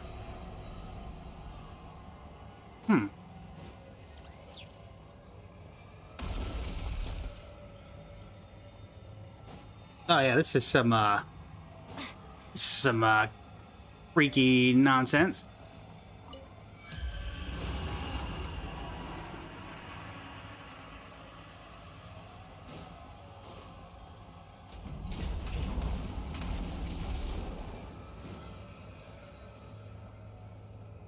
Oh yeah, this is some freaky nonsense.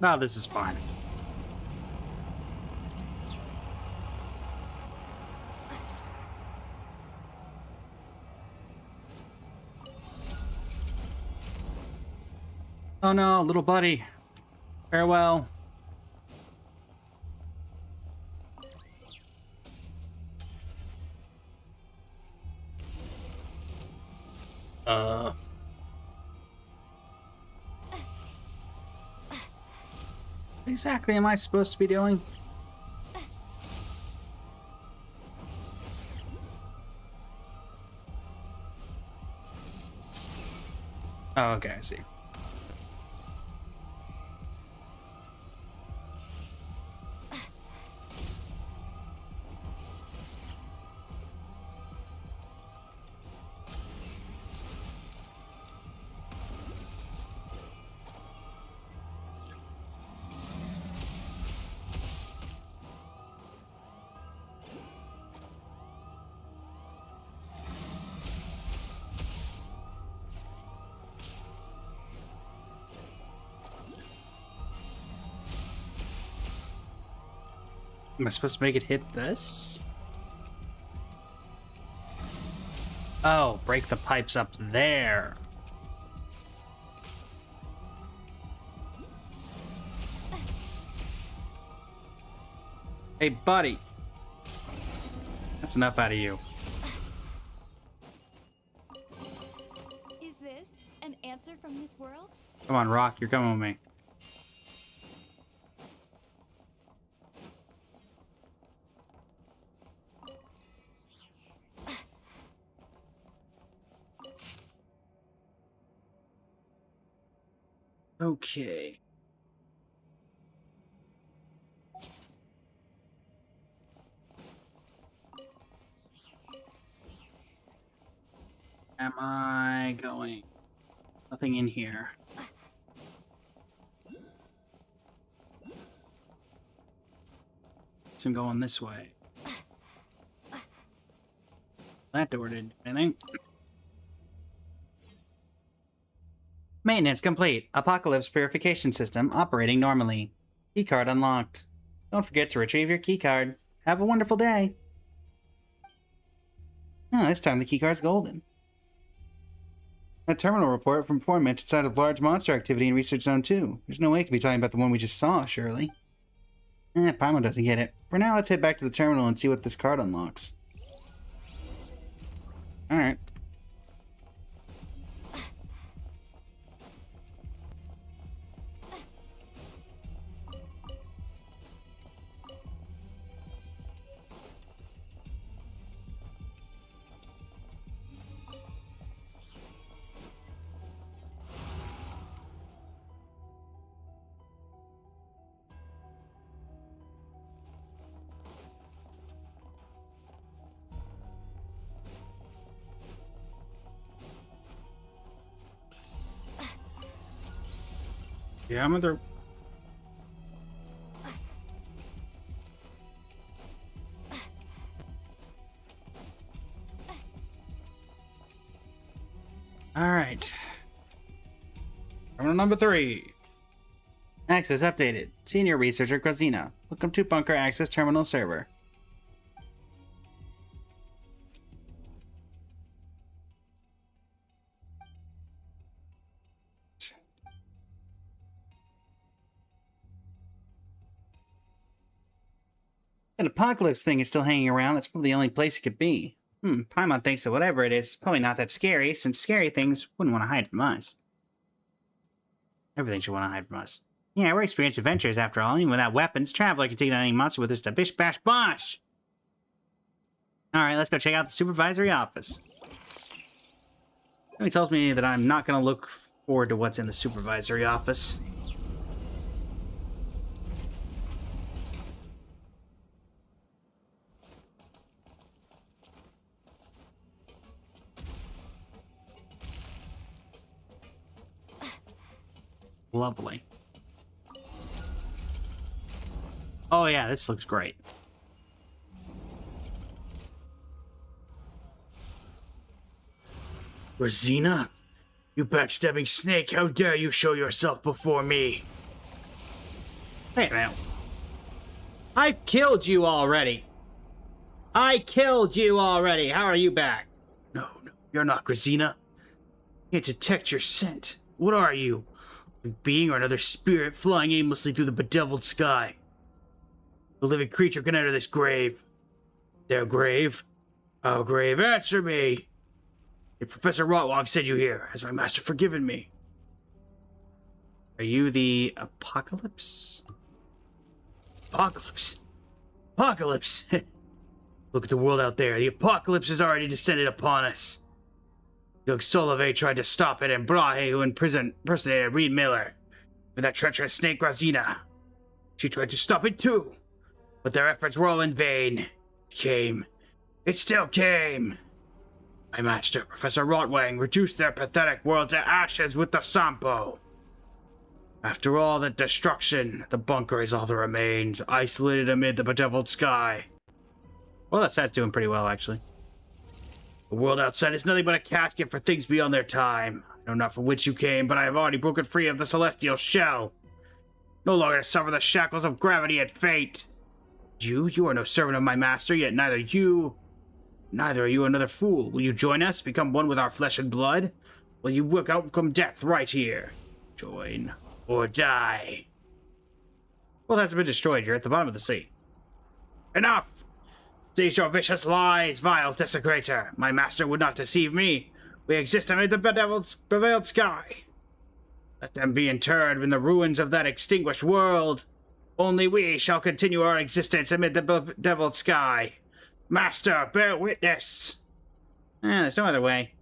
Oh, this is fine. Oh no, little buddy. Farewell. What exactly am I supposed to be doing? Oh, okay, I see. Am I supposed to make it hit this? Oh, break the pipes up there. Hey, buddy. That's enough out of you. Is this an answer from this world? Come on, Rock, you're coming with me. Okay. Am I going? Nothing in here. Guess I'm going this way. That door didn't do anything. Maintenance complete. Apocalypse purification system operating normally. Keycard unlocked. Don't forget to retrieve your keycard. Have a wonderful day. Oh, this time the keycard's golden. A terminal report from before mentioned signs of large monster activity in Research Zone 2. There's no way it could be talking about the one we just saw, surely. Paimon doesn't get it. For now, let's head back to the terminal and see what this card unlocks. Alright. Yeah, I'm under. Alright. Terminal number 3. Access updated. Senior Researcher Grazina. Welcome to Bunker Access Terminal Server. That apocalypse thing is still hanging around. That's probably the only place it could be. Paimon thinks that whatever it is, it's probably not that scary, since scary things wouldn't want to hide from us. Everything should want to hide from us. Yeah, we're experienced adventurers after all. Even without weapons, Traveler can take down any monster with just a bish bash bosh! Alright, let's go check out the supervisory office. He tells me that I'm not going to look forward to what's in the supervisory office. Lovely. Oh yeah, this looks great. Grazina? You backstabbing snake, how dare you show yourself before me? Wait a minute. I've killed you already. I killed you already. How are you back? No, you're not Grazina. Can't detect your scent. What are you? A being or another spirit flying aimlessly through the bedeviled sky? The living creature can enter this grave. Their grave? Our grave, answer me! Did Professor Rotwang send you here? Has my master forgiven me? Are you the Apocalypse? Apocalypse? Apocalypse? Look at the world out there. The apocalypse has already descended upon us. Doug Solove tried to stop it, and Brahe, who impersonated Reed Miller, with that treacherous snake Grazina. She tried to stop it too, but their efforts were all in vain. It came. It still came. My master, Professor Rotwang, reduced their pathetic world to ashes with the Sampo. After all the destruction, the bunker is all that remains, isolated amid the bedeviled sky. Well, that set's doing pretty well, actually. The world outside is nothing but a casket for things beyond their time. I know not from which you came, but I have already broken free of the celestial shell. No longer to suffer the shackles of gravity and fate. You are no servant of my master, yet neither are you another fool. Will you join us, become one with our flesh and blood? Will you welcome death right here? Join or die. Well, that's been destroyed. You're at the bottom of the sea. Enough! Cease your vicious lies, vile desecrator. My master would not deceive me. We exist amid the beveiled sky. Let them be interred in the ruins of that extinguished world. Only we shall continue our existence amid the bedeviled sky. Master, bear witness. There's no other way.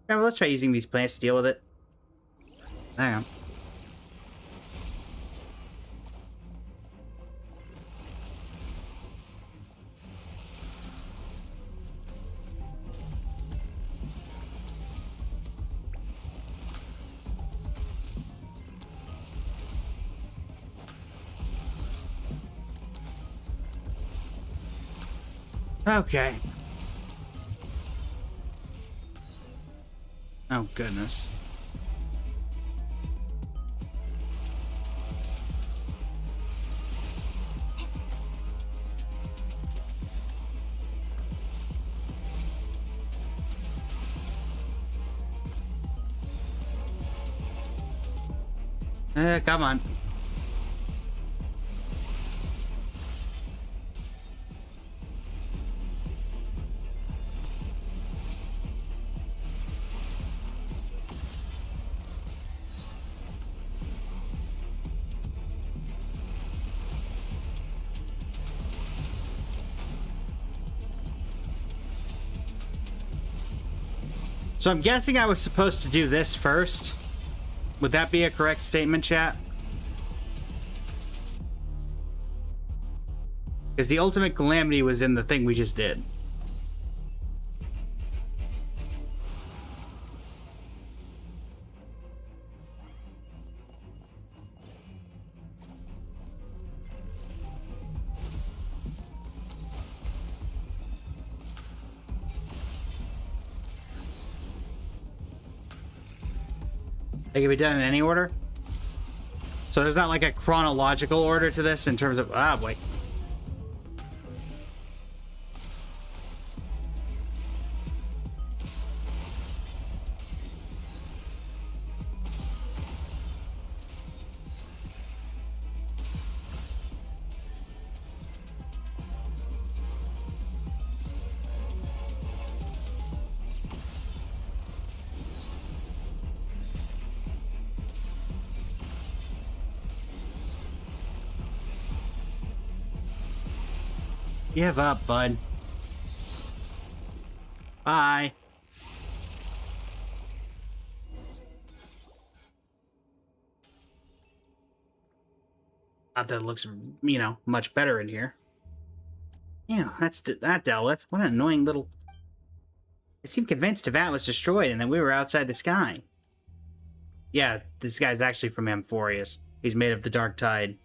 Alright, well, let's try using these plants to deal with it. Hang on. Okay. Oh, goodness. Come on. So I'm guessing I was supposed to do this first. Would that be a correct statement, chat? Because the ultimate calamity was in the thing we just did. They can be done in any order? So there's not like a chronological order to this in terms of... Ah, wait. Give up, bud. Bye. Not that it looks, you know, much better in here. Yeah, that's that dealt with. What an annoying little... I seemed convinced Teyvat was destroyed and that we were outside the sky. Yeah, this guy's actually from Amphorius. He's made of the Dark Tide.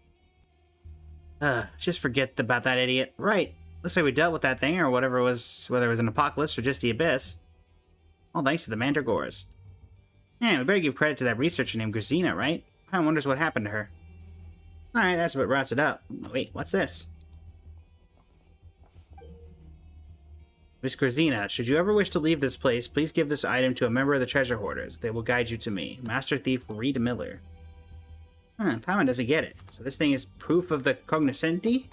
Just forget about that idiot. Right. Looks like we dealt with that thing, or whatever it was, whether it was an apocalypse or just the abyss. All thanks to the Mandragores. Yeah, we better give credit to that researcher named Grisina, right? I wonders what happened to her. Alright, that's what wraps it up. Wait, what's this? Miss Grisina, should you ever wish to leave this place, please give this item to a member of the Treasure Hoarders. They will guide you to me. Master Thief Reed Miller. Paimon doesn't get it. So this thing is proof of the cognoscenti?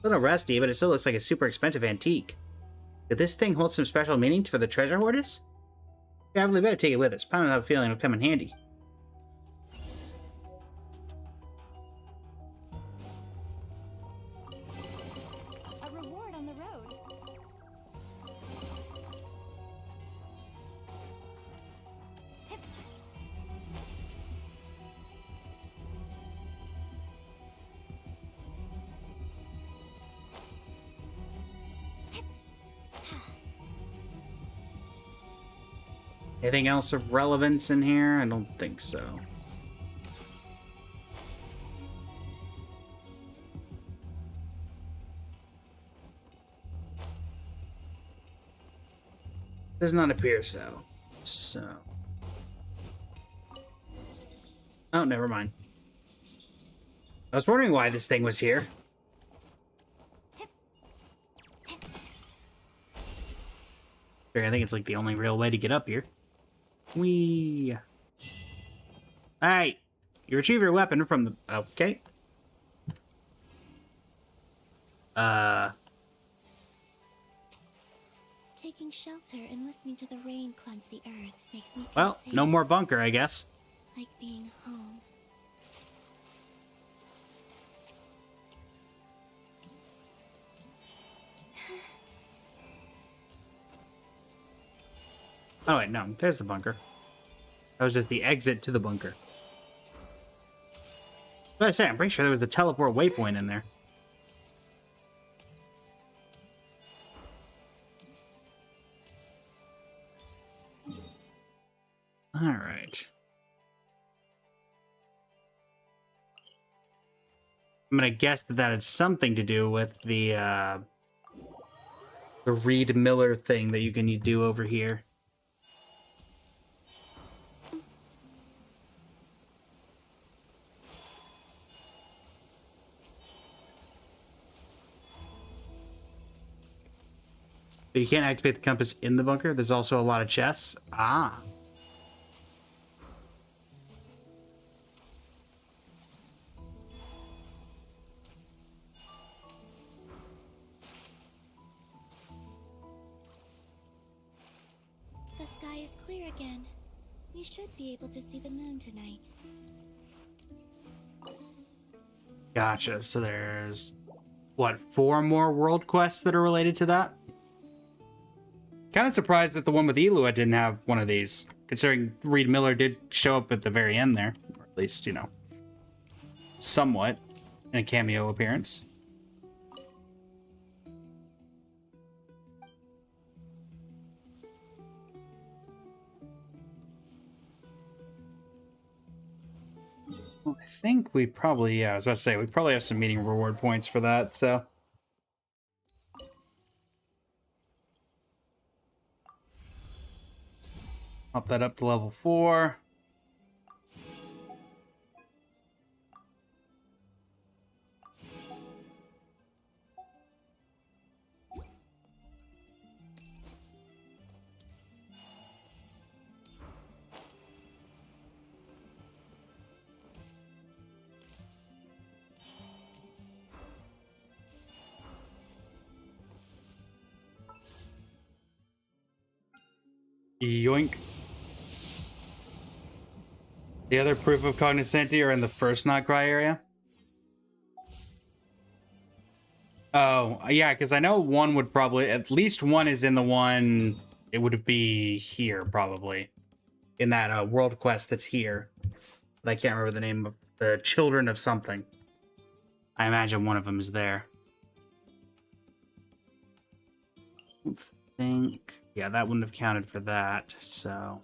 A little rusty, but it still looks like a super expensive antique. Could this thing hold some special meaning for the Treasure Hoarders? Yeah, I really better take it with us. Paimon will have a feeling it'll come in handy. A reward on the road. Anything else of relevance in here? I don't think so. Does not appear so. Oh, never mind. I was wondering why this thing was here. I think it's like the only real way to get up here. Alright. You retrieve your weapon from the... Okay. Taking shelter and listening to the rain cleanse the earth makes me feel Well, safe, no more bunker, I guess. like being home. Oh, wait, no. There's the bunker. That was just the exit to the bunker. But I say, I'm pretty sure there was a teleport waypoint in there. Alright. I'm gonna guess that that had something to do with the Reed Miller thing that you can do over here. But you can't activate the compass in the bunker. There's also a lot of chests. Ah. sky is clear again. We should be able to see the moon tonight. Gotcha. So there's, what, 4 more world quests that are related to that? Kind of surprised that the one with Eluat didn't have one of these, considering Reed Miller did show up at the very end there. Or at least, you know, somewhat in a cameo appearance. Well, I think we probably, yeah, I was about to say, we probably have some meeting reward points for that, so. Up that up to level 4. Yoink. The other proof of cognoscenti are in the first Notcry area. Oh, yeah, because I know one would probably, at least one is in the one, it would be here, probably. In that world quest that's here. But I can't remember the name of the Children of something. I imagine one of them is there. I think, yeah, that wouldn't have counted for that, so.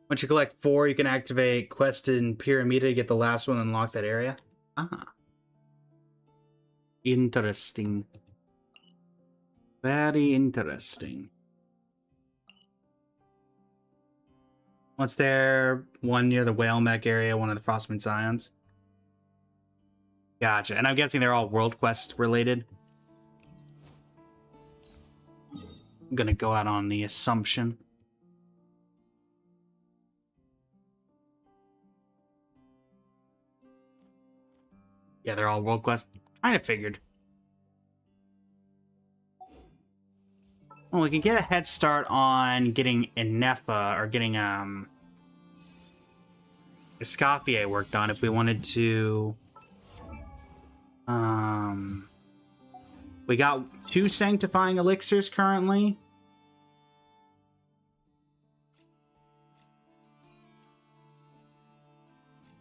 Once you collect 4, you can activate Quest in Pyramida to get the last one and unlock that area. Ah. Interesting. Very interesting. What's there? One near the Whale Mech area, one of the Frostmoon Scions. Gotcha. And I'm guessing they're all World Quest related. I'm gonna go out on the assumption. Yeah, they're all World Quest. Kind of figured. Well, we can get a head start on getting Inefa, or getting, Escoffier worked on if we wanted to... We got 2 Sanctifying Elixirs currently.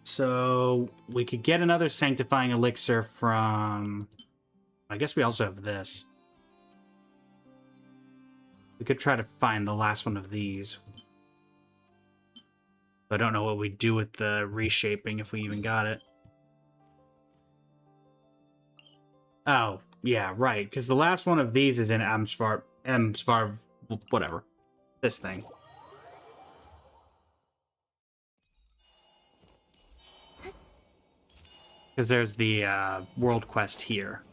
So we could get another Sanctifying Elixir from... I guess we also have this. We could try to find the last one of these. I don't know what we do with the reshaping if we even got it. Oh, yeah, right. Because the last one of these is in Amsvar, whatever. This thing. Because there's the world quest here.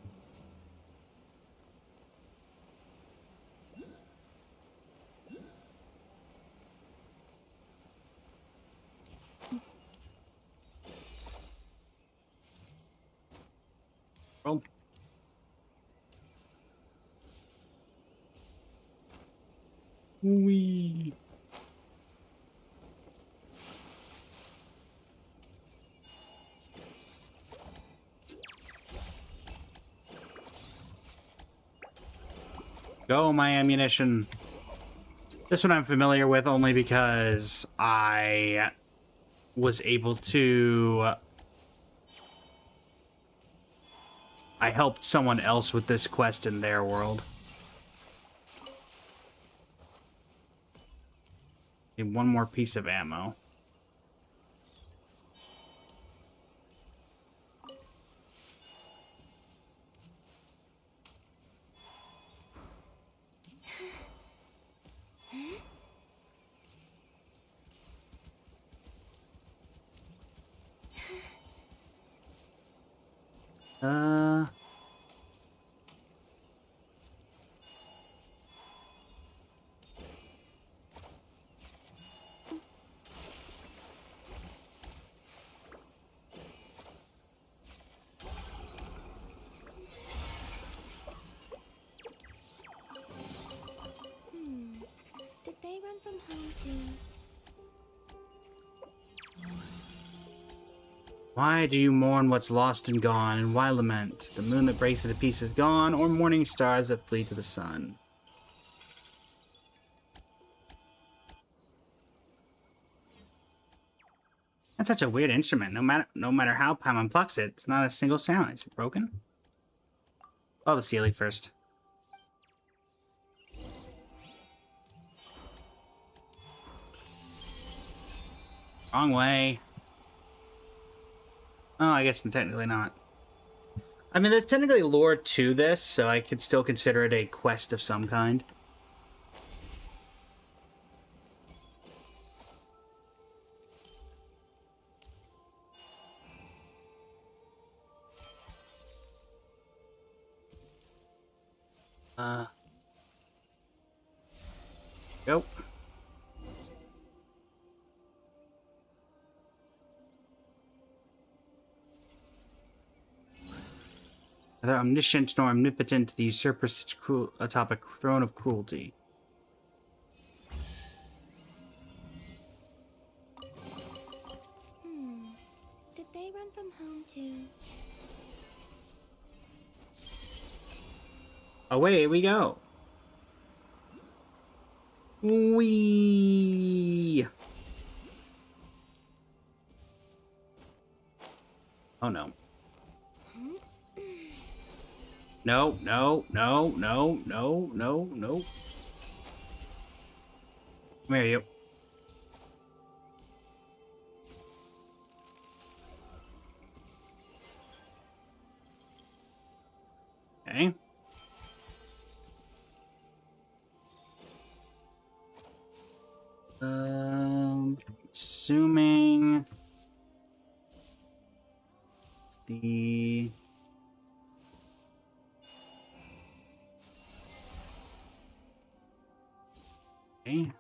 Well. Wee. Go, my ammunition. This one I'm familiar with only because I was able to... I helped someone else with this quest in their world. Need one more piece of ammo. Uh... Did they run from home too? Why do you mourn what's lost and gone, and why lament? The moon that breaks into pieces gone, or morning stars that flee to the sun? That's such a weird instrument. No matter how Paimon plucks it, it's not a single sound. Is it broken? Oh, the Sealy first. Wrong way. Oh, I guess technically not. I mean, there's technically lore to this, so I could still consider it a quest of some kind. Go. Neither omniscient nor omnipotent, the usurper sits atop a throne of cruelty. Did they run from home too? Away we go. Whee! Oh no. No, no, no, no, no, no, no. Come here, you. Okay. Assuming the okay.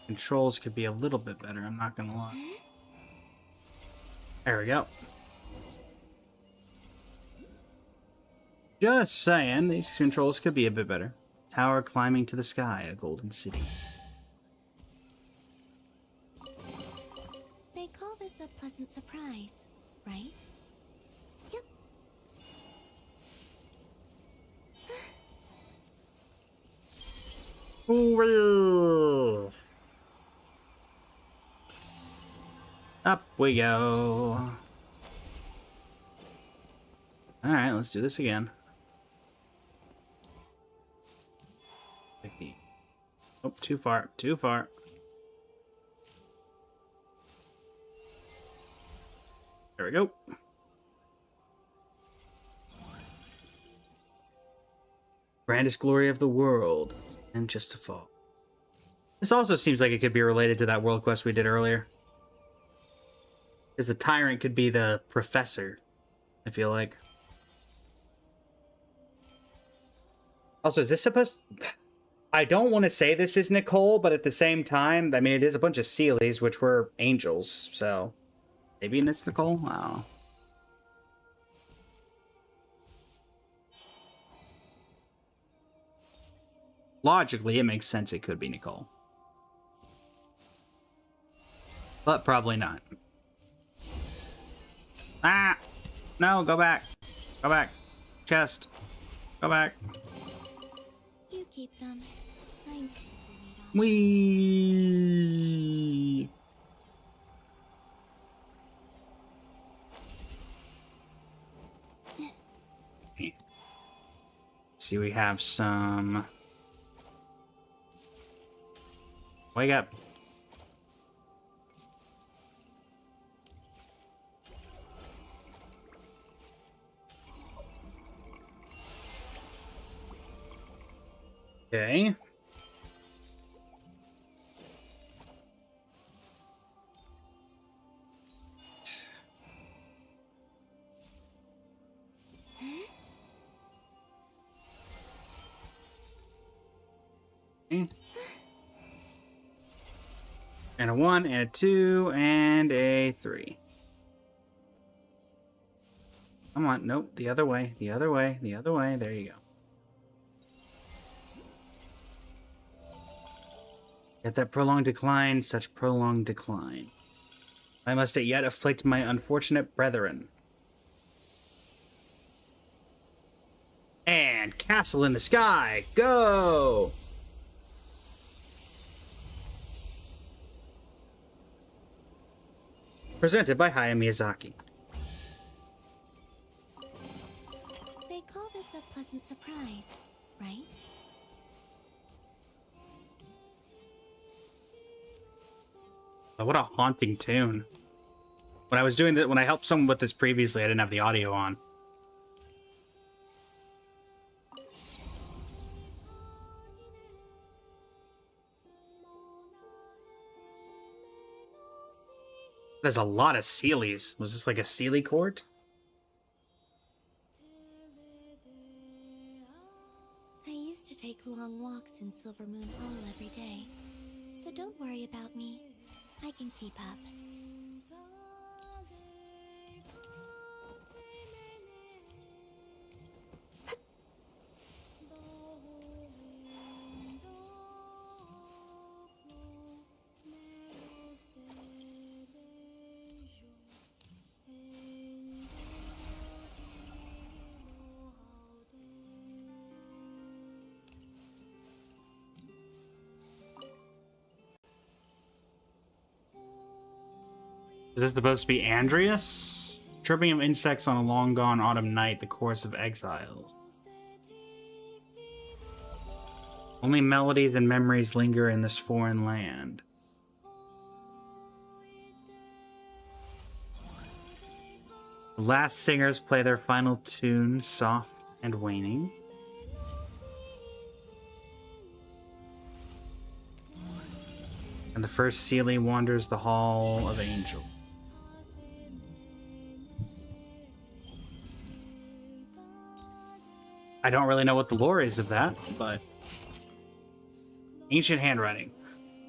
Controls could be a little bit better, I'm not gonna lie. There we go. Just saying, these controls could be a bit better. Tower climbing to the sky, a golden city. They call this a pleasant surprise, right? Yep. Ooh. Up we go. Alright, let's do this again. Oh, too far, too far. There we go. Grandest glory of the world, and just to fall. This also seems like it could be related to that world quest we did earlier. Because the tyrant could be the professor, I feel like. Also, is this supposed... I don't want to say this is Nicole, but at the same time, I mean, it is a bunch of Sealies, which were angels, so... Maybe it's Nicole? I don't know. Logically, it makes sense it could be Nicole. But probably not. Ah! No, go back. Go back. Chest. Go back. You keep them. Whee! See, we have some... Wake up. Okay. Okay. And a 1, and a 2, and a 3. Come on, nope, the other way, the other way, the other way. There you go. At that prolonged decline, such prolonged decline. I must yet afflict my unfortunate brethren. And Castle in the Sky, go! Presented by Hayao Miyazaki. They call this a pleasant surprise, right? Oh, what a haunting tune. When I was doing that, when I helped someone with this previously, I didn't have the audio on. There's a lot of Seelies. Was this like a Seelie court? I used to take long walks in Silvermoon Hall every day, so don't worry about me. I can keep up. Is this supposed to be Andreas? Chirping of insects on a long gone autumn night, the chorus of exiles. Only melodies and memories linger in this foreign land. The last singers play their final tune, soft and waning. And the first Seelie wanders the Hall of Angels. I don't really know what the lore is of that, but... Ancient handwriting.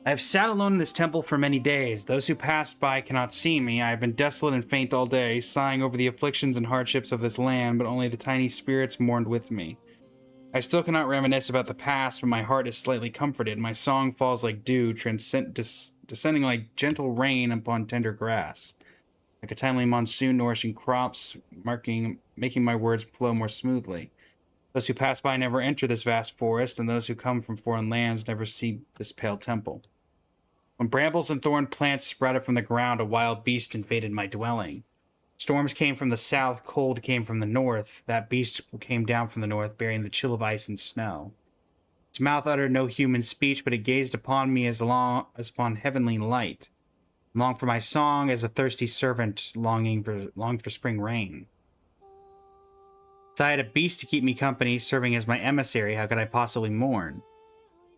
I have sat alone in this temple for many days. Those who passed by cannot see me. I have been desolate and faint all day, sighing over the afflictions and hardships of this land, but only the tiny spirits mourned with me. I still cannot reminisce about the past, but my heart is slightly comforted. My song falls like dew, descending like gentle rain upon tender grass. Like a timely monsoon nourishing crops, making my words flow more smoothly. Those who pass by never enter this vast forest, and those who come from foreign lands never see this pale temple. When brambles and thorn plants sprouted from the ground, a wild beast invaded my dwelling. Storms came from the south, cold came from the north. That beast came down from the north, bearing the chill of ice and snow. Its mouth uttered no human speech, but it gazed upon me as upon heavenly light. Longed for my song as a thirsty servant longed for spring rain. So I had a beast to keep me company, serving as my emissary. How could I possibly mourn?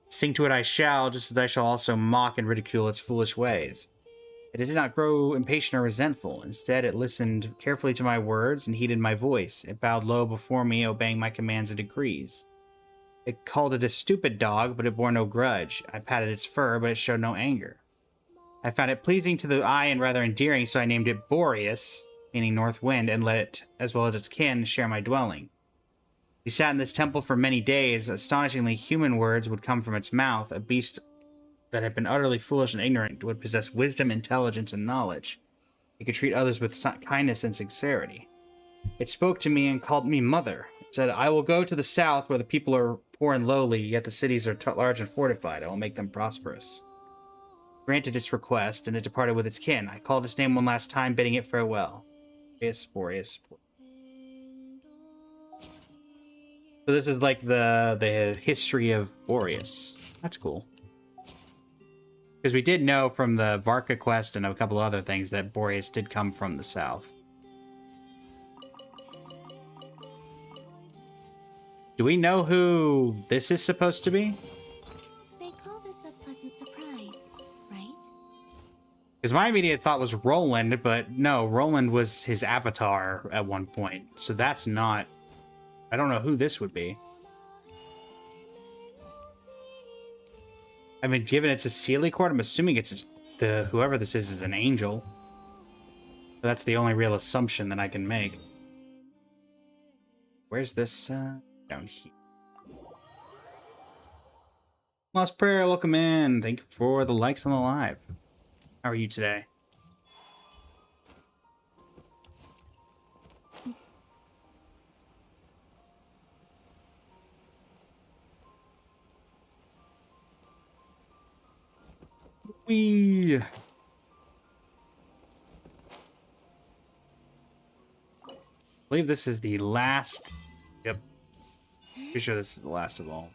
Sing to it I shall, just as I shall also mock and ridicule its foolish ways. Yet it did not grow impatient or resentful. Instead, it listened carefully to my words and heeded my voice. It bowed low before me, obeying my commands and decrees. It called it a stupid dog, but it bore no grudge. I patted its fur, but it showed no anger. I found it pleasing to the eye and rather endearing, so I named it Boreas, meaning North Wind, and let it, as well as its kin, share my dwelling. We sat in this temple for many days. Astonishingly, human words would come from its mouth. A beast that had been utterly foolish and ignorant would possess wisdom, intelligence, and knowledge. It could treat others with kindness and sincerity. It spoke to me and called me mother. It said, I will go to the south where the people are poor and lowly, yet the cities are large and fortified. I will make them prosperous. Granted its request, and it departed with its kin. I called its name one last time, bidding it farewell. Boreas. So this is like the history of Boreas. That's cool. Because we did know from the Varka quest and a couple other things that Boreas did come from the south. Do we know who this is supposed to be? They call this a pleasant surprise, right? Because my immediate thought was Roland, but no, Roland was his avatar at one point. So that's not... I don't know who this would be. I mean, given it's a Sealy cord, I'm assuming it's the whoever this is an angel. But that's the only real assumption that I can make. Where's this? Down here. Lost Prayer, welcome in. Thank you for the likes on the live. How are you today? We believe this is the last. Yep. Pretty sure this is the last of all.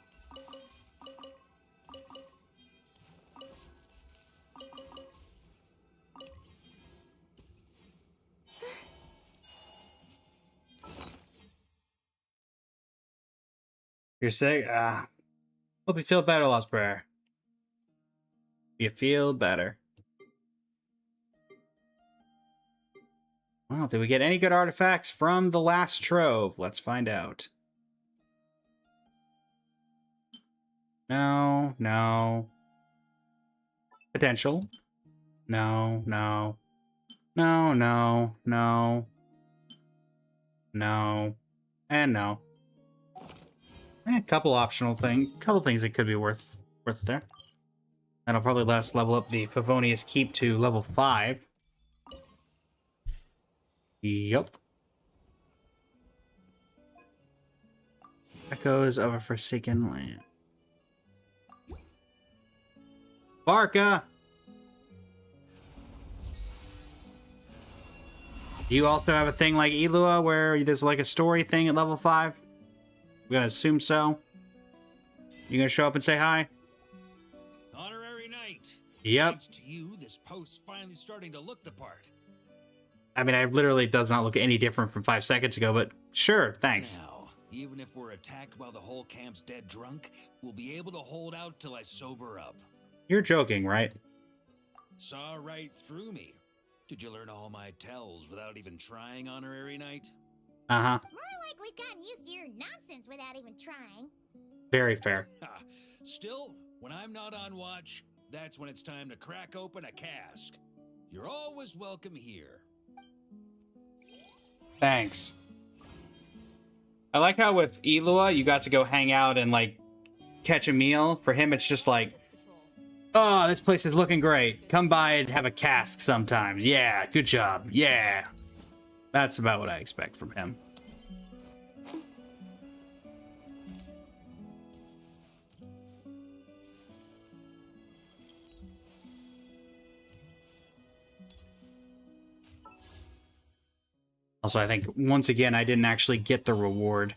You're sick? Hope you feel better, Lost Prayer. You feel better. Well, did we get any good artifacts from the last trove? Let's find out. No, no. Potential. No, no. No, no, no. No. And no. A couple optional things. Couple things that could be worth there. That'll probably let us level up the Favonius Keep to level 5. Yup. Echoes of a Forsaken Land. Barca! Do you also have a thing like Elua where there's like a story thing at level 5? I'm gonna assume so. You gonna show up and say hi? Honorary Knight. Yep. Thanks to you, this post's finally starting to look the part. I mean, it literally does not look any different from 5 seconds ago, but sure, thanks. Now, even if we're attacked while the whole camp's dead drunk, we'll be able to hold out till I sober up. You're joking, right? Saw right through me. Did you learn all my tells without even trying, Honorary Knight? Uh-huh. More like we've gotten used to your nonsense without even trying. Very fair. Ha! Still, when I'm not on watch, that's when it's time to crack open a cask. You're always welcome here. Thanks. I like how with Elua, you got to go hang out and, like, catch a meal. For him, it's just like, oh, this place is looking great. Come by and have a cask sometime. Yeah, good job. Yeah. That's about what I expect from him. Also, I think, once again, I didn't actually get the reward.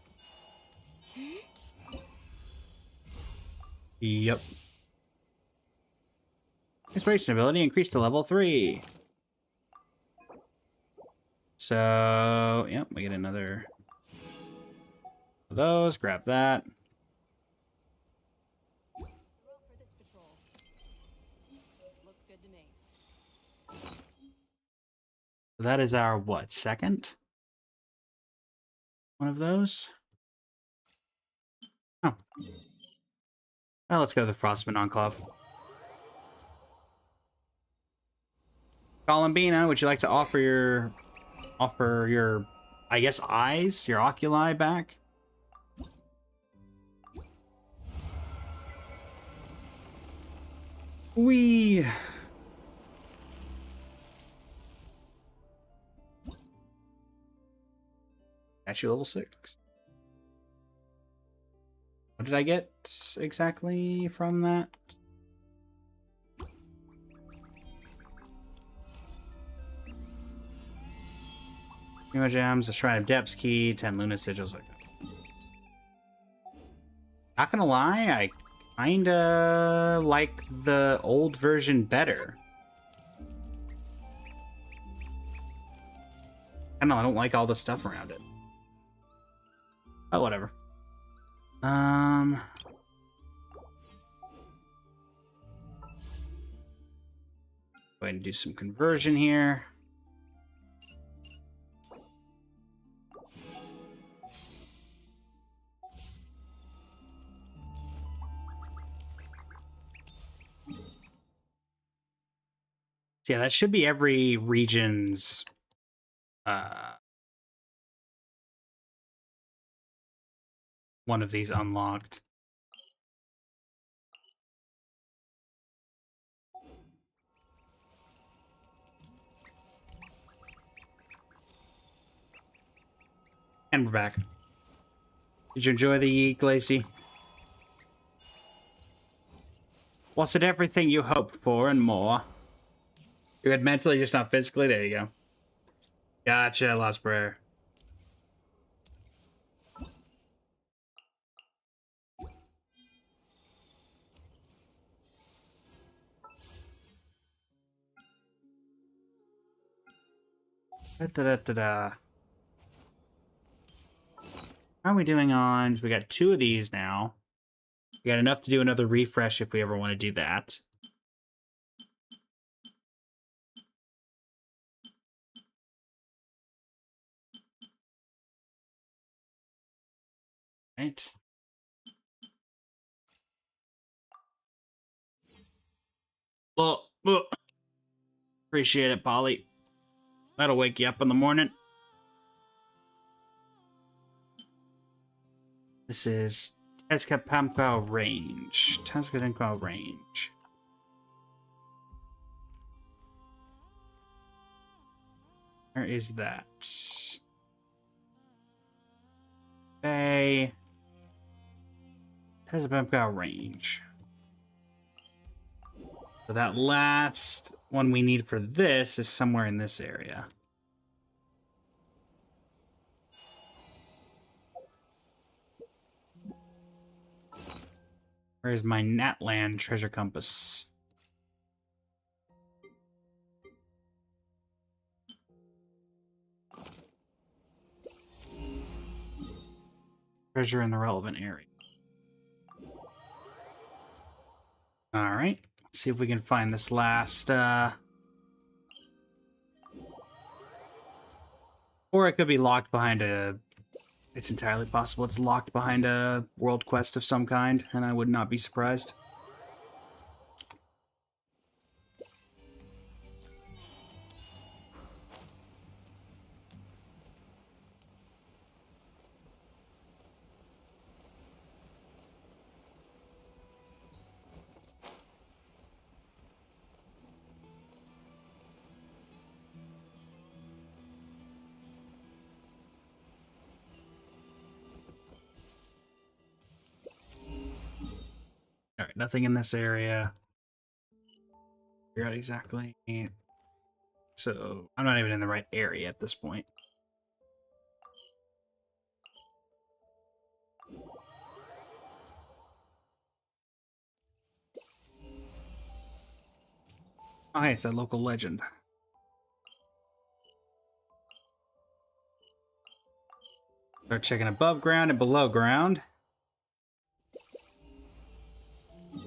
Yep. Inspiration ability increased to level 3. So, yep, we get another of those. Grab that. So that is our, what, second? One of those? Oh. Well, let's go to the Frostman Enclave. Columbina, would you like to offer your, I guess, eyes? Your oculi back? Wee. Statue level 6. What did I get exactly from that? Primo Gems, the Shrine of Depths key, 10 Luna Sigils. Not gonna lie, I kinda like the old version better. I don't like all the stuff around it. But whatever. Go ahead and do some conversion here. So yeah, that should be every region's one of these unlocked. And we're back. Did you enjoy the Glacy? Was it everything you hoped for and more? You had mentally, just not physically? There you go. Gotcha, Lost Prayer. Da-da-da-da-da. How are we doing on... We got 2 of these now. We got enough to do another refresh if we ever want to do that. Right. Well, appreciate it, Polly. That'll wake you up in the morning. This is Tezcatlipoca Range. Tezcatlipoca Range. Where is that? Bay. Tezcatlipoca Range. So that last one we need for this is somewhere in this area. Where's my Natlan treasure compass? Treasure in the relevant area. Alright. Let's see if we can find this last, Or it could be locked behind a... It's entirely possible it's locked behind a world quest of some kind, and I would not be surprised. Alright, nothing in this area. Figure out exactly. So, I'm not even in the right area at this point. Oh, hey, it's that local legend. Start checking above ground and below ground.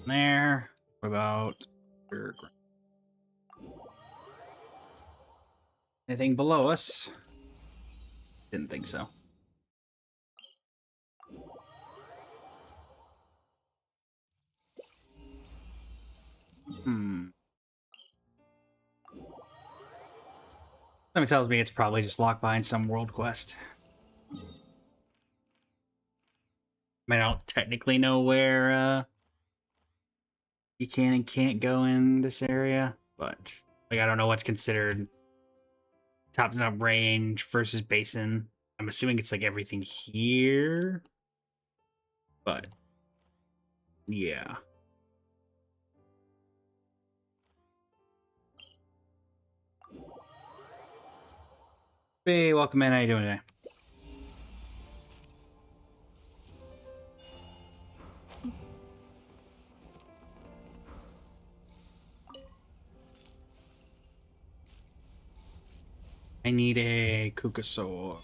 There. What about underground? Anything below us? Didn't think so. Something tells me it's probably just locked behind some world quest. I mean, I don't technically know where you can and can't go in this area, but like I don't know what's considered top-to-top range versus basin. I'm assuming it's like everything here, but yeah. Hey, welcome in. How you doing today? I need a Kukasaur.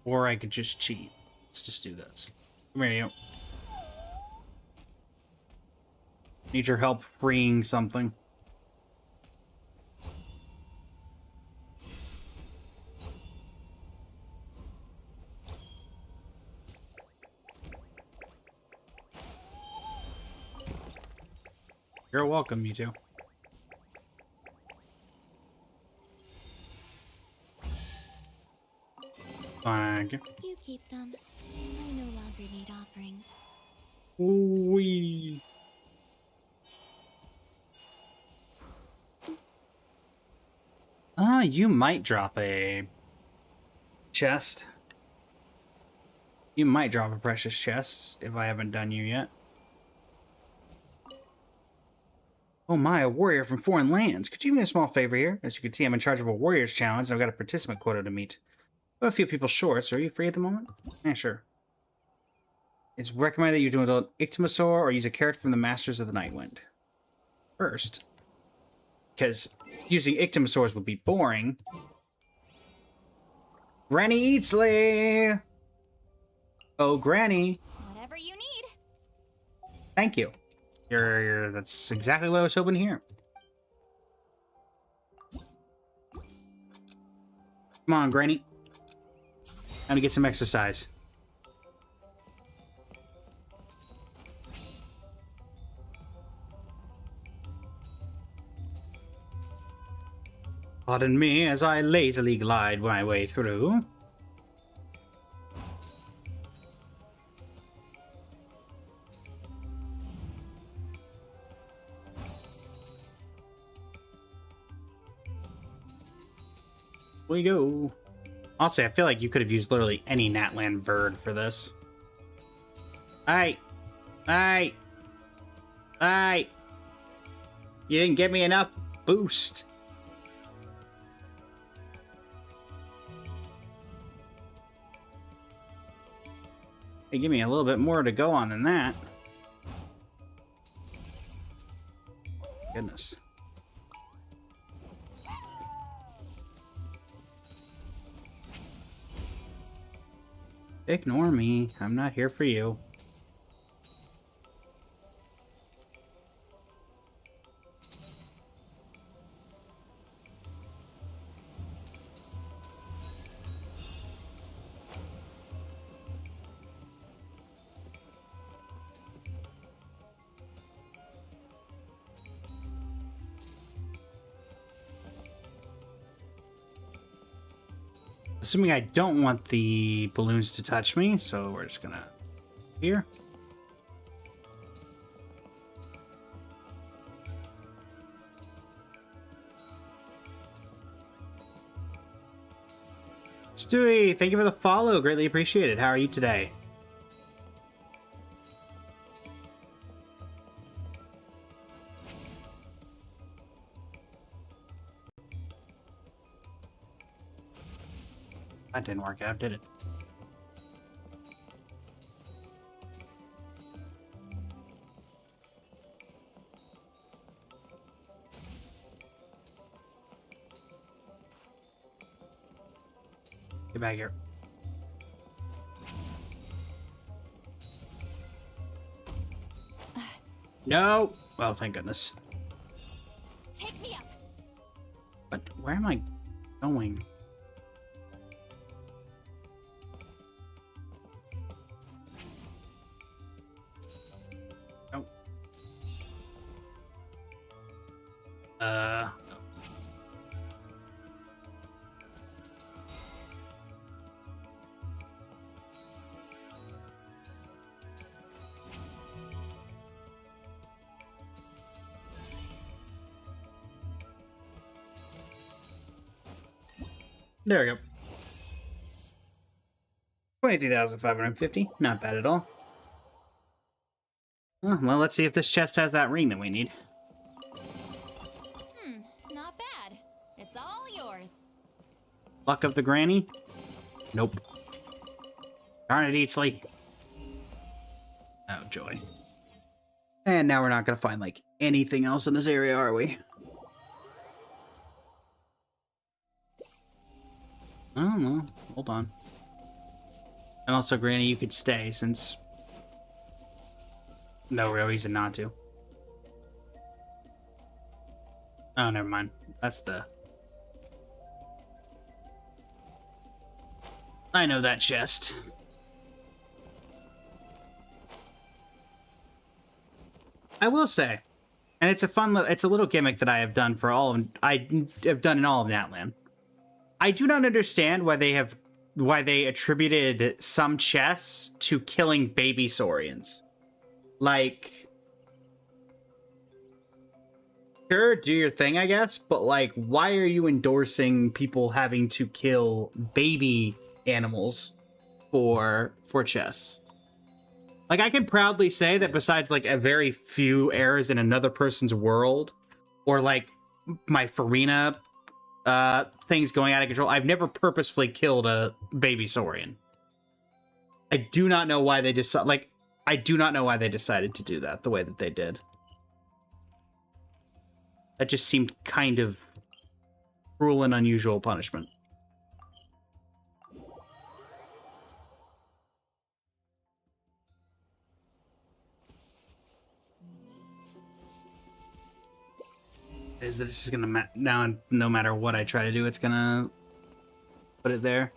Or I could just cheat. Let's just do this. Come here, you. Need your help freeing something. You're welcome, you two. Thank you. You keep them. I no longer need offerings. Wee. You might drop a chest. You might drop a precious chest if I haven't done you yet. Oh my, a warrior from foreign lands. Could you do me a small favor here? As you can see, I'm in charge of a warriors challenge and I've got a participant quota to meet. I'm a few people short, so are you free at the moment? Yeah, sure. It's recommended that you do an Ictimosaur or use a character from the Masters of the Nightwind. First, because using Ictimosaurs would be boring. Granny Eatsley! Oh, Granny. Whatever you need. Thank you. That's exactly what I was hoping to hear. Come on, Granny. Time to get some exercise. Pardon me as I lazily glide my way through. We go. Honestly, I feel like you could have used literally any Natlan bird for this. Hey! Hey! Hey! You didn't give me enough boost. Hey, give me a little bit more to go on than that. Goodness. Ignore me. I'm not here for you. Assuming I don't want the balloons to touch me, so we're just gonna... Here. Stewie, thank you for the follow. Greatly appreciated. How are you today? That didn't work out, did it? Get back here. No! Well, thank goodness. Take me up. But where am I going? There we go. 23,550. Not bad at all. Oh, well, let's see if this chest has that ring that we need. Not bad. It's all yours. Luck of the granny? Nope. Darn it, Eatsley. Oh, joy. And now we're not going to find, like, anything else in this area, are we? Oh, well, hold on. And also, Granny, you could stay, since... No real reason not to. Oh, never mind. That's the... I know that chest. I will say, and it's a fun, it's a little gimmick that I have done for all of, I have done in all of Natlan. I do not understand why they have why they attributed some chests to killing baby saurians. Like, sure, do your thing, I guess, but like, why are you endorsing people having to kill baby animals for chests? Like, I can proudly say that besides like a very few errors in another person's world, or like my Farina things going out of control, I've never purposefully killed a baby saurian. I do not know why they decided. Like, I do not know why they decided to do that the way that they did. That just seemed kind of cruel and unusual punishment. Is that this is gonna now? No matter what I try to do, it's gonna put it there.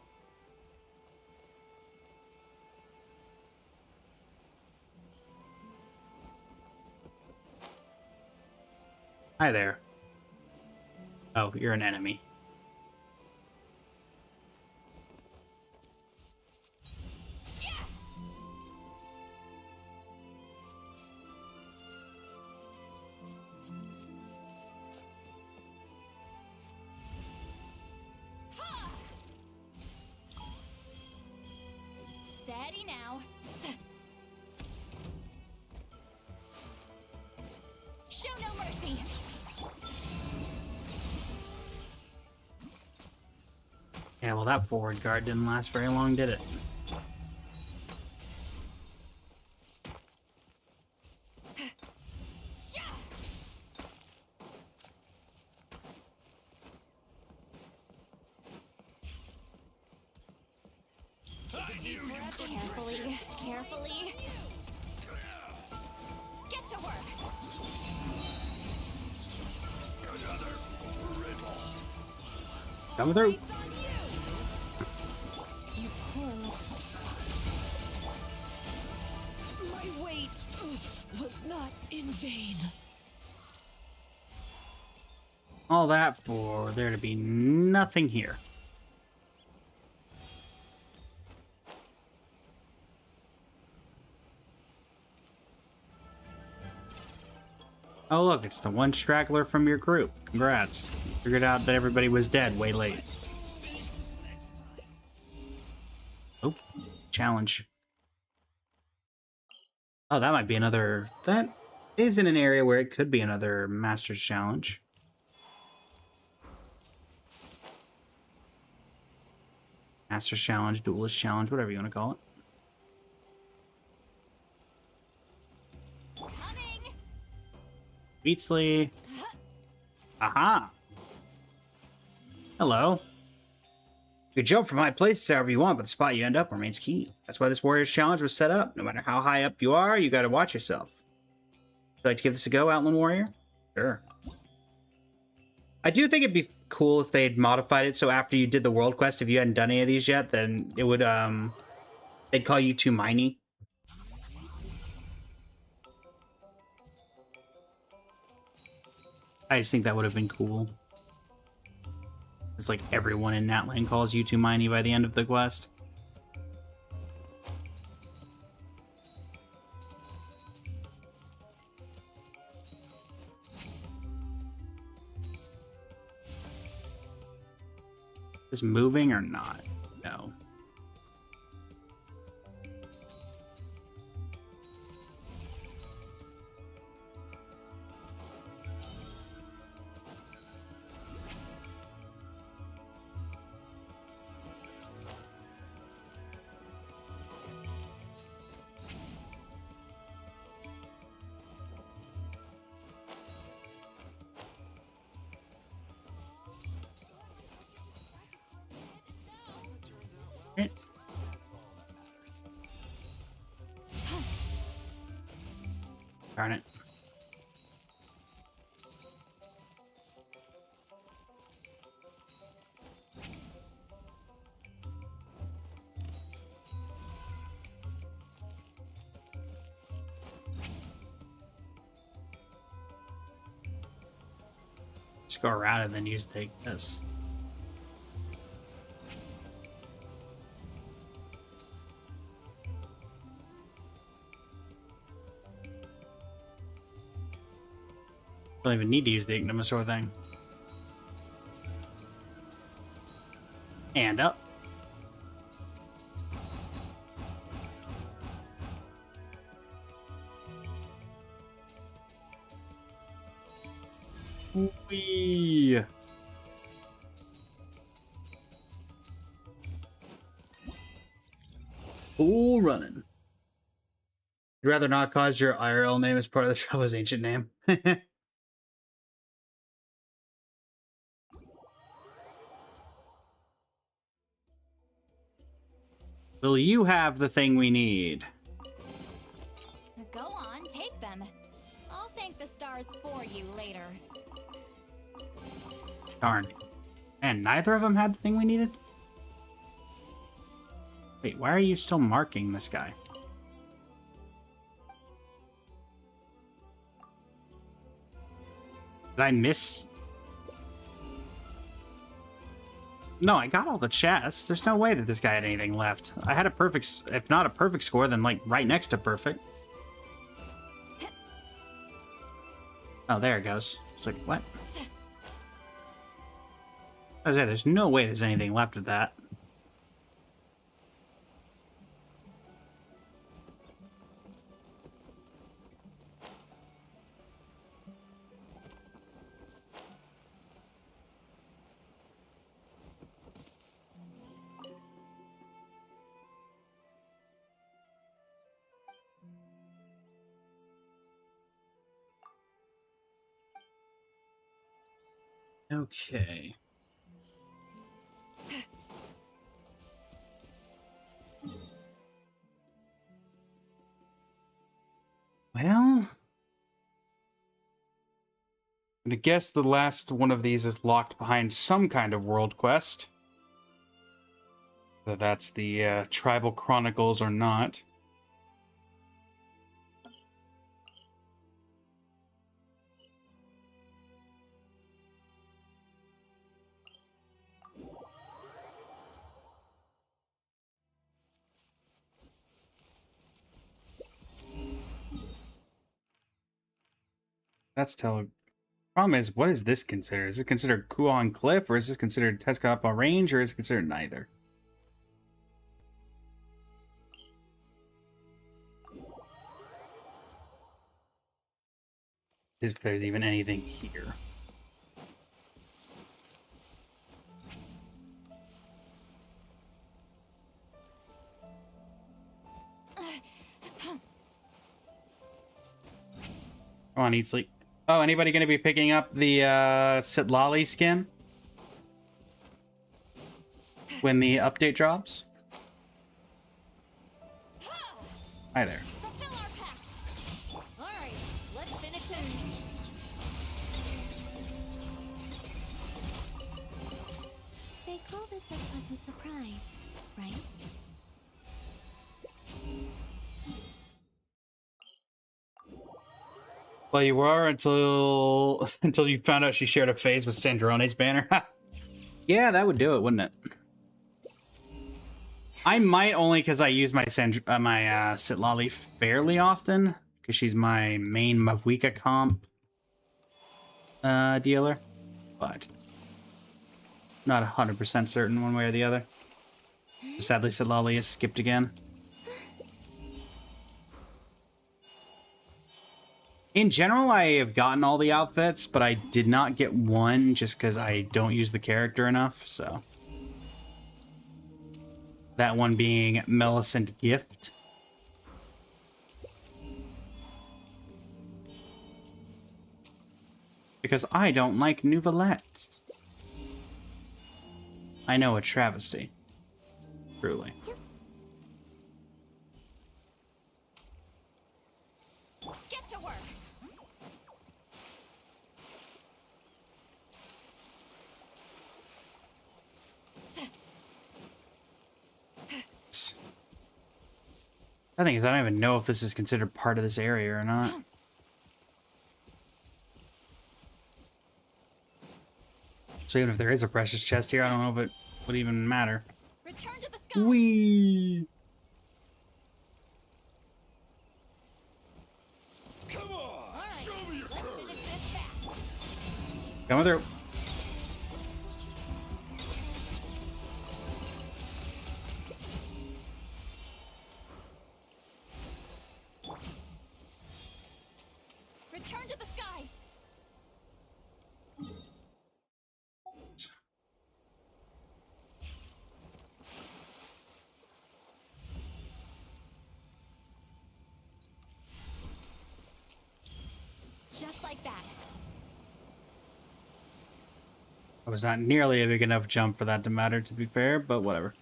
Hi there. Oh, you're an enemy. Steady now. Show no mercy. Yeah, well, that forward guard didn't last very long, did it? Carefully, carefully. Get to work. Come through. You poor My wait was not in vain. All that for there to be nothing here. Oh, look, it's the one straggler from your group. Congrats. Figured out that everybody was dead way late. Oh, challenge. Oh, that might be another... That is in an area where it could be another Master's Challenge. Master's Challenge, Duelist Challenge, whatever you want to call it. Beatsley. Aha. Hello. You can jump from high places however you want, but the spot you end up remains key. That's why this Warriors Challenge was set up. No matter how high up you are, you gotta watch yourself. Would you like to give this a go, Outland Warrior? Sure. I do think it'd be cool if they'd modified it so after you did the world quest, if you hadn't done any of these yet, then it would, they'd call you too miney. I just think that would have been cool. It's like everyone in Natlan calls you too miney by the end of the quest. Is moving or not? No. Okay. Darn it. Just go around and then use this. Don't even need to use the Ignimasaur thing. And up. Whee! Cool running. You'd rather not cause your IRL name as part of the Traveler's Ancient name. Will you have the thing we need? Go on, take them. I'll thank the stars for you later. Darn. And neither of them had the thing we needed? Wait, why are you still marking this guy? Did I miss? No, I got all the chests. There's no way that this guy had anything left. I had a perfect, if not a perfect score, then like right next to perfect. Oh, there it goes. It's like, what? I was like, there's no way there's anything left of that. Okay. Well, I guess the last one of these is locked behind some kind of world quest. Whether that's the Tribal Chronicles or not. That's tell. Problem is, what is this considered? Is it considered Kuon Cliff, or is this considered Tezcatlipoca Range, or is it considered neither? If there's even anything here. Come on, eat sleep. Oh, anybody going to be picking up the Sitlali skin when the update drops? Hi there. Fulfill our pact. All right, let's finish this. They call this a pleasant surprise, right? Well, you were until you found out she shared a phase with Sandrone's banner. Yeah, that would do it, wouldn't it? I might only because I use my Sitlali fairly often because she's my main Mavuika comp dealer, but not 100% certain one way or the other. Sadly, Sitlali is skipped again. In general, I have gotten all the outfits, but I did not get one just because I don't use the character enough, so. That one being Millicent Gift. Because I don't like Nouvellette. I know, a travesty. Truly. Get to work. The thing is, I don't even know if this is considered part of this area or not. So even if there is a precious chest here, I don't know if it would even matter. Return to the sky. Whee! Come on! All right, Show me your let's courage! finish this fast. Coming through. Return to the skies. Just like that. It was not nearly a big enough jump for that to matter, to be fair, but whatever.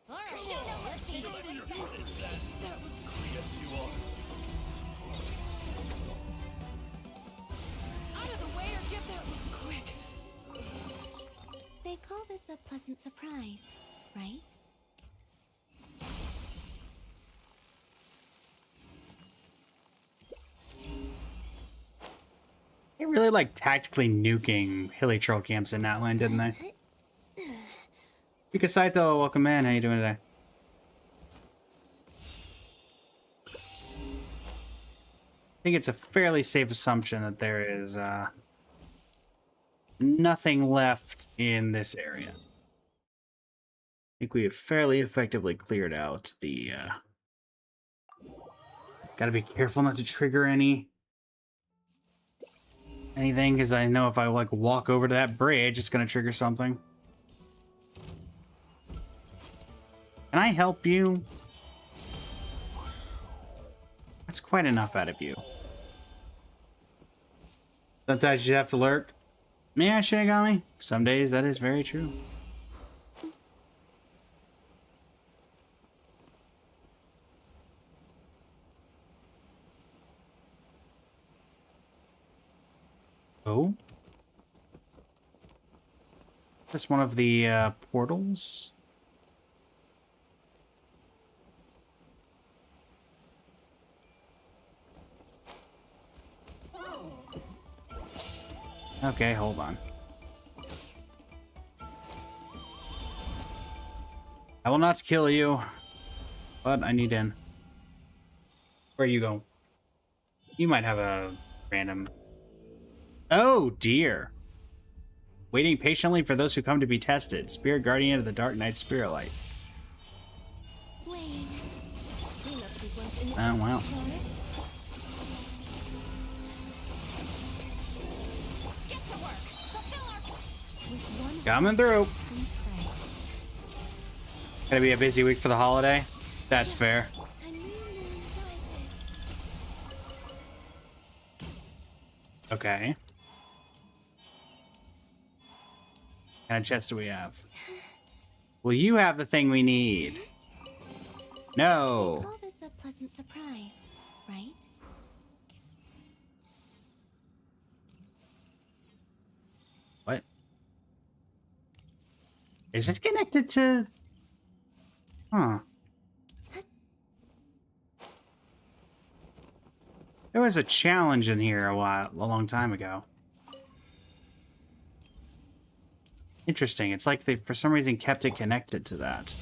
All right, let's take it. Out of the way or get that was quick. They call this a pleasant surprise, right? They really like tactically nuking hilly troll camps in Natlan, didn't they? Mika Saito, welcome in. How you doing today? I think it's a fairly safe assumption that there is nothing left in this area. I think we have fairly effectively cleared out the... Gotta be careful not to trigger anything, because I know if I like walk over to that bridge, it's gonna trigger something. Can I help you? That's quite enough out of you. Sometimes you have to lurk. Yeah, Shinigami. Some days that is very true. Oh? This one of the portals? Okay, hold on. I will not kill you, but I need in. Where you go? You might have a random... Oh, dear. Waiting patiently for those who come to be tested. Spirit Guardian of the Dark Knight Spirit Light. Wait. Cleanup sequence in the Oh, well. forest. Get to work. Fulfill our with one Coming through. and pray. Gonna be a busy week for the holiday. That's fair. A new moon rises. Okay. What kind of chest do we have? Well, you have the thing we need. No. Call this a pleasant surprise, right? What? Is it connected to... Huh. There was a challenge in here a long time ago. Interesting. It's like they, for some reason, kept it connected to that.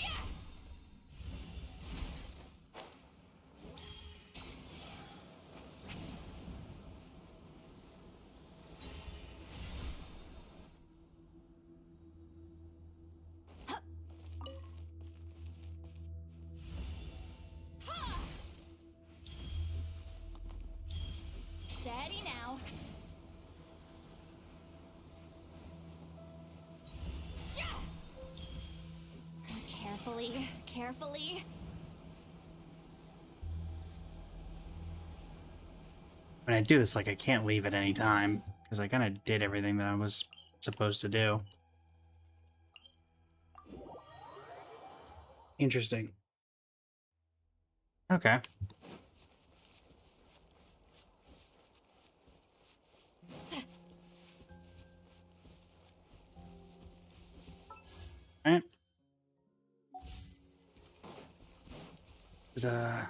Steady now. Yeah. Carefully, carefully. When I do this, like, I can't leave at any time, because I kind of did everything that I was supposed to do. Interesting. Okay. Alright. So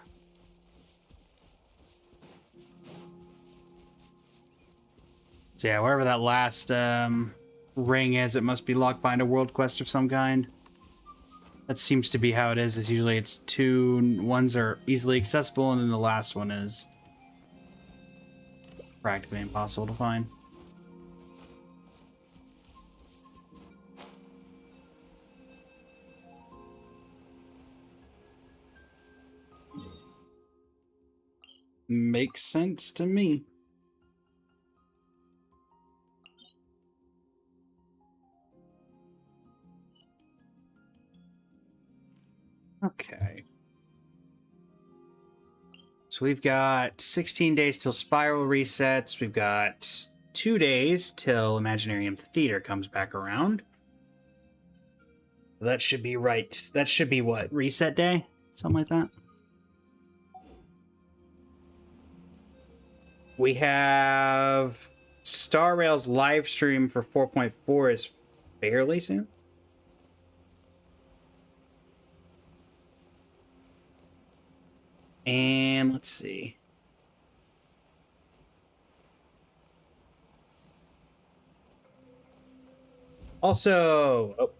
yeah, wherever that last ring is, it must be locked behind a world quest of some kind. That seems to be how it is. It's usually it's two ones are easily accessible, and then the last one is practically impossible to find. Makes sense to me. Okay. So we've got 16 days till Spiral resets. We've got 2 days till Imaginarium Theater comes back around. That should be right. That should be what? Reset day? Something like that? We have Star Rail's live stream for 4.4 is fairly soon. And let's see. Also,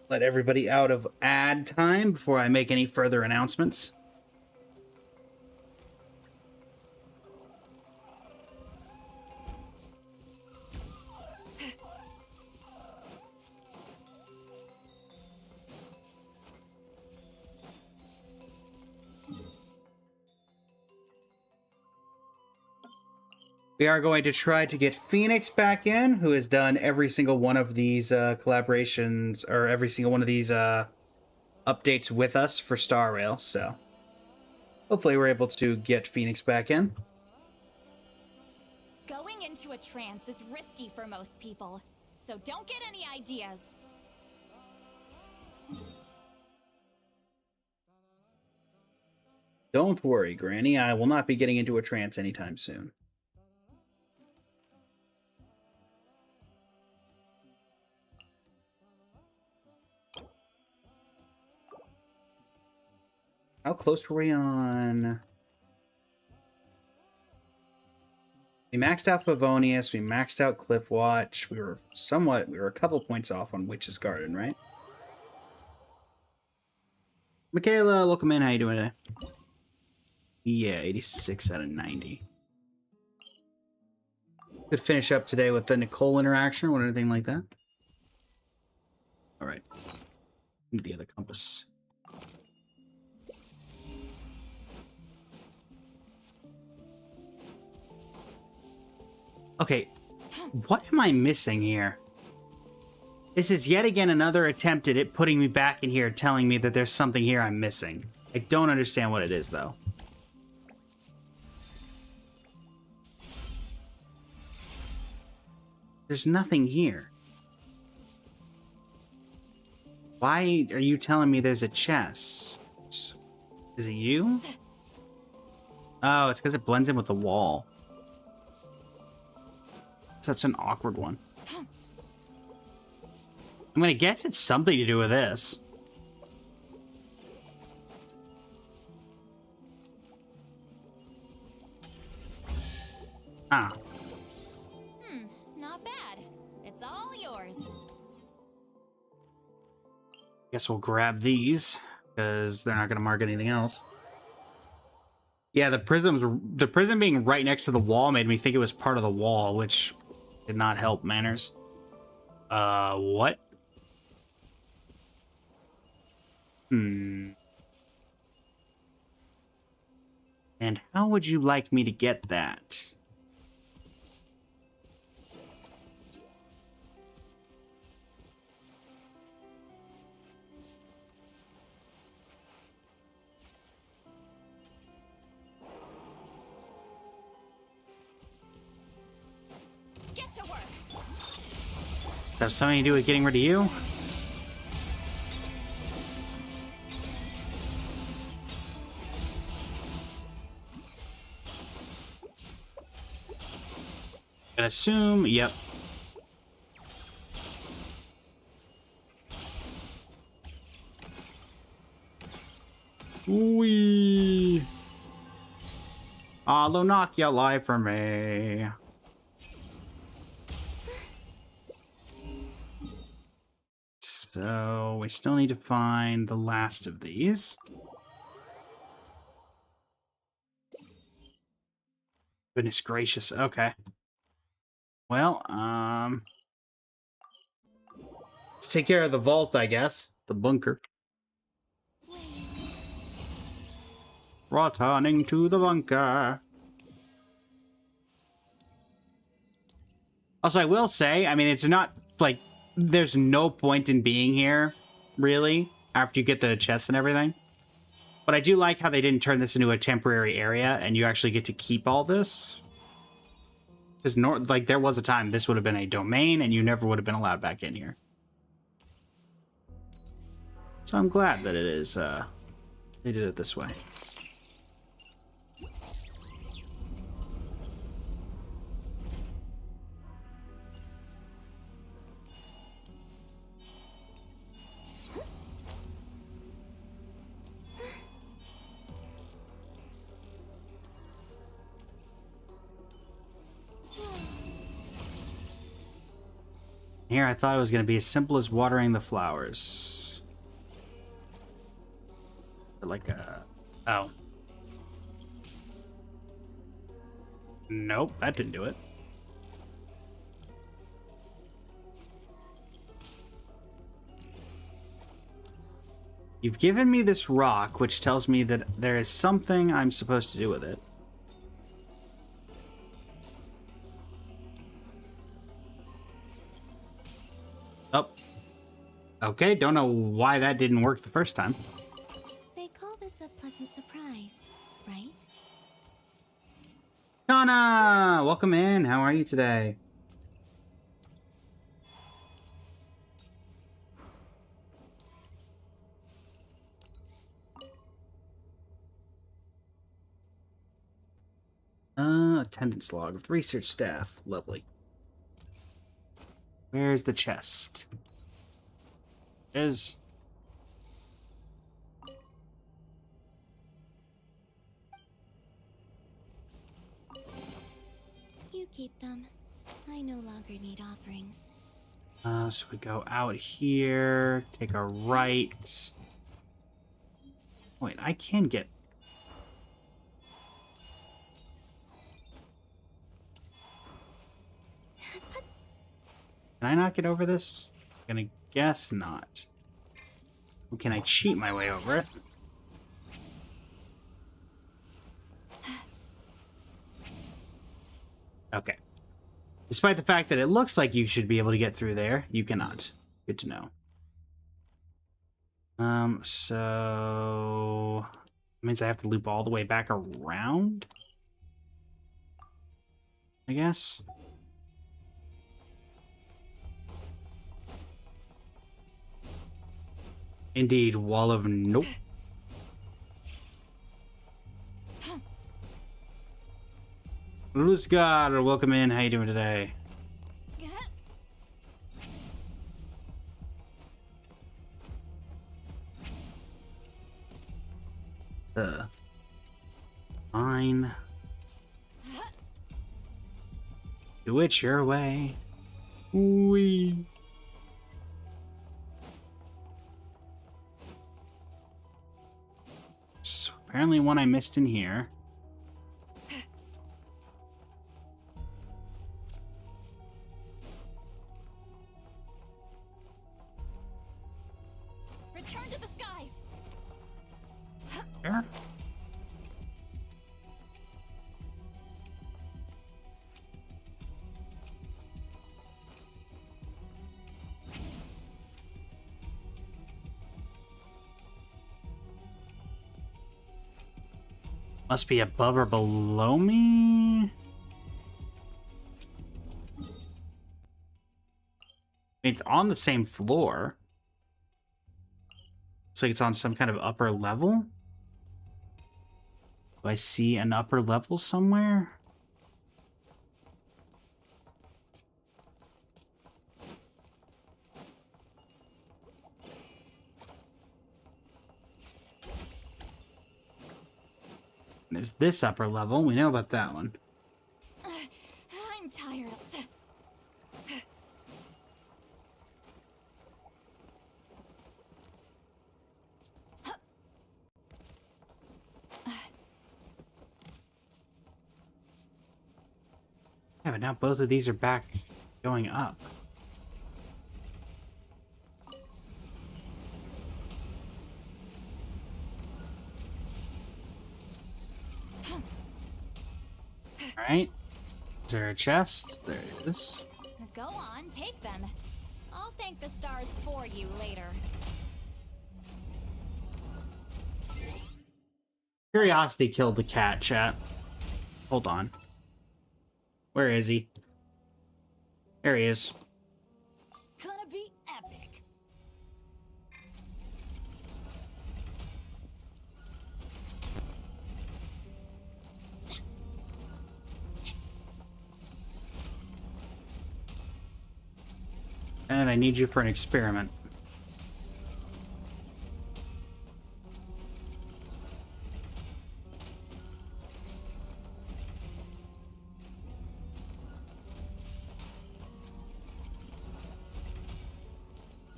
let everybody out of ad time before I make any further announcements. We are going to try to get Phoenix back in, who has done every single one of these collaborations, or every single one of these updates with us for Star Rail, so hopefully we're able to get Phoenix back in. Going into a trance is risky for most people, so don't get any ideas. Don't worry, Granny, I will not be getting into a trance anytime soon. How close were we on? We maxed out Favonius, we maxed out Cliffwatch, we were a couple points off on Witch's Garden, right? Michaela, welcome in, how you doing today? Yeah, 86 out of 90. Could finish up today with the Nicole interaction or anything like that. Alright. Need the other compass. Okay, what am I missing here? This is yet again another attempt at it putting me back in here, telling me that there's something here I'm missing. I don't understand what it is, though. There's nothing here. Why are you telling me there's a chest? Is it you? Oh, it's because it blends in with the wall. Such an awkward one. I'm gonna guess it's something to do with this. Ah. Not bad. It's all yours. Guess we'll grab these, because they're not gonna mark anything else. Yeah, the prism being right next to the wall made me think it was part of the wall, which did not help manners. What? And how would you like me to get that? Get to work. Does that have something to do with getting rid of you? I assume, yep. Wee. I'll knock your life for me. So we still need to find the last of these. Goodness gracious. Okay. Well, let's take care of the vault, I guess. The bunker. Returning to the bunker. Also, I will say, I mean, it's not, like, there's no point in being here, really, after you get the chests and everything. But I do like how they didn't turn this into a temporary area, and you actually get to keep all this. Because, like, there was a time this would have been a domain, and you never would have been allowed back in here. So I'm glad that it is, they did it this way. Here, I thought it was going to be as simple as watering the flowers. Like a... Oh. Nope, that didn't do it. You've given me this rock, which tells me that there is something I'm supposed to do with it. Oh. Okay, don't know why that didn't work the first time. They call this a pleasant surprise, right? Kana! Welcome in. How are you today? Attendance log of the research staff. Lovely. Where's the chest? Is You keep them. I no longer need offerings. so we go out here, take a right. Wait, I can get. Can I not get over this? I'm gonna guess not. Or can I cheat my way over it? Okay. Despite the fact that it looks like you should be able to get through there, you cannot. Good to know. So... That means I have to loop all the way back around? I guess. Indeed, wall of nope. Luzgar, welcome in. How you doing today? Fine. Do it your way. Wee. So apparently one I missed in here. Return to the skies. Sure. Must be above or below me? It's on the same floor. Looks like it's on some kind of upper level. Do I see an upper level somewhere? There's this upper level. We know about that one. I'm tired of... but now both of these are back going up. Alright. Is there a chest? There it is. Go on, take them. I'll thank the stars for you later. Curiosity killed the cat, chat. Hold on. Where is he? There he is. Gonna be epic. And I need you for an experiment.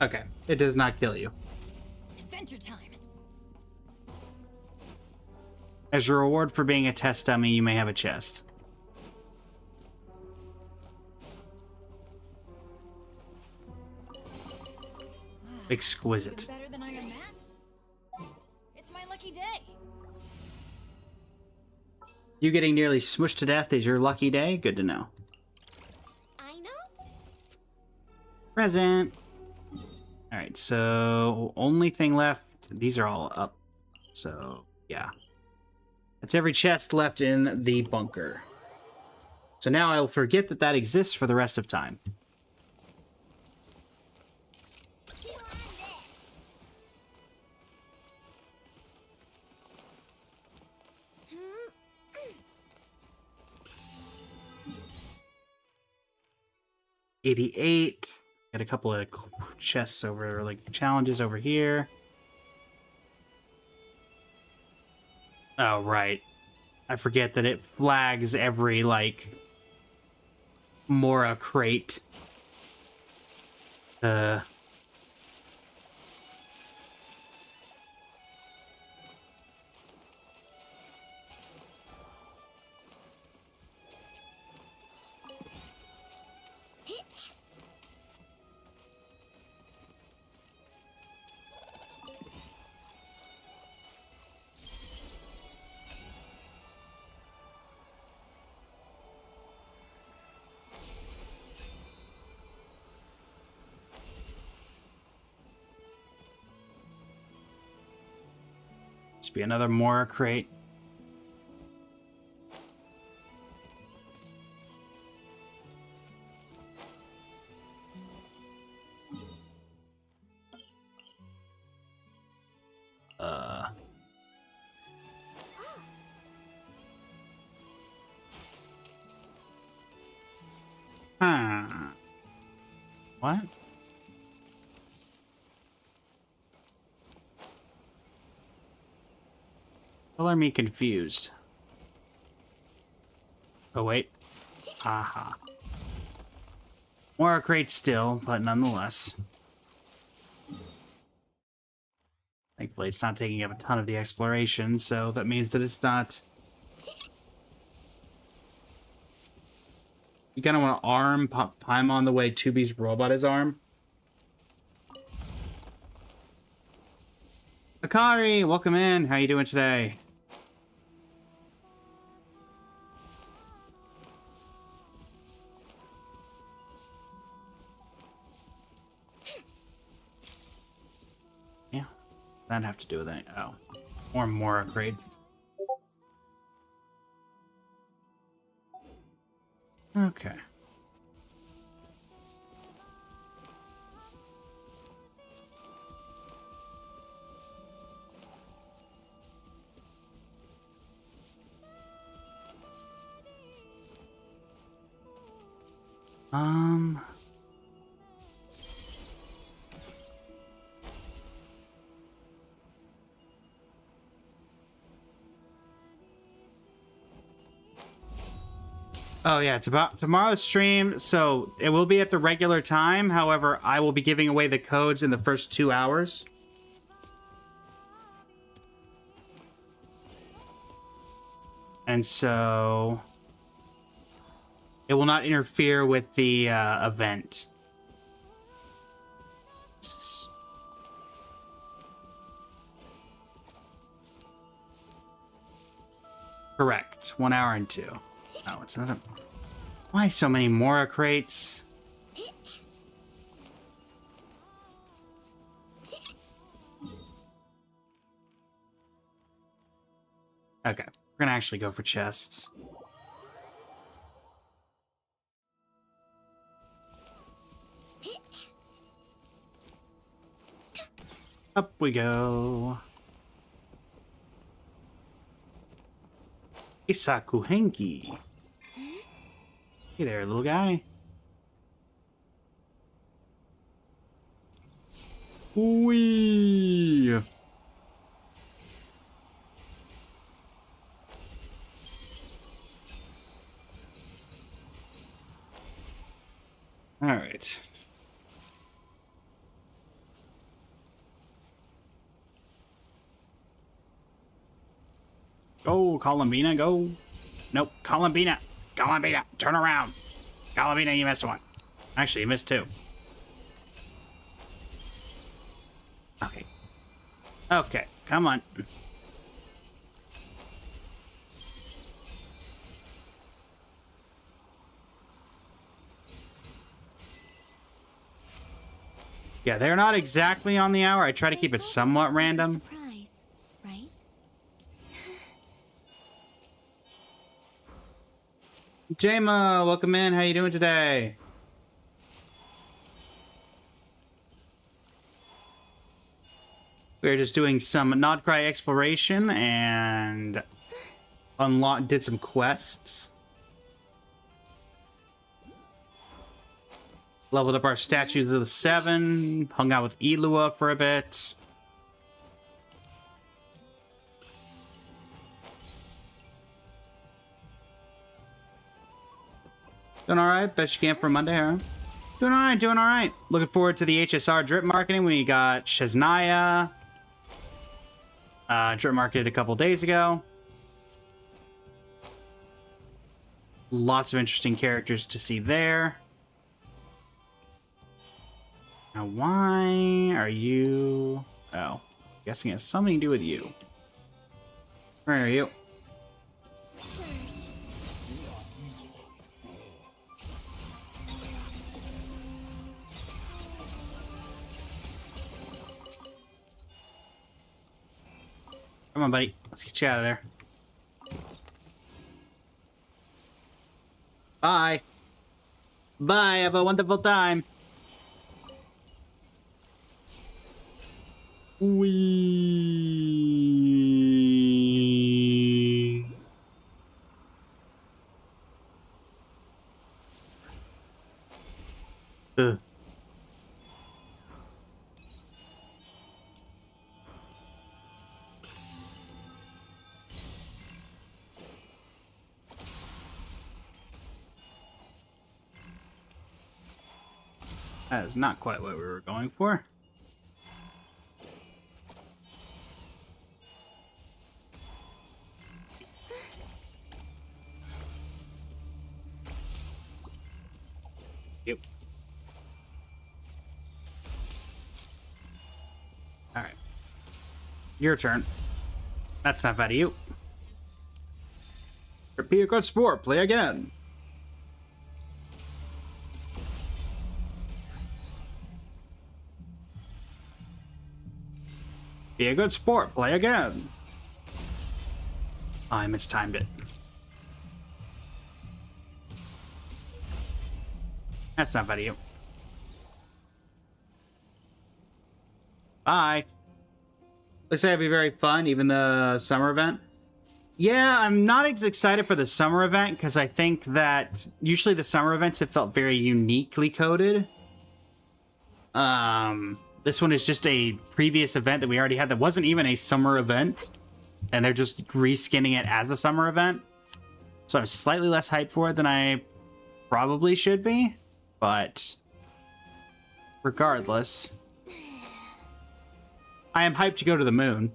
Okay, it does not kill you. Adventure time. As a reward for being a test dummy, you may have a chest. Exquisite. Better than Iron Man? It's my lucky day. You getting nearly smushed to death is your lucky day? Good to know. I know. Present. Alright, so only thing left. These are all up. So, yeah. That's every chest left in the bunker. So now I'll forget that that exists for the rest of time. Chew on this. 88. Got a couple of chests over, like, challenges over here. Oh, right. I forget that it flags every, like, Mora crate. Must be another Mora crate. Huh. What? Color me confused. Oh, wait. Aha. More crate still, but nonetheless. Thankfully, it's not taking up a ton of the exploration, so that means that it's not... You kind of want to arm Paimon the way 2B's robot is arm. Akari, welcome in. How you doing today? Yeah, that'd have to do with it. Oh, or more upgrades. Okay. Oh yeah, it's about tomorrow's stream, so it will be at the regular time. However, I will be giving away the codes in the first 2 hours. And so... It will not interfere with the event. Correct. 1 hour and 2. Oh, it's another. Why so many Mora crates? Okay, we're gonna actually go for chests. Up we go. Isakuhenki. Hey there, little guy. Wee. All right. Go, Columbina, go. Nope, Columbina. Columbina, turn around. Columbina, you missed one. Actually, you missed 2. Okay. Okay, come on. Yeah, they're not exactly on the hour. I try to keep it somewhat random. Surprise, right? Jama, welcome in. How you doing today? We're just doing some Nodcry exploration and did some quests. Leveled up our statues to the 7. Hung out with Elua for a bit. Doing alright? Best you can for Monday, huh? Doing alright, doing alright. Looking forward to the HSR drip marketing. We got Shaznia. Drip marketed a couple days ago. Lots of interesting characters to see there. Now, why are you... Oh, guessing it has something to do with you. Where are you? Come on, buddy. Let's get you out of there. Bye. Bye. Have a wonderful time. Wee. That is not quite what we were going for. Yep. Alright. Your turn. That's not bad of you. Be a good sport. Play again. Be a good sport. Play again. I mistimed it. That's not bad of you. Bye. Looks like it'd be very fun, even the summer event. Yeah, I'm not as excited for the summer event because I think that usually the summer events have felt very uniquely coded. This one is just a previous event that we already had that wasn't even a summer event, and they're just reskinning it as a summer event. So I'm slightly less hyped for it than I probably should be, but regardless, I am hyped to go to the moon.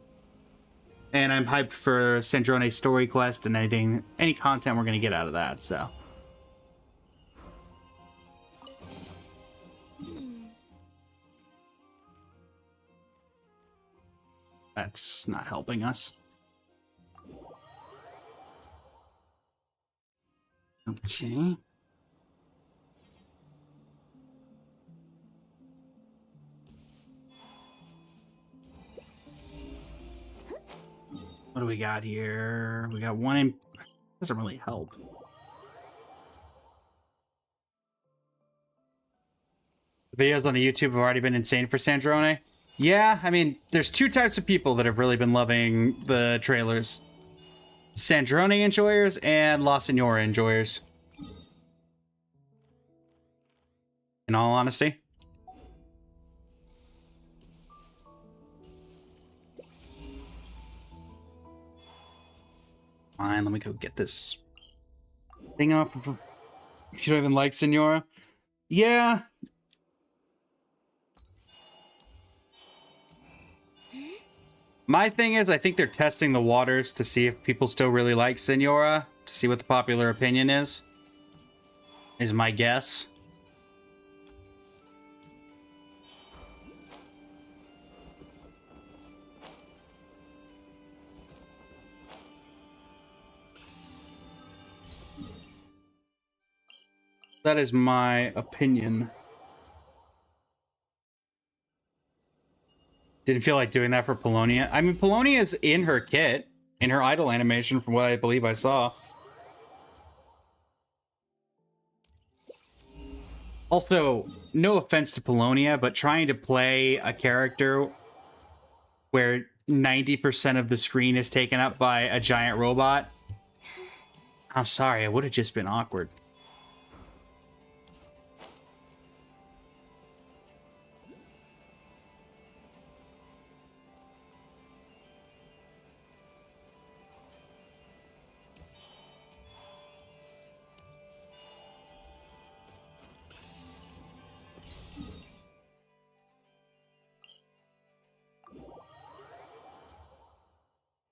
And I'm hyped for Sandrone's story quest and any content we're going to get out of that, so. That's not helping us. Okay. What do we got here? We got one in... Doesn't really help. The videos on the YouTube have already been insane for Sandrone. Yeah, I mean, there's two types of people that have really been loving the trailers. Sandrone enjoyers and La Senora enjoyers. In all honesty. Fine, let me go get this thing up. You don't even like Senora? Yeah. My thing is, I think they're testing the waters to see if people still really like Senora, to see what the popular opinion is my guess. That is my opinion. Didn't feel like doing that for Polonia. I mean, Polonia is in her kit, in her idol animation, from what I believe I saw. Also, no offense to Polonia, but trying to play a character where 90% of the screen is taken up by a giant robot, I'm sorry, it would have just been awkward.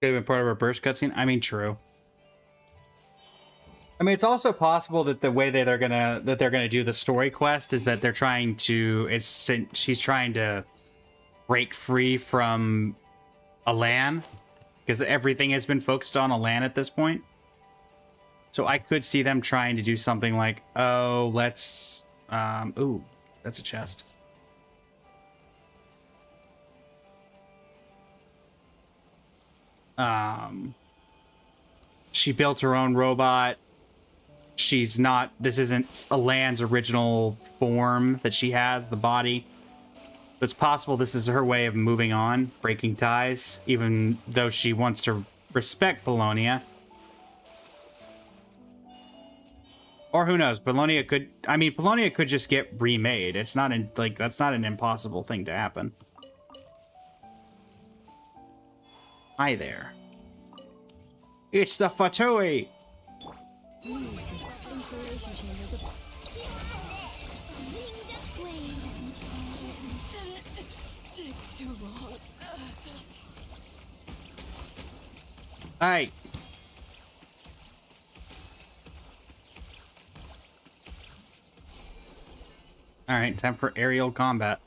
Could have been part of a burst cutscene. I mean, true. I mean, it's also possible that the way that they're gonna do the story quest is that they're trying to she's trying to break free from Alan, because everything has been focused on Alan at this point. So I could see them trying to do something like, oh, let's ooh, that's a chest. She built her own robot. She's not, this isn't Alan's original form that she has, the body. But it's possible this is her way of moving on, breaking ties, even though she wants to respect Polonia. Or who knows, Polonia could, I mean, Polonia could just get remade. It's not like, that's not an impossible thing to happen. Hi there. It's the Fatui! Hey! Alright, time for aerial combat.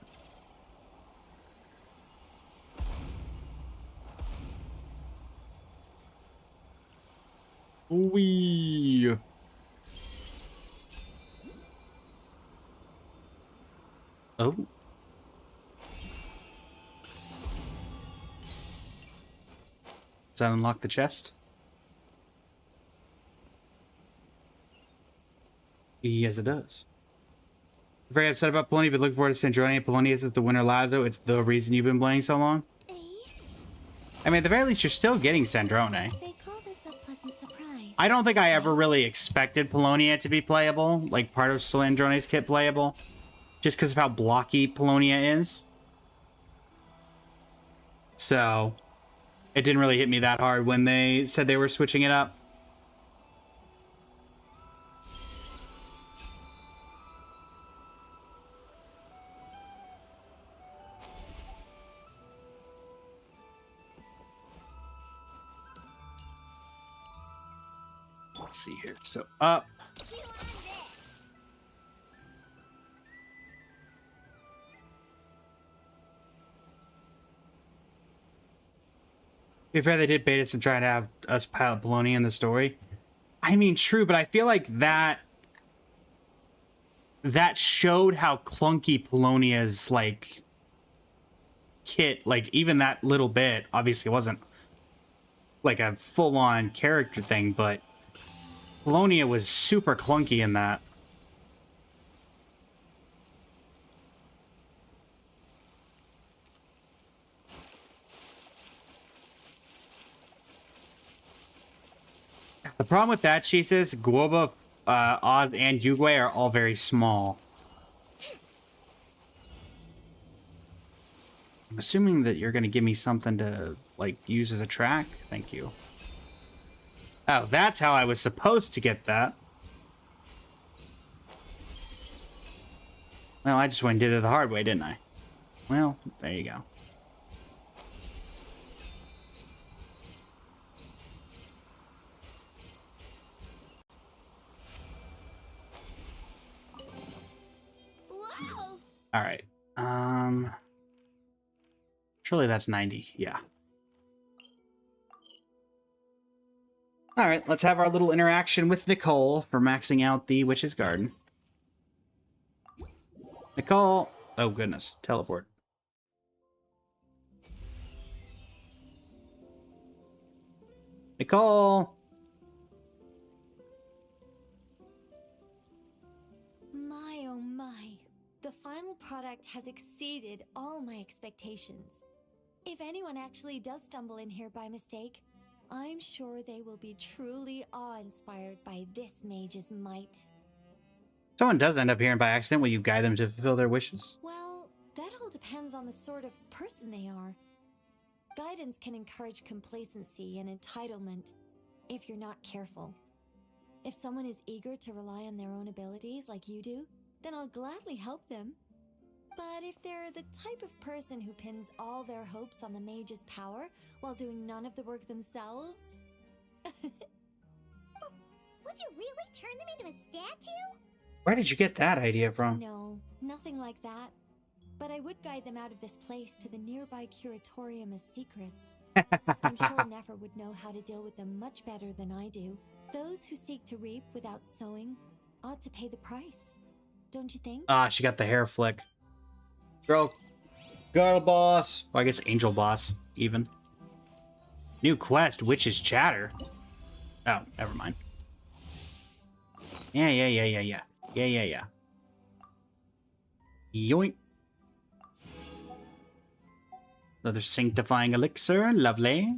Wee. Oh. Does that unlock the chest? Yes, it does. Very upset about Polonia, but looking forward to Sandrone. Polonia isn't the winner, Lazo. It's the reason you've been playing so long. I mean, at the very least, you're still getting Sandrone. They call this a pleasant surprise. I don't think I ever really expected Polonia to be playable, like part of Sandrone's kit playable, just because of how blocky Polonia is. So, it didn't really hit me that hard when they said they were switching it up. Let's see here. So, up. be fair, they did bait us and try to have us pilot Polony in the story. I mean, true, but I feel like that showed how clunky Polonia's, like, kit, like, even that little bit, obviously wasn't, like, a full-on character thing, but Polonia was super clunky in that. The problem with that, she says, Guoba, Oz, and Yugwe are all very small. I'm assuming that you're going to give me something to, like, use as a track. Thank you. Oh, that's how I was supposed to get that. Well, I just went and did it the hard way, didn't I? Well, there you go. Whoa! All right. Surely that's 90. Yeah. All right, let's have our little interaction with Nicole for maxing out the Witch's Garden. Nicole! Oh, goodness. Teleport. Nicole! My oh my. The final product has exceeded all my expectations. If anyone actually does stumble in here by mistake, I'm sure they will be truly awe-inspired by this mage's might. Someone does end up here by accident. Will you guide them to fulfill their wishes? Well, that all depends on the sort of person they are. Guidance can encourage complacency and entitlement if you're not careful. If someone is eager to rely on their own abilities like you do, then I'll gladly help them. But if they're the type of person who pins all their hopes on the mage's power while doing none of the work themselves... Would you really turn them into a statue? Where did you get that idea from? No, nothing like that. But I would guide them out of this place to the nearby Curatorium of Secrets. I'm sure Nefer would know how to deal with them much better than I do. Those who seek to reap without sowing ought to pay the price. Don't you think? Ah, she got the hair flick. Girl boss. Well, I guess angel boss, even. New quest, Witch's Chatter. Oh, never mind. Yeah. Yoink. Another sanctifying elixir. Lovely.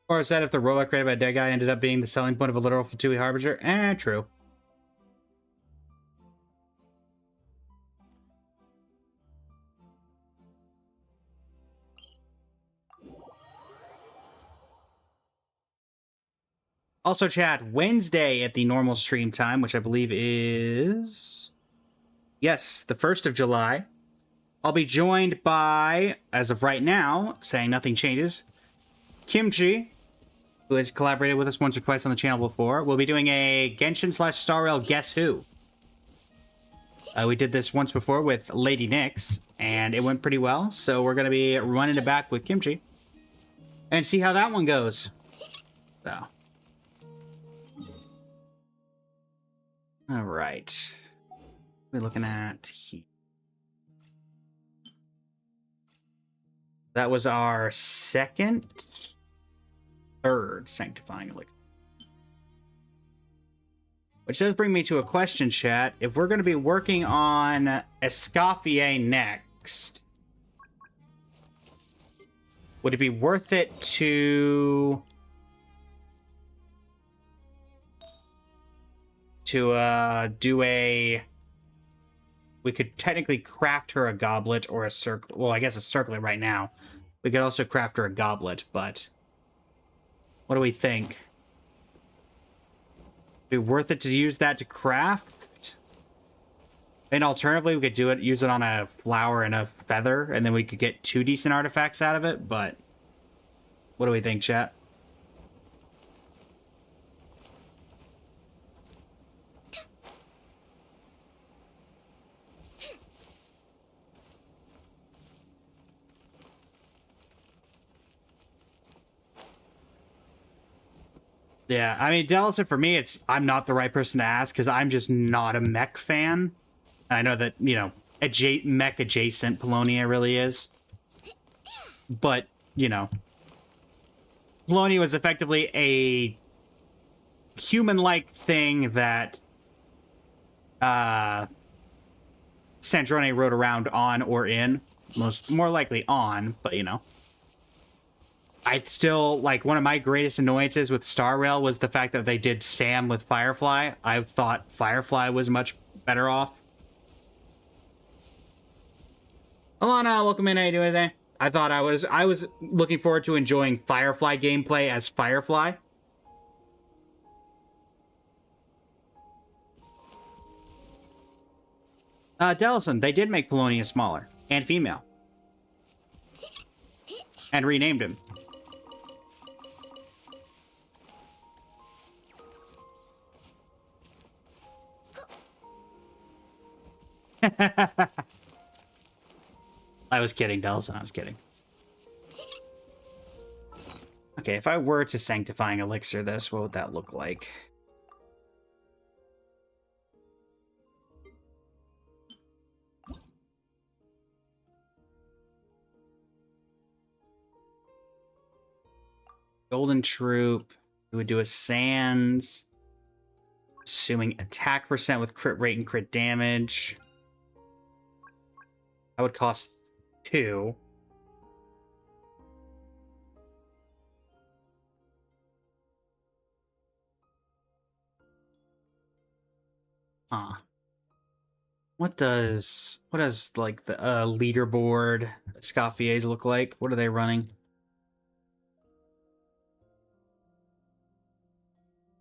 Or is that if the robot created by a dead guy ended up being the selling point of a literal Fatui Harbinger? True. Also, chat, Wednesday at the normal stream time, which I believe is... Yes, the 1st of July. I'll be joined by, as of right now, saying nothing changes, Kimchi, who has collaborated with us once or twice on the channel before. We'll be doing a Genshin/Star Rail Guess Who. We did this once before with Lady Nyx, and it went pretty well, so we're going to be running it back with Kimchi and see how that one goes. So... All right. We're looking at here. That was our third sanctifying elixir. Which does bring me to a question, chat. If we're going to be working on Escoffier next, would it be worth it to do a... We could technically craft her a goblet or a circle. Well, I guess a circlet right now. We could also craft her a goblet, but what do we think? Be worth it to use that to craft? And alternatively, we could use it on a flower and a feather, and then we could get 2 decent artifacts out of it, but what do we think, chat? Yeah, I mean, Delison, for me, I'm not the right person to ask because I'm just not a mech fan. I know that, you know, mech adjacent Polonia really is. But, you know, Polonia was effectively a human-like thing that Sandrone rode around on or in. More likely on, but, you know. I still, like, one of my greatest annoyances with Star Rail was the fact that they did Sam with Firefly. I thought Firefly was much better off. Alana, welcome in. How you doing today? I thought I was looking forward to enjoying Firefly gameplay as Firefly. Delison, they did make Polonia smaller and female. And renamed him. I was kidding, Delson. I was kidding. Okay, if I were to Sanctifying Elixir this, what would that look like? Golden Troop. We would do a Sands. Assuming attack percent with crit rate and crit damage. That would cost 2. Huh. What does like the leaderboard Escoffiers look like? What are they running?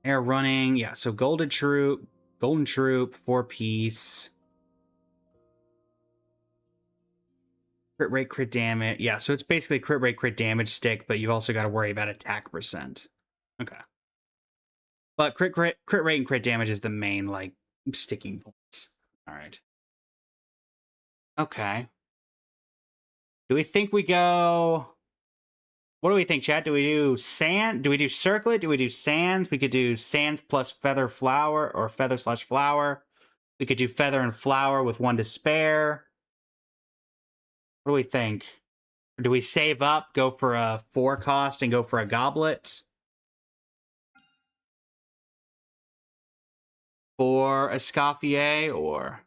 They're running, yeah, so Golden Troop, 4-piece. Crit rate, crit damage. Yeah, so it's basically crit rate, crit damage stick, but you've also got to worry about attack percent. Okay. But crit rate and crit damage is the main, like, sticking points. All right. Okay. Do we think we go... What do we think, chat? Do we do sand? Do we do circlet? Do we do sands? We could do sands plus feather flower or feather/flower. We could do feather and flower with 1 to spare. What do we think? Or do we save up, go for a 4 cost, and go for a goblet? For Escoffier, or...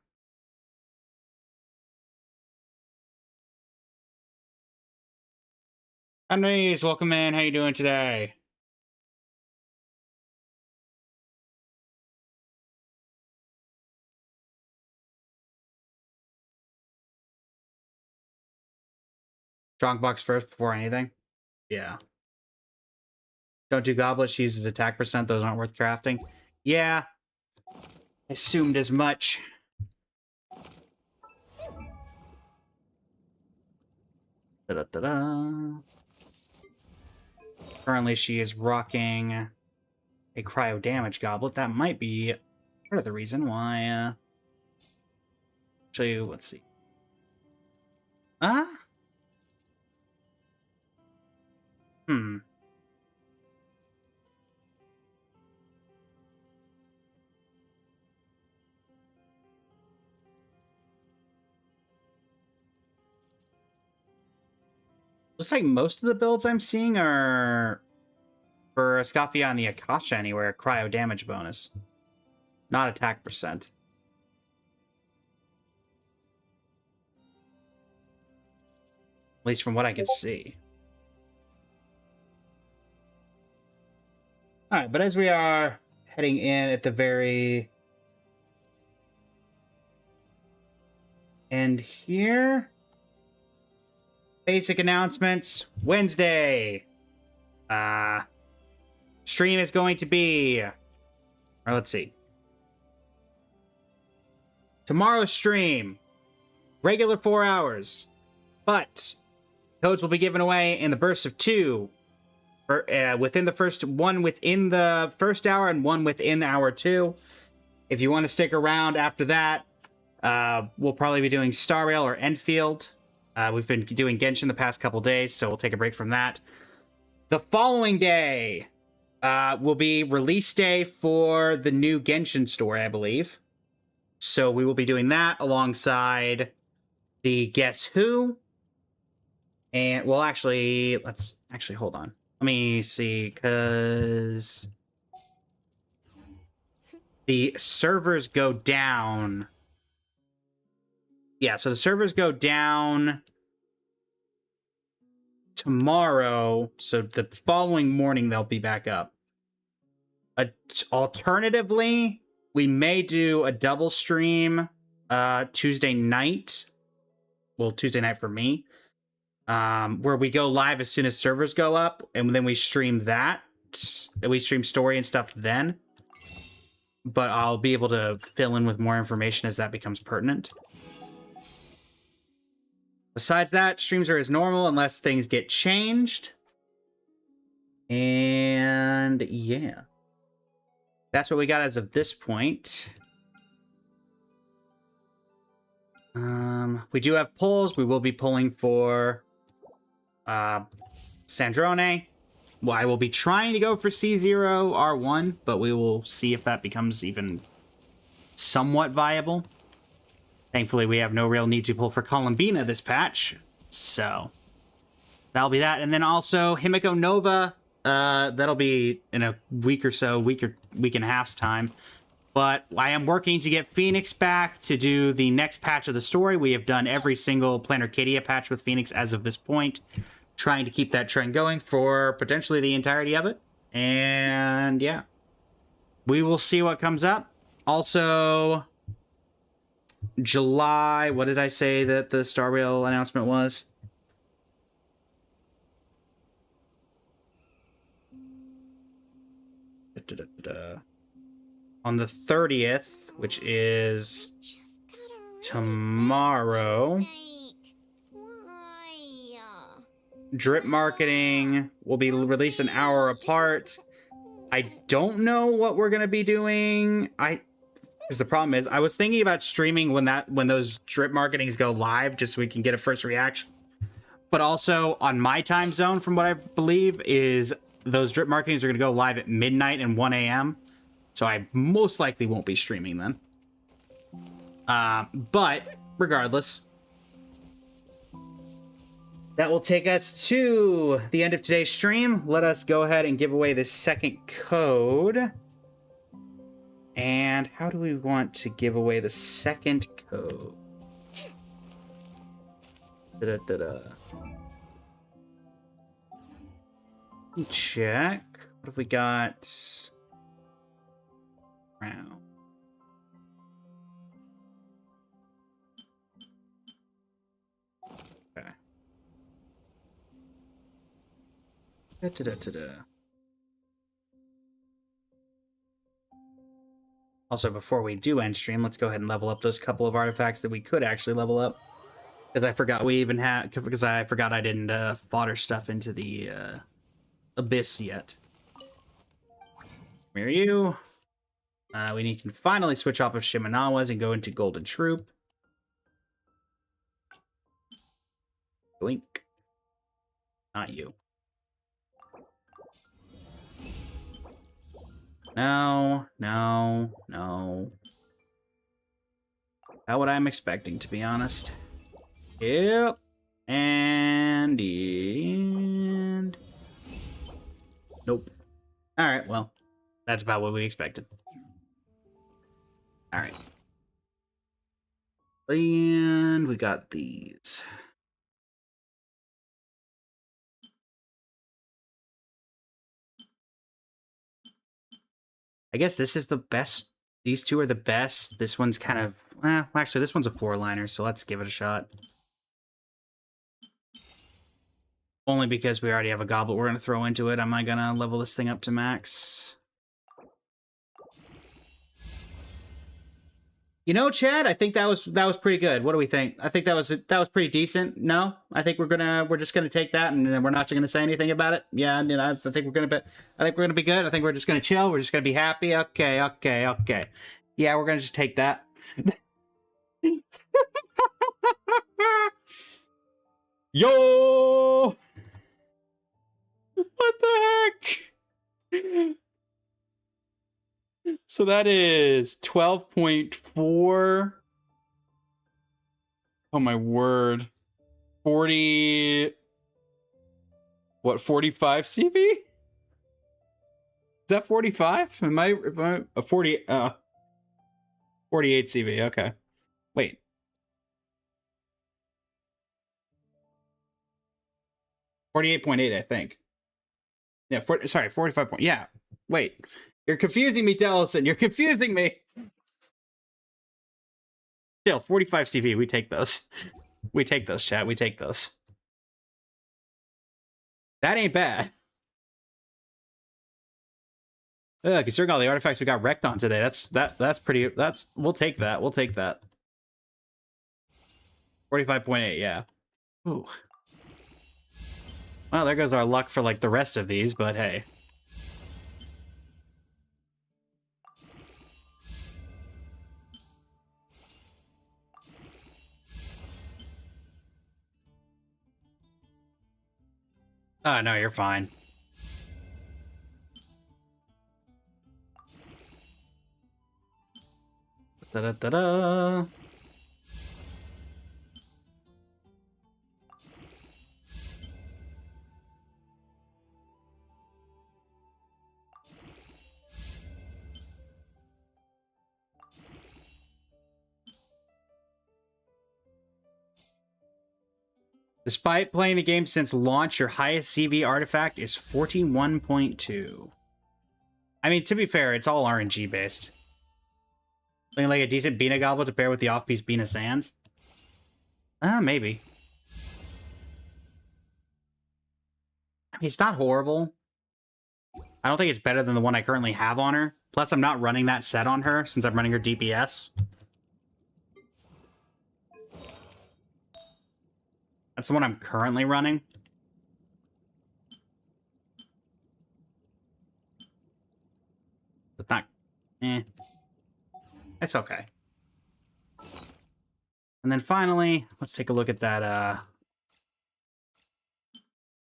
Andres, welcome in. How you doing today? Strongbox first before anything? Yeah. Don't do goblets. She uses attack percent. Those aren't worth crafting. Yeah. Assumed as much. Da-da-da-da. Currently, she is rocking a cryo damage goblet. That might be part of the reason why. Show you. Let's see. Hmm. Looks like most of the builds I'm seeing are for Escoffia on the Akasha anywhere, cryo damage bonus. Not attack percent. At least from what I can see. Alright, but as we are heading in at the very end here... Basic announcements. Wednesday. Stream is going to be... Or let's see. Tomorrow's stream. Regular 4 hours. But codes will be given away in the bursts of 2. Within the first hour and 1 within hour 2. If you want to stick around after that, we'll probably be doing Star Rail or Enfield. We've been doing Genshin the past couple days, so we'll take a break from that. The following day, will be release day for the new Genshin story, I believe. So we will be doing that alongside the Guess Who. And, well, actually, let's actually hold on. Let me see, because the servers go down. Yeah, so the servers go down tomorrow. So the following morning, they'll be back up. Alternatively, we may do a double stream Tuesday night. Well, Tuesday night for me. Where we go live as soon as servers go up, and then we stream that. We stream story and stuff then. But I'll be able to fill in with more information as that becomes pertinent. Besides that, streams are as normal unless things get changed. And yeah. That's what we got as of this point. We do have polls. We will be polling for Sandrone. Well, I will be trying to go for C0 R1, but we will see if that becomes even somewhat viable. Thankfully, we have no real need to pull for Columbina this patch, so that'll be that. And then also Himiko Nova, that'll be in a week or so, week and a half's time. But I am working to get Phoenix back to do the next patch of the story. We have done every single Planar Cadia patch with Phoenix as of this point, trying to keep that trend going for potentially the entirety of it. And yeah, we will see what comes up. Also, July, what did I say that the Star Rail announcement was? On the 30th, which is tomorrow, Drip Marketing will be released an hour apart. I don't know what we're gonna be doing. Because the problem is, I was thinking about streaming when those Drip Marketings go live, just so we can get a first reaction. But also on my time zone, from what I believe, is those Drip Marketings are gonna go live at midnight and 1 a.m. So I most likely won't be streaming then. But regardless, that will take us to the end of today's stream. Let us go ahead and give away the second code. And how do we want to give away the second code? Check. What have we got? Wow. Okay. Also, before we do end stream, let's go ahead and level up those couple of artifacts that we could actually level up. Because I forgot we even had, because I forgot I didn't fodder stuff into the Abyss yet. Where are you? We need to finally switch off of Shimenawa's and go into Golden Troop. Blink. Not you. No, no, no. Not what I'm expecting, to be honest. Yep. And nope. Alright, well, that's about what we expected. Alright. And we got these. I guess this is the best. These two are the best. This one's kind of... well, actually, this one's a 4-liner, so let's give it a shot. Only because we already have a goblet we're going to throw into it. Am I going to level this thing up to max? You know, Chad, I think that was pretty good. What do we think? I think that was pretty decent. No, I think we're just gonna take that and we're not going to say anything about it. Yeah, you know, I think we're gonna be good. I think we're just gonna chill. We're just gonna be happy. Okay. Yeah, we're gonna just take that. Yo, what the heck? So that is 12.4. Oh my word. 40. What, 45 CV? Is that 45? Am I a 40 48 CV, okay. Wait. $48.8, I think. Yeah, sorry, 45 point. Yeah. Wait. You're confusing me, Dellison. You're confusing me. Still, 45 CV. We take those. We take those, chat. We take those. That ain't bad. Considering all the artifacts we got wrecked on today, that's pretty. We'll take that. We'll take that. 45.8, yeah. Ooh. Well, there goes our luck for like the rest of these, but hey. Oh, no, you're fine. Da-da-da-da. Despite playing the game since launch, your highest CV artifact is 41.2. I mean, to be fair, it's all RNG based. Looking like a decent Bina Goblet to pair with the off-piece Bina Sands? Maybe. I mean, it's not horrible. I don't think it's better than the one I currently have on her. Plus, I'm not running that set on her since I'm running her DPS. That's the one I'm currently running. But not... It's okay. And then finally, let's take a look at that,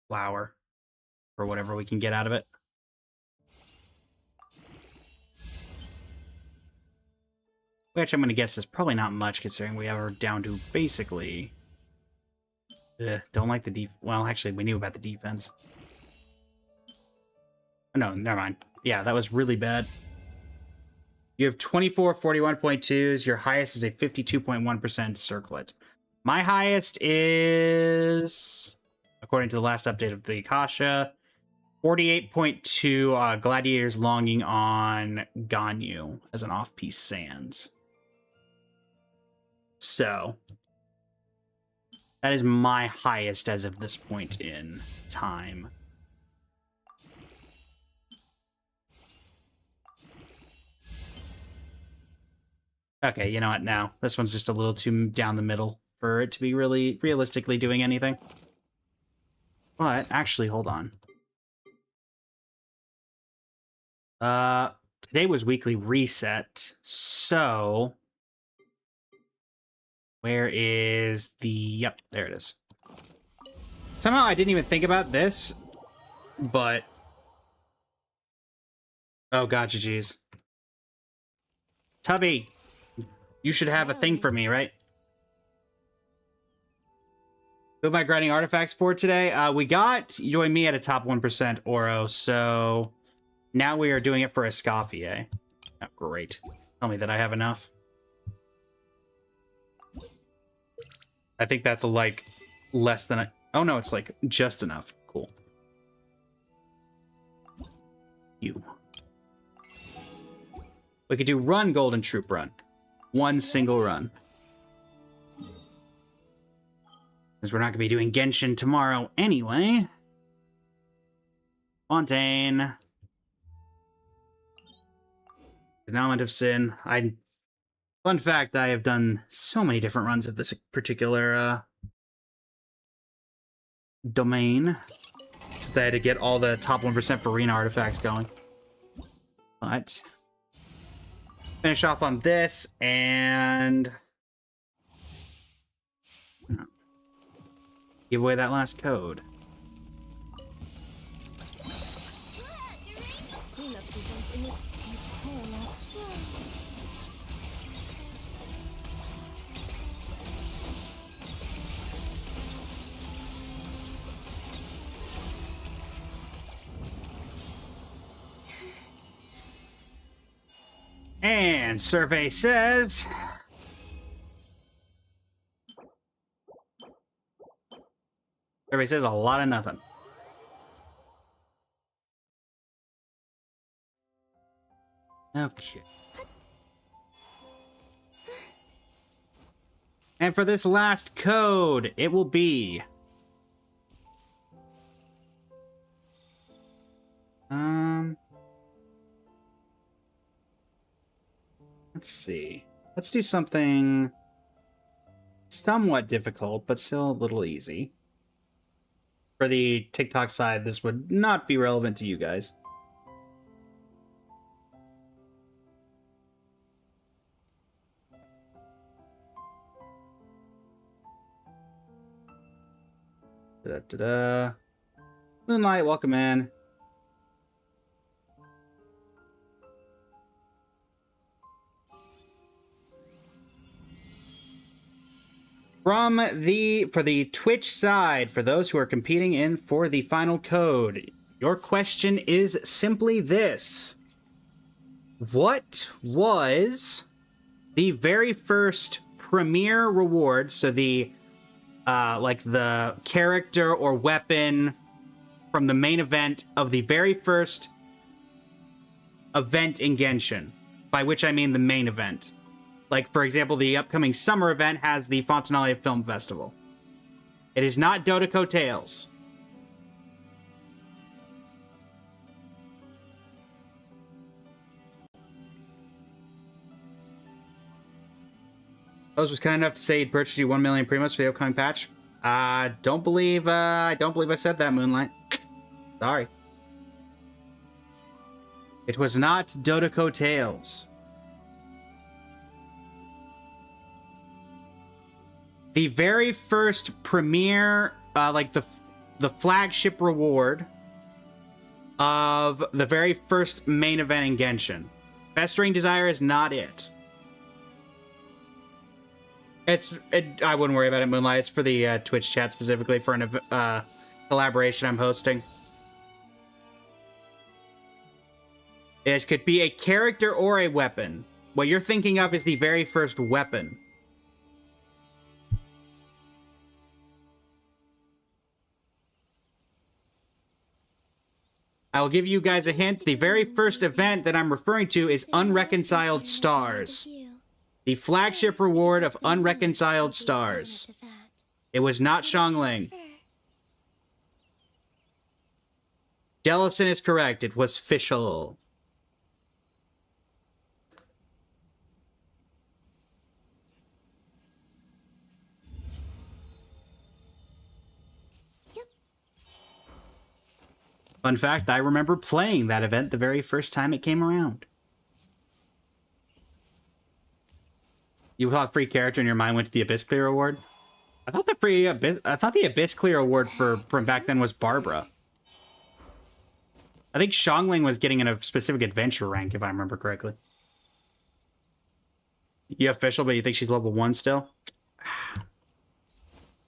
flower. Or whatever we can get out of it. Which I'm going to guess is probably not much, considering we have her down to basically... don't like the well, actually, we knew about the defense. Oh, no, never mind. Yeah, that was really bad. You have 24 41.2s. Your highest is a 52.1% circlet. My highest is, according to the last update of the Akasha, 48.2 Gladiator's Longing on Ganyu as an off-piece Sands. So... that is my highest as of this point in time. Okay, you know what, now. This one's just a little too down the middle for it to be really realistically doing anything. But, actually, hold on. Today was weekly reset, so... where is the... Yep, there it is. Somehow I didn't even think about this, but... oh, gotcha, geez. Tubby, you should have a thing for me, right? Who am I grinding artifacts for today? We got you and me at a top 1% Oro, so... now we are doing it for Escoffier. Oh, great. Tell me that I have enough. I think that's like less than a... oh no, it's like just enough. Cool. You. We could do run Golden Troop run. One single run. Because we're not going to be doing Genshin tomorrow anyway. Fontaine. Denouement of Sin. Fun fact, I have done so many different runs of this particular domain. Since I had to get all the top 1% for arena artifacts going. But finish off on this and give away that last code. And survey says... Survey says a lot of nothing. Okay. And for this last code, it will be... Let's see. Let's do something somewhat difficult, but still a little easy. For the TikTok side, this would not be relevant to you guys. Da-da-da. Moonlight, welcome in. For the Twitch side, for those who are competing in for the final code, your question is simply this. What was the very first premier reward, so the like the character or weapon from the main event of the very first event in Genshin, by which I mean the main event. Like, for example, the upcoming summer event has the Fontanalia Film Festival. It is not Dodeko Tales. Rose was kind enough to say he'd purchase you 1 million Primos for the upcoming patch. I don't believe I said that, Moonlight. Sorry. It was not Dodeko Tales. The very first premier, like the flagship reward of the very first main event in Genshin. Festering Desire is not it. I wouldn't worry about it, Moonlight. It's for the Twitch chat specifically for an collaboration I'm hosting. It could be a character or a weapon. What you're thinking of is the very first weapon. I will give you guys a hint. The very first event that I'm referring to is Unreconciled Stars. The flagship reward of Unreconciled Stars. It was not Xiangling. Jellison is correct. It was Fischl. Fun fact, I remember playing that event the very first time it came around. You thought free character in your mind went to the Abyss Clear Award? I thought the Abyss Clear Award from back then was Barbara. I think Xiangling was getting in a specific adventure rank, if I remember correctly. You have Fischl, but you think she's level 1 still?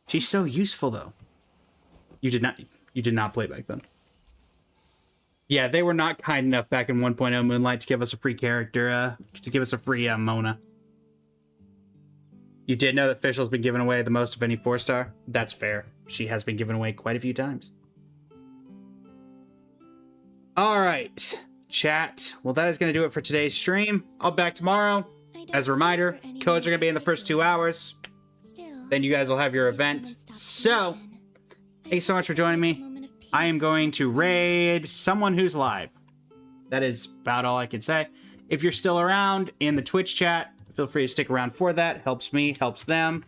She's so useful, though. You did not play back then. Yeah, they were not kind enough back in 1.0 Moonlight to give us a free character, to give us a free Mona. You did know that Fischl's been given away the most of any 4-star? That's fair. She has been given away quite a few times. Alright, chat. Well, that is going to do it for today's stream. I'll be back tomorrow. As a reminder, codes are going to be in the first 2 hours. Then you guys will have your event. So, thanks so much for joining me. I am going to raid someone who's live. That is about all I can say. If you're still around in the Twitch chat, feel free to stick around for that. Helps me, helps them.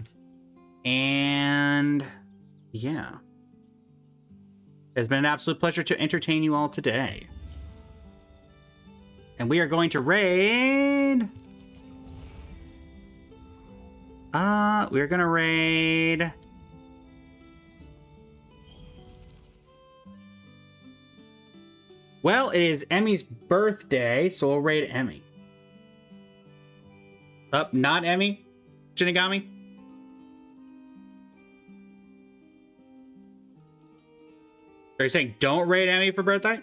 And yeah. It's been an absolute pleasure to entertain you all today. And we are going to raid... we're gonna raid... Well, it is Emmy's birthday, so we'll raid Emmy. Not Emmy? Shinigami? Are you saying don't raid Emmy for birthday?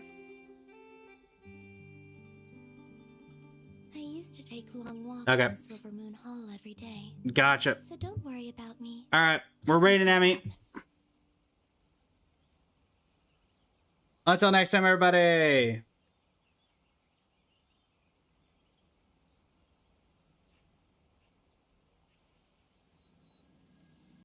I used to take take long walks Okay. in Silver Moon Hall every day. Gotcha. So don't worry about me. All right, we're rating Emmy. Until next time, everybody.